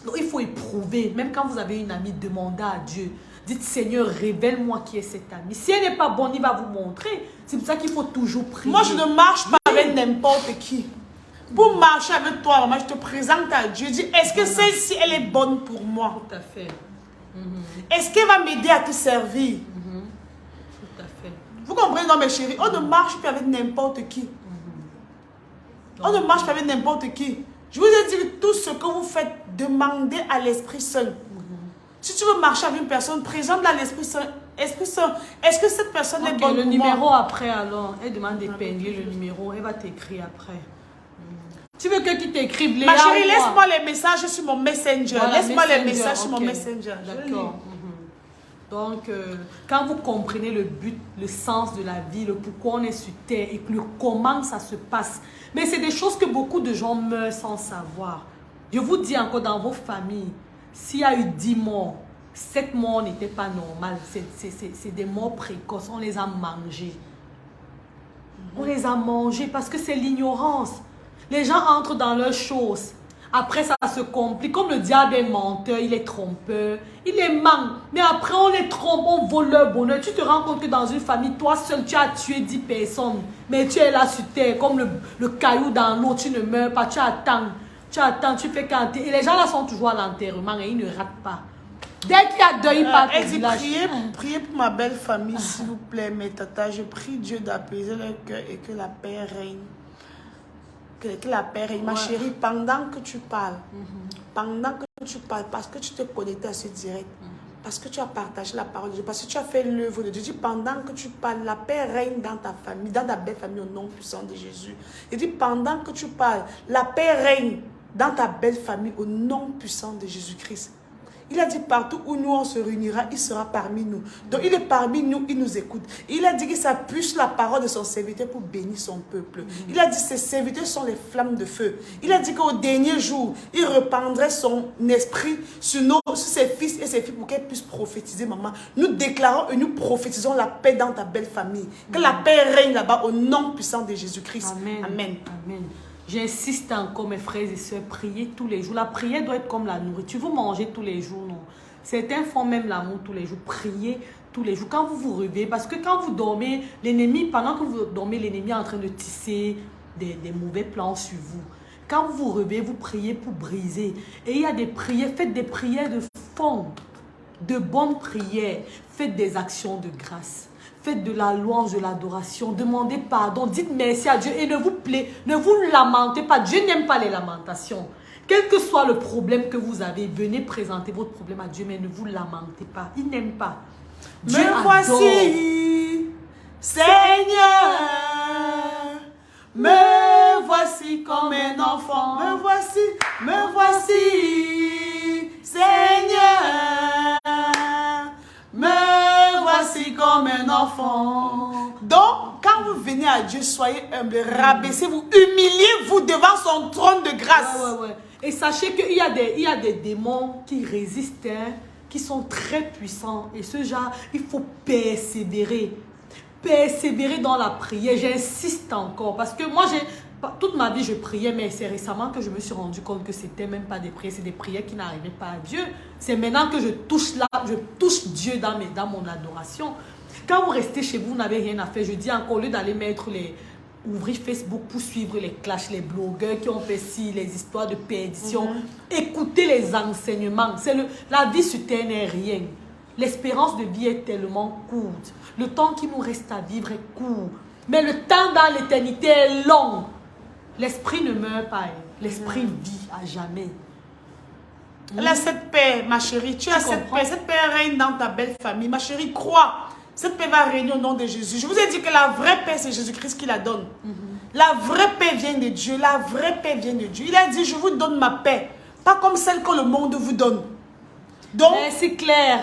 Donc, il faut éprouver. Même quand vous avez une amie, demandez à Dieu. Dites, Seigneur, révèle-moi qui est cette amie. Si elle n'est pas bonne, il va vous montrer. C'est pour ça qu'il faut toujours prier. Moi, je ne marche pas avec n'importe qui. Pour marcher avec toi, maman, je te présente à Dieu. Dis, est-ce que celle-ci, elle est bonne pour moi? Tout à fait. Est-ce qu'elle va m'aider à te servir? Tout à fait. Vous comprenez, non, mes chéris? On ne marche plus avec n'importe qui. On ne marche pas avec n'importe qui. Je vous ai dit que tout ce que vous faites, demandez à l'Esprit Saint. Si tu veux marcher avec une personne, présente-la à l'Esprit Saint. Esprit Saint, est-ce que cette personne est bonne pour moi? Le numéro après, alors, elle demande d'épingler le numéro, elle va t'écrire après. Tu veux que qui t'écrive? Ma chérie, laisse-moi les messages sur mon Messenger. Voilà, laisse-moi les messages sur mon Messenger. D'accord. Donc, quand vous comprenez le but, le sens de la vie, le pourquoi on est sur terre et le comment ça se passe, mais c'est des choses que beaucoup de gens meurent sans savoir. Je vous dis encore, dans vos familles, s'il y a eu 10 morts, 7 morts n'étaient pas normales. C'est des morts précoces. On les a mangés. On les a mangés parce que c'est l'ignorance. Les gens entrent dans leurs choses. Après, ça se complique. Comme le diable est menteur, il est trompeur, il les ment. Mais après, on les trompe, on vole leur bonheur. Tu te rends compte que dans une famille, toi seul, tu as tué 10 personnes. Mais tu es là sur terre, comme le caillou dans l'eau, tu ne meurs pas, tu attends. Tu attends, tu fais canter. Et les gens là sont toujours à l'enterrement et ils ne ratent pas. Dès qu'il y a deuil, pas elle dit, priez pour ma belle famille, s'il vous plaît, mes tatas. Je prie Dieu d'apaiser leur cœur et que la paix règne. Que la paix règne. Ma chérie, pendant que tu parles, parce que tu t'es connecté à ce direct, parce que tu as partagé la parole de Dieu, parce que tu as fait l'œuvre de Dieu, dis, pendant que tu parles, la paix règne dans ta famille, dans ta belle famille au nom puissant de Jésus. Il dit, pendant que tu parles, la paix règne dans ta belle famille au nom puissant de Jésus-Christ. Il a dit partout où nous on se réunira, il sera parmi nous. Donc il est parmi nous, il nous écoute. Il a dit qu'il s'appuie sur la parole de son serviteur pour bénir son peuple. Il a dit ses serviteurs sont les flammes de feu. Il a dit qu'au dernier jour, il répandrait son esprit sur ses fils et ses filles pour qu'elles puissent prophétiser, maman. Nous déclarons et nous prophétisons la paix dans ta belle famille. Que la paix règne là-bas au nom puissant de Jésus-Christ. Amen. Amen. Amen. J'insiste encore, mes frères et sœurs, priez tous les jours. La prière doit être comme la nourriture. Vous mangez tous les jours, non? Certains font même l'amour tous les jours. Priez tous les jours. Quand vous vous réveillez, parce que quand vous dormez, l'ennemi, pendant que vous dormez, l'ennemi est en train de tisser des mauvais plans sur vous. Quand vous vous réveillez, vous priez pour briser. Et il y a des prières, faites des prières de fond, de bonnes prières. Faites des actions de grâce. Faites de la louange, de l'adoration. Demandez pardon. Dites merci à Dieu. Et ne vous lamentez pas. Dieu n'aime pas les lamentations. Quel que soit le problème que vous avez, venez présenter votre problème à Dieu, mais ne vous lamentez pas. Il n'aime pas. Dieu Me voici, Seigneur. Me voici comme un enfant. Me voici, Seigneur. Me voici comme un enfant. Donc, quand vous venez à Dieu, soyez humble, rabaissez-vous, humiliez-vous devant son trône de grâce. Ouais. Et sachez qu'il y a des démons qui résistent, qui sont très puissants. Et ce genre, il faut persévérer. persévérer dans la prière. J'insiste encore parce que moi, toute ma vie, je priais, mais c'est récemment que je me suis rendu compte que c'était même pas des prières, c'est des prières qui n'arrivaient pas à Dieu. C'est maintenant que je touche Dieu dans mon adoration. Quand vous restez chez vous, vous n'avez rien à faire. Je dis encore, au lieu d'aller ouvrir Facebook pour suivre les clashs, les blogueurs qui ont fait ci, les histoires de perdition, écoutez les enseignements. La vie sur terre n'est rien. L'espérance de vie est tellement courte. Le temps qui nous reste à vivre est court. Mais le temps dans l'éternité est long. L'esprit ne meurt pas. L'esprit vit à jamais. Elle a cette paix, ma chérie. Tu as cette paix. Cette paix règne dans ta belle famille. Ma chérie, crois. Cette paix va régner au nom de Jésus. Je vous ai dit que la vraie paix, c'est Jésus-Christ qui la donne. La vraie paix vient de Dieu. La vraie paix vient de Dieu. Il a dit, je vous donne ma paix. Pas comme celle que le monde vous donne. Donc, c'est clair.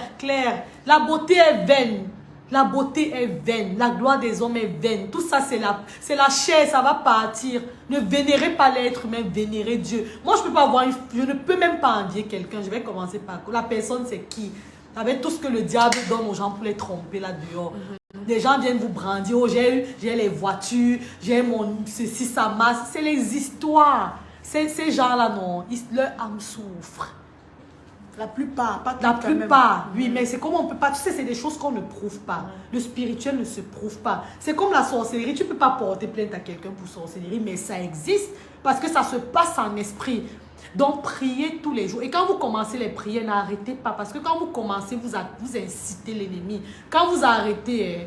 La beauté est vaine. La beauté est vaine. La gloire des hommes est vaine. Tout ça, c'est la chair. Ça va partir. Ne vénérez pas l'être humain. Vénérez Dieu. Moi, je ne peux même pas envier quelqu'un. Je vais commencer par... La personne, c'est qui? Avec tout ce que le diable donne aux gens pour les tromper là dehors. Des gens viennent vous brandir. Oh, j'ai les voitures. J'ai mon... Ceci, ça masse. C'est les histoires. Ces gens-là, non. Leur âme souffre. La plupart, pas la plupart, oui, mais c'est comme on peut pas, tu sais, c'est des choses qu'on ne prouve pas. Le spirituel ne se prouve pas. C'est comme la sorcellerie, tu peux pas porter plainte à quelqu'un pour sorcellerie, mais ça existe parce que ça se passe en esprit. Donc, priez tous les jours. Et quand vous commencez les prières, n'arrêtez pas. Parce que quand vous commencez, vous incitez l'ennemi. Quand vous arrêtez,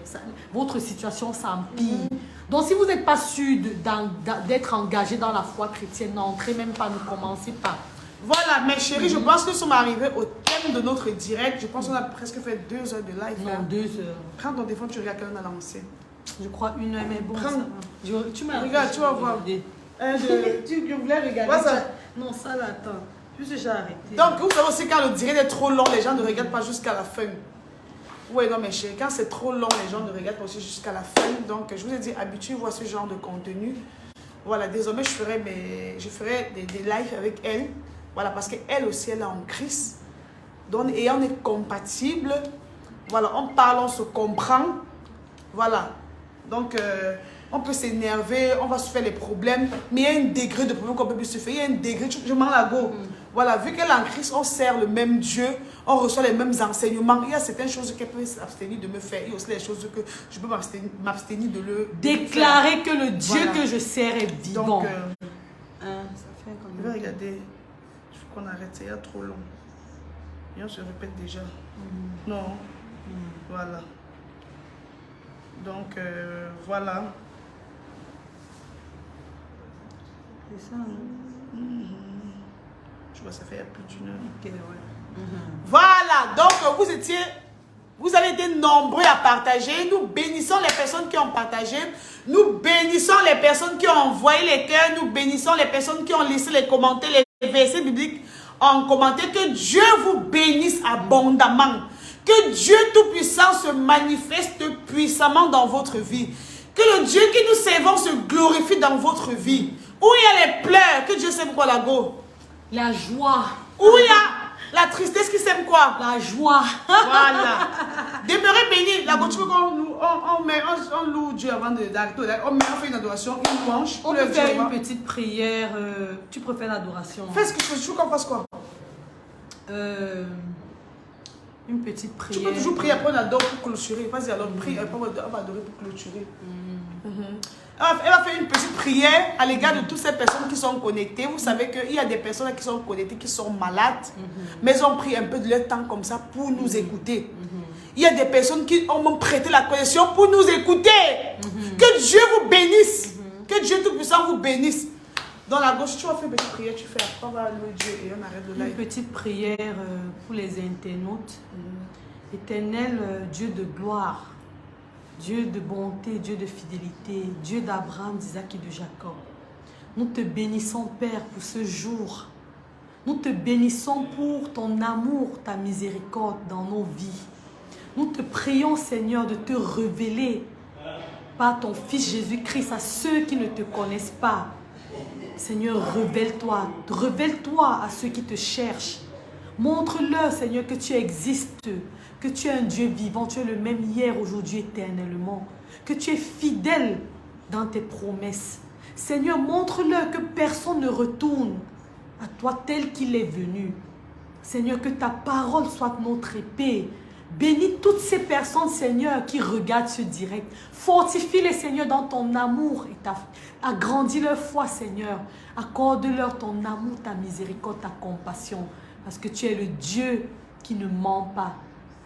votre situation s'empire. Donc, si vous n'êtes pas sûr d'être engagé dans la foi chrétienne, n'entrez même pas, ne commencez pas. Voilà, mes chéris, je pense que nous sommes arrivés au thème de notre direct. Je pense qu'on a presque fait 2 heures de live. Non, 2 heures. Prends ton téléphone, tu regardes quand on a lancé. Je crois 1 heure, mais bon. Tu m'as regarde, tu vas voir. Tu voulais regarder ça. Non, ça là, attends. Juste j'ai arrêté. Donc, vous savez aussi, quand le direct est trop long, les gens ne regardent pas jusqu'à la fin. Oui, non, mes chéris, quand c'est trop long, les gens ne regardent pas aussi jusqu'à la fin. Donc, je vous ai dit, habituez-vous à ce genre de contenu. Voilà, désormais, je ferai des lives avec elle. Voilà, parce qu'elle aussi, elle est en Christ. Donc, et on est compatibles. Voilà, on parle, on se comprend. Voilà. Donc, on peut s'énerver, on va se faire les problèmes. Mais il y a un degré de problème qu'on peut plus se faire. Il y a un degré, je m'en la go. Voilà, vu qu'elle est en Christ, on sert le même Dieu. On reçoit les mêmes enseignements. Il y a certaines choses qu'elle peut s'abstenir de me faire. Il y a aussi les choses que je peux m'abstenir de le déclarer que le Dieu que je sers est vivant. Donc, ça fait comme je vais regarder. Il faut qu'on arrête, c'est trop long. Et on se répète déjà. Non. Voilà. Donc, voilà. C'est ça, hein? Je vois, ça fait plus d'1 heure. Okay, ouais. Voilà. Donc, vous avez été nombreux à partager. Nous bénissons les personnes qui ont partagé. Nous bénissons les personnes qui ont envoyé les cœurs. Nous bénissons les personnes qui ont laissé les commentaires, les versets bibliques en commentaire. Que Dieu vous bénisse abondamment. Que Dieu Tout-Puissant se manifeste puissamment dans votre vie. Que le Dieu qui nous servons se glorifie dans votre vie. Où il y a les pleurs, que Dieu sème quoi la go? La joie. Où il y a la tristesse, qui sème quoi? La joie. Voilà. Demeurez bénis. La go, tu veux qu'on loue Dieu avant d'arrêter. On fait une adoration, une louange. On peut faire une petite prière. Tu préfères l'adoration? Fais ce que tu veux qu'on fasse quoi? Une petite prière. Tu peux toujours prier, après on adore pour clôturer. Vas-y, alors prie, après on va adorer pour clôturer. Elle va faire une petite prière à l'égard de toutes ces personnes qui sont connectées. Vous savez qu'il y a des personnes qui sont connectées, qui sont malades, mais elles ont pris un peu de leur temps comme ça pour nous écouter. Il y a des personnes qui ont même prêté la connexion pour nous écouter. Que Dieu vous bénisse. Que Dieu Tout-Puissant vous bénisse. Dans la gauche, tu vas faire une petite prière, tu fais après, on va louer Dieu et on arrête le live. Une petite prière pour les internautes. Éternel Dieu de gloire, Dieu de bonté, Dieu de fidélité, Dieu d'Abraham, d'Isaac et de Jacob. Nous te bénissons, Père, pour ce jour. Nous te bénissons pour ton amour, ta miséricorde dans nos vies. Nous te prions, Seigneur, de te révéler par ton Fils Jésus-Christ à ceux qui ne te connaissent pas. Seigneur, révèle-toi à ceux qui te cherchent. Montre-leur, Seigneur, que tu existes, que tu es un Dieu vivant, tu es le même hier, aujourd'hui, éternellement, que tu es fidèle dans tes promesses. Seigneur, montre-leur que personne ne retourne à toi tel qu'il est venu. Seigneur, que ta parole soit notre épée. Bénis toutes ces personnes, Seigneur, qui regardent ce direct. Fortifie-les, Seigneur, dans ton amour. Et agrandis leur foi, Seigneur. Accorde-leur ton amour, ta miséricorde, ta compassion. Parce que tu es le Dieu qui ne ment pas.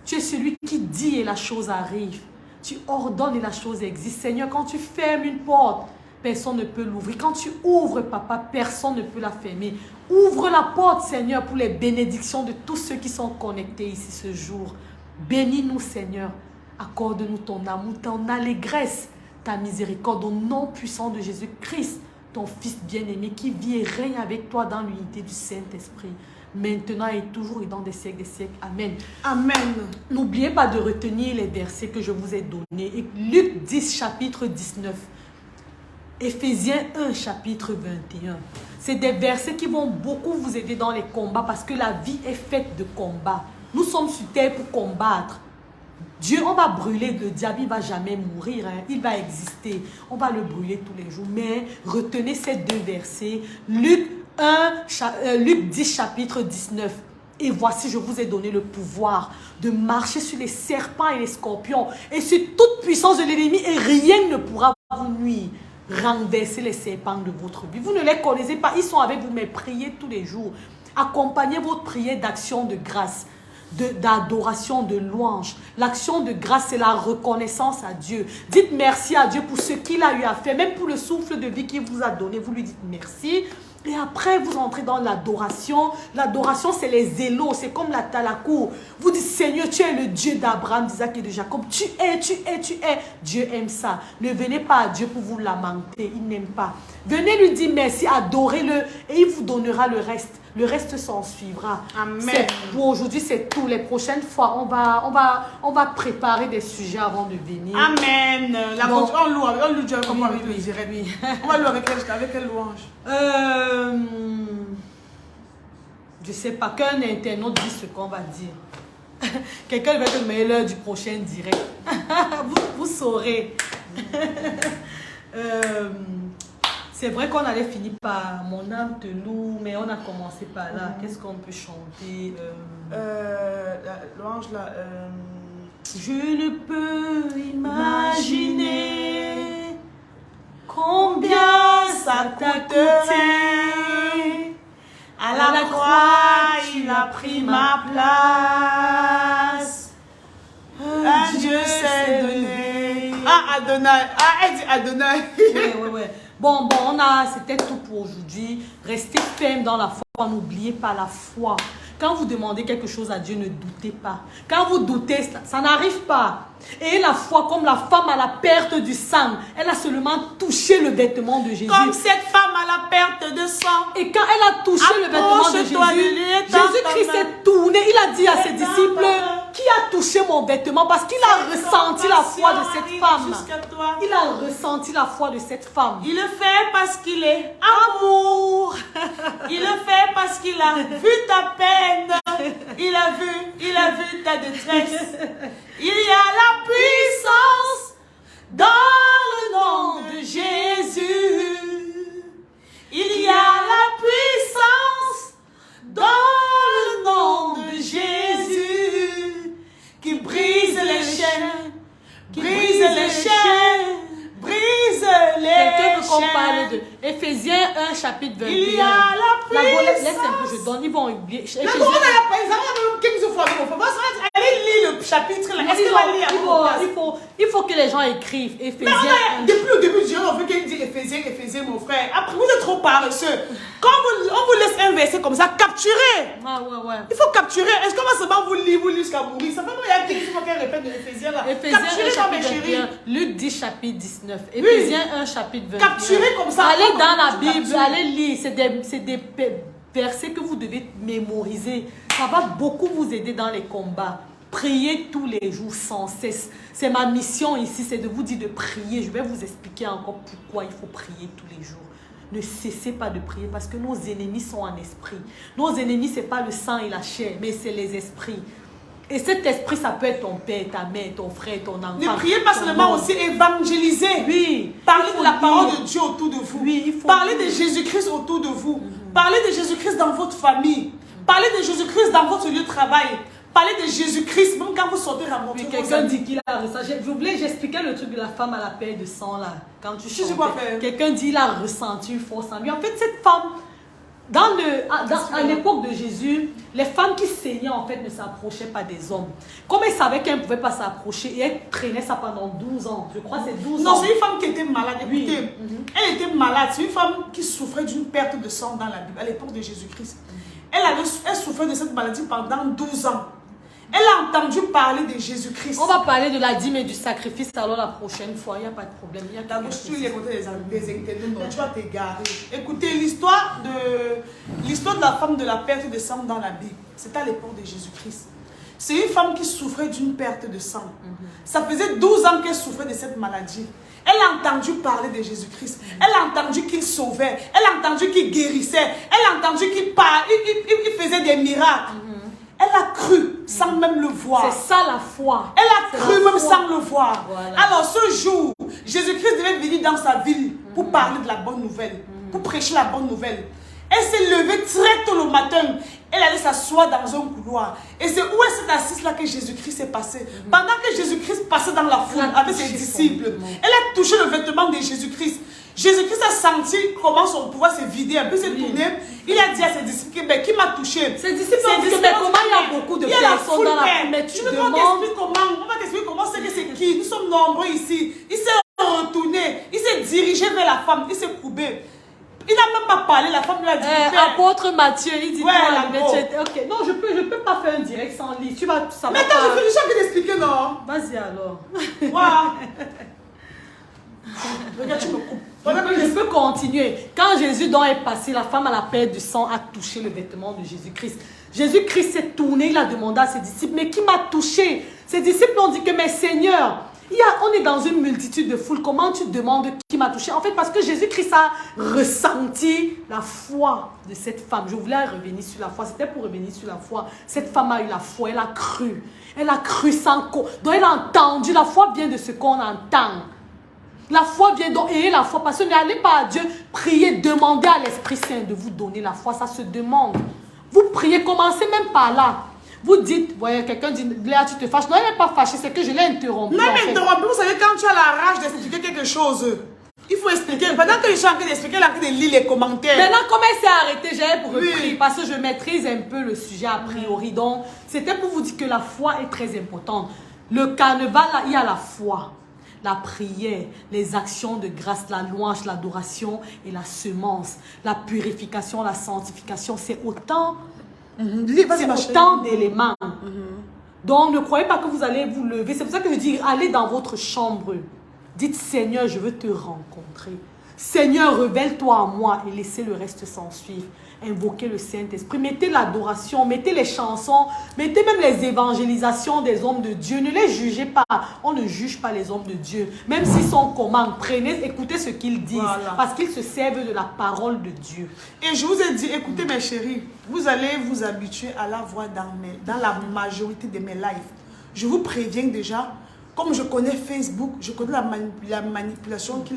Tu es celui qui dit et la chose arrive. Tu ordonnes et la chose existe. Seigneur, quand tu fermes une porte, personne ne peut l'ouvrir. Quand tu ouvres, Papa, personne ne peut la fermer. Ouvre la porte, Seigneur, pour les bénédictions de tous ceux qui sont connectés ici ce jour. Bénis-nous, Seigneur. Accorde-nous ton amour, ton allégresse, ta miséricorde au nom puissant de Jésus-Christ, ton Fils bien-aimé qui vit et règne avec toi dans l'unité du Saint-Esprit. Maintenant et toujours et dans des siècles des siècles. Amen. Amen. N'oubliez pas de retenir les versets que je vous ai donnés. Et Luc 10, chapitre 19. Éphésiens 1, chapitre 21. C'est des versets qui vont beaucoup vous aider dans les combats parce que la vie est faite de combats. Nous sommes sur terre pour combattre. Dieu, on va brûler, le diable, il ne va jamais mourir, hein. Il va exister. On va le brûler tous les jours. Mais retenez ces deux versets. Luc 10, chapitre 19. Et voici, je vous ai donné le pouvoir de marcher sur les serpents et les scorpions et sur toute puissance de l'ennemi et rien ne pourra vous nuire. Renversez les serpents de votre vie. Vous ne les connaissez pas, ils sont avec vous, mais priez tous les jours. Accompagnez votre prière d'action de grâce, d'adoration, de louange. L'action de grâce, c'est la reconnaissance à Dieu. Dites merci à Dieu pour ce qu'il a eu à faire, même pour le souffle de vie qu'il vous a donné. Vous lui dites merci. Et après, vous entrez dans l'adoration. L'adoration, c'est les zélos. C'est comme la talakou. Vous dites, Seigneur, tu es le Dieu d'Abraham, d'Isaac et de Jacob. Tu es. Dieu aime ça. Ne venez pas à Dieu pour vous lamenter. Il n'aime pas. Venez lui dire merci, adorez-le. Et il vous donnera le reste. Le reste s'en suivra. Amen. Pour aujourd'hui, c'est tout. Les prochaines fois, on va préparer des sujets avant de venir. Amen. On loue Dieu comme avec le direct. Oui. On va louer avec quelle louange? Je sais pas, qu'un internaute dise ce qu'on va dire. Quelqu'un va te mettre l'heure du prochain direct. vous saurez. C'est vrai qu'on allait finir par Mon âme te loue, mais on a commencé par là. Qu'est-ce qu'on peut chanter? La louange là. Je ne peux imaginer combien ça t'a coûté. À la croix, il a pris ma place. Un Dieu s'est donné. Ah, Adonai. Ah, elle dit Adonai. Ouais. Bon, c'était tout pour aujourd'hui. Restez ferme dans la foi. N'oubliez pas la foi. Quand vous demandez quelque chose à Dieu, ne doutez pas. Quand vous doutez, ça n'arrive pas. Et la foi, comme la femme à la perte du sang, elle a seulement touché le vêtement de Jésus. Comme cette femme à la perte de sang. Et quand elle a touché le vêtement de Jésus, Jésus-Christ s'est tourné. Il a dit à ses disciples, qui a touché mon vêtement? Parce qu'il a ressenti la foi de cette femme. Il a ressenti la foi de cette femme. Il le fait parce qu'il est amour. Il le fait parce qu'il a vu ta peine. Il a vu ta détresse. Il y a la puissance dans le nom de Jésus. Il y a la puissance dans le nom de Jésus qui brise les chaînes, brise les chaînes, brise les Quelqu'un veut qu'on chaînes. parle de Éphésiens 1, chapitre 21. Il y a la puissance. Laisse un peu, je donne, ils vont oublier. Allez lire le chapitre là. Est-ce qu'elle va lire? Il faut que les gens écrivent Éphésiens 1. Depuis le début, Dieu on veut qu'elle dise Éphésiens, mon frère. Après, vous êtes trop paresseux. Quand on vous laisse un verset comme ça, capturez. Ouais. Il faut capturer. Est-ce qu'on va seulement vous lire jusqu'à mourir? Ça fait il y a quelque chose qu'elle répète de Éphésiens là. Capturez dans mes chéris. Luc 10, chapitre 19. Éphésiens 1, chapitre 21. Capturez comme ça. Allez dans la Bible, allez lire. C'est des versets que vous devez mémoriser. Ça va beaucoup vous aider dans les combats. Priez tous les jours sans cesse. C'est ma mission ici, c'est de vous dire de prier. Je vais vous expliquer encore pourquoi il faut prier tous les jours. ne cessez pas de prier parce que nos ennemis sont en esprit. Nos ennemis, ce n'est pas le sang et la chair, mais c'est les esprits. Et cet esprit, ça peut être ton père, ta mère, ton frère, ton enfant. Ne priez pas seulement, aussi évangéliser. Oui. Parlez de la parole de Dieu autour de vous. Oui, il faut parlez de Jésus-Christ autour de vous. Parlez de Jésus-Christ dans votre famille. Parlez de Jésus-Christ dans votre lieu de travail. Parlez de Jésus-Christ même quand vous sortez rencontrer. Quelqu'un dit qu'il a ressenti. J'expliquais le truc de la femme à la paix de sang là. Quand tu chantais, quelqu'un dit qu'il a ressenti une force en lui. En fait, cette femme, à l'époque de Jésus, les femmes qui saignaient en fait ne s'approchaient pas des hommes. Comme elles savaient qu'elles ne pouvaient pas s'approcher et elles traînaient ça pendant 12 ans. Je crois que c'est 12 ans. Non, c'est une femme qui était malade. Écoutez, elle était malade. C'est une femme qui souffrait d'une perte de sang dans la Bible à l'époque de Jésus-Christ. Elle souffrait de cette maladie pendant 12 ans. Elle a entendu parler de Jésus-Christ. On va parler de la dîme et du sacrifice alors la prochaine fois. Il n'y a pas de problème. Tu les côtés des internautes, tu vas t'égarer. Écoutez, l'histoire de la femme de la perte de sang dans la Bible, c'est à l'époque de Jésus-Christ. C'est une femme qui souffrait d'une perte de sang. Ça faisait 12 ans qu'elle souffrait de cette maladie. Elle a entendu parler de Jésus-Christ. Elle a entendu qu'il sauvait. Elle a entendu qu'il guérissait. Elle a entendu qu'il faisait des miracles. Elle a cru sans même le voir. C'est ça la foi. Elle a cru même sans le voir. Voilà. Alors ce jour, Jésus-Christ devait venir dans sa ville pour parler de la bonne nouvelle, pour prêcher la bonne nouvelle. Elle s'est levée très tôt le matin. Elle allait s'asseoir dans un couloir. Et c'est où elle s'est assise là que Jésus-Christ est passé. Pendant que Jésus-Christ passait dans la foule avec ses disciples, elle a touché le vêtement de Jésus-Christ. Jésus-Christ a senti comment son pouvoir s'est vidé, un peu s'est tourné. Il a dit à ses disciples, qui m'a touché. Ses disciples ont dit, mais comment il y a beaucoup de personnes dans la foule, mais tu demandes... On va t'expliquer comment c'est que c'est qui. Nous sommes nombreux ici. Il s'est retourné, il s'est dirigé vers la femme, il s'est courbé. Il n'a même pas parlé, la femme lui a dit... apôtre Matthieu, il dit... Ouais, ok, non, je peux pas faire un direct sans lire. Tu vas... Mais attends, je fais déjà que d'expliquer, non? Vas-y alors. Waouh. Regarde, tu me coupes. Je peux continuer. Quand Jésus donc est passé, la femme à la perte du sang a touché le vêtement de Jésus-Christ. Jésus-Christ s'est tourné, il a demandé à ses disciples, mais qui m'a touché? Ses disciples ont dit que, mais Seigneur, on est dans une multitude de foules, comment tu demandes qui m'a touché? En fait, parce que Jésus-Christ a ressenti la foi de cette femme. Je voulais revenir sur la foi, c'était pour revenir sur la foi. Cette femme a eu la foi, elle a cru. Elle a cru sans... Donc elle a entendu, la foi vient de ce qu'on entend. La foi vient donc ayez la foi parce que n'allez pas à Dieu, priez, demandez à l'Esprit Saint de vous donner la foi, ça se demande. Vous priez, commencez même par là. Vous dites, voyez, quelqu'un dit, Léa, tu te fâches. Non, elle n'est pas fâchée, c'est que je l'ai interrompu. Non, mais interrompu, vous savez, quand tu as la rage d'expliquer quelque chose, il faut expliquer. Pendant que je suis en train d'expliquer, elle est en train de lire les commentaires. Maintenant, comme elle s'est arrêtée, j'avais pour repris parce que je maîtrise un peu le sujet a priori. Donc, c'était pour vous dire que la foi est très importante. Le carnaval, là, il y a la foi. La prière, les actions de grâce, la louange, l'adoration et la semence, la purification, la sanctification, c'est autant, d'éléments. Donc, ne croyez pas que vous allez vous lever. C'est pour ça que je dis, allez dans votre chambre. Dites, Seigneur, je veux te rencontrer. Seigneur, révèle-toi à moi et laissez le reste s'en suivre. Invoquez le Saint-Esprit. Mettez l'adoration, mettez les chansons, mettez même les évangélisations des hommes de Dieu. Ne les jugez pas. On ne juge pas les hommes de Dieu. Même s'ils sont comment, prenez, écoutez ce qu'ils disent. Voilà. Parce qu'ils se servent de la parole de Dieu. Et je vous ai dit, écoutez mes chéris, vous allez vous habituer à la voir dans la majorité de mes lives. Je vous préviens déjà. Comme je connais Facebook, je connais la manipulation qui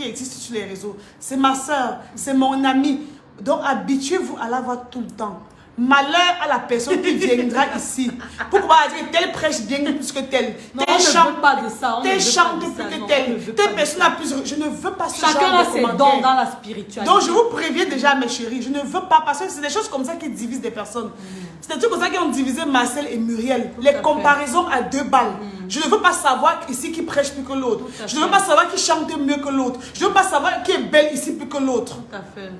existe sur les réseaux. C'est ma soeur, c'est mon ami. Donc habituez-vous à la voir tout le temps. Malheur à la personne qui viendra ici. Pourquoi dire tel prêche bien plus que tel. Non, on ne veut pas de ça. Tel chante plus que tel. Telle personne a plus. Je ne veux pas ce genre de commentaires. Chacun a ses dons dans la spiritualité. Donc je vous préviens déjà mes chéris, je ne veux pas parce que c'est des choses comme ça qui divisent des personnes. C'est des trucs comme ça qui ont divisé Marcel et Muriel. Les comparaisons à 2 balles. Je ne veux pas savoir ici qui prêche plus que l'autre. Je ne veux pas savoir qui chante mieux que l'autre. Je ne veux pas savoir qui est belle ici plus que l'autre. Tout à fait.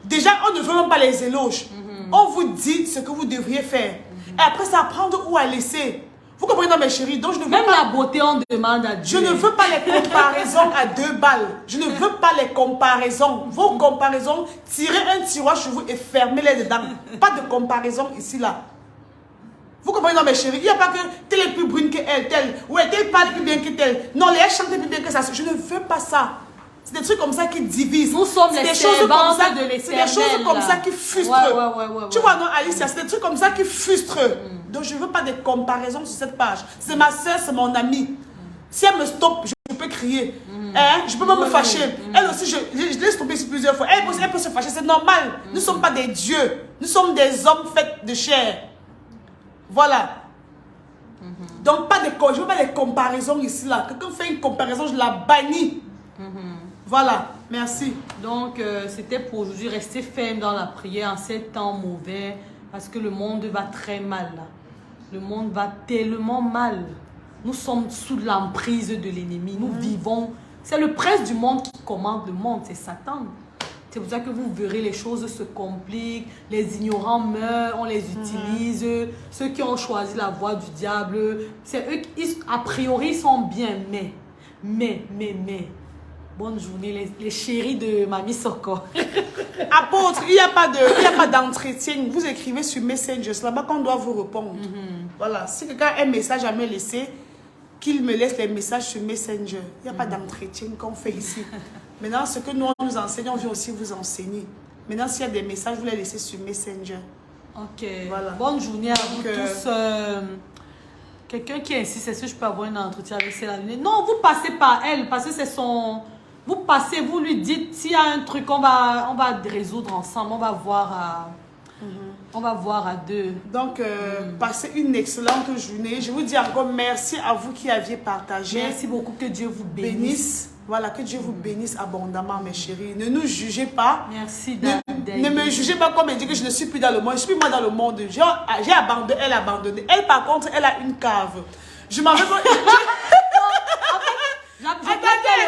Déjà, on ne veut même pas les éloges. On vous dit ce que vous devriez faire. Et après, c'est à prendre ou à laisser. Vous comprenez, mes chéris? Donc, je ne veux même pas... la beauté, on demande à Dieu. Je ne veux pas les comparaisons à 2 balles. Je ne veux pas les comparaisons. Vos comparaisons, tirez un tiroir chez vous et fermez-les dedans. Pas de comparaison ici, là. Vous comprenez, mes chéris? Il n'y a pas que telle est plus brune que elle, telle. Ouais, telle parle plus bien que telle. Non, les elle chante plus bien que ça. Je ne veux pas ça. C'est des trucs comme ça qui divisent. Nous sommes les servantes de l'Éternel. C'est des choses comme ça qui frustrent. Ouais. Tu vois, non, Alicia, c'est des trucs comme ça qui frustrent. Donc, je ne veux pas de comparaison sur cette page. C'est ma soeur, c'est mon amie. Si elle me stoppe, je peux crier. Hein? Je peux même me fâcher. Elle aussi, je l'ai stoppée plusieurs fois. Elle peut se fâcher, c'est normal. Nous ne sommes pas des dieux. Nous sommes des hommes faits de chair. Voilà. Donc, je ne veux pas de comparaison ici, là. Quelqu'un fait une comparaison, je la bannis. Voilà, merci. Donc, c'était pour aujourd'hui rester ferme dans la prière en ces temps mauvais, parce que le monde va très mal. Là. Le monde va tellement mal. Nous sommes sous l'emprise de l'ennemi. Nous vivons. C'est le prince du monde qui commande le monde, c'est Satan. C'est pour ça que vous verrez les choses se compliquent, les ignorants meurent, on les utilise. Ceux qui ont choisi la voie du diable, c'est eux qui, a priori, sont bien. Mais. Bonne journée, les chéris de Mamie Soko. Apôtre, il n'y a pas d'entretien. Vous écrivez sur Messenger, c'est là-bas qu'on doit vous répondre. Voilà, si quelqu'un a un message à me laisser, qu'il me laisse les messages sur Messenger. Il n'y a pas d'entretien qu'on fait ici. Maintenant, ce que nous enseignons, on vient aussi vous enseigner. Maintenant, s'il y a des messages, vous les laissez sur Messenger. Ok, voilà. Bonne journée à vous tous. Quelqu'un qui insiste, est-ce que je peux avoir un entretien avec Céline? Non, vous passez par elle, parce que c'est son... Vous passez, vous lui dites, s'il y a un truc, on va résoudre ensemble, on va voir à deux. Donc, passez une excellente journée. Je vous dis encore merci à vous qui aviez partagé. Merci beaucoup, que Dieu vous bénisse. Voilà, que Dieu vous bénisse abondamment, mes chéris. Ne nous jugez pas. Merci, ne me jugez pas comme elle dit que je ne suis plus dans le monde. Je suis plus moi dans le monde. J'ai abandonné, elle a abandonné. Elle, par contre, elle a une cave. Je m'en vais... J'attendais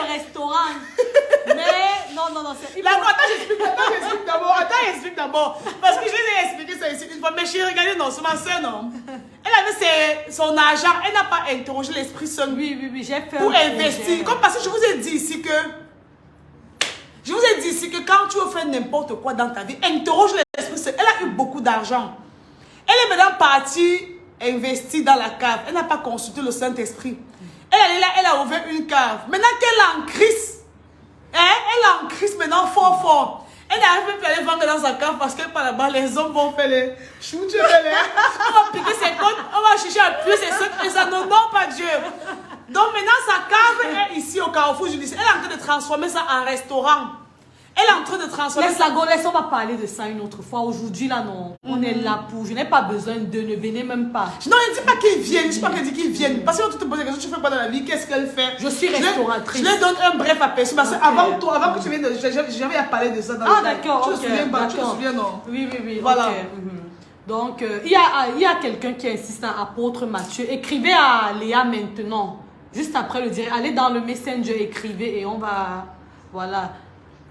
le restaurant. Mais non. Attends, j'explique d'abord. Parce que je l'ai expliqué ça ici une fois. Mais j'ai regardé, non, c'est ma soeur, non. Elle avait son argent. Elle n'a pas interrogé l'Esprit Saint. Oui, j'ai fait pour investir. Comme parce que je vous ai dit ici que... quand tu veux faire n'importe quoi dans ta vie, interroge l'Esprit Saint. Elle a eu beaucoup d'argent. Elle est maintenant partie investir dans la cave. Elle n'a pas consulté le Saint-Esprit. Elle est là, elle a ouvert une cave. Maintenant qu'elle est en crise, elle est en crise maintenant fort. Elle n'arrive même plus à aller vendre dans sa cave parce que par là-bas, les hommes vont faire les choux, on va piquer ses côtes, on va chercher à puer ses soeurs et ça. Non, pas Dieu. Donc maintenant, sa cave est ici au Carrefour judiciaire. Elle est en train de transformer ça en restaurant. Elle est en train de transformer ça. Laisse, on va parler de ça une autre fois. Aujourd'hui, là, non. On est là pour... Je n'ai pas besoin de... Ne venez même pas. Non, ne dis pas qu'ils viennent. Je ne dis pas qu'elle dit qu'ils viennent. Parce que quand tu te poses la question, tu fais pas dans la vie, qu'est-ce qu'elle fait? Je suis restauratrice. Je lui donne un bref aperçu. Parce que avant que tu viennes, j'avais à parler de ça dans Ah, d'accord. Tu te souviens, non? Oui. Voilà. Okay. Donc, il y a quelqu'un qui insiste à apôtre Mathieu. Écrivez à Léa maintenant. Juste après le direct. Allez dans le Messenger, écrivez et on va... Voilà.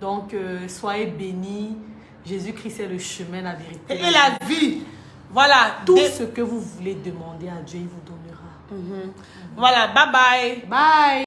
Donc, soyez bénis. Jésus-Christ est le chemin, la vérité. Et la vie. Voilà. Tout ce que vous voulez demander à Dieu, il vous donnera. Voilà. Bye bye. Bye.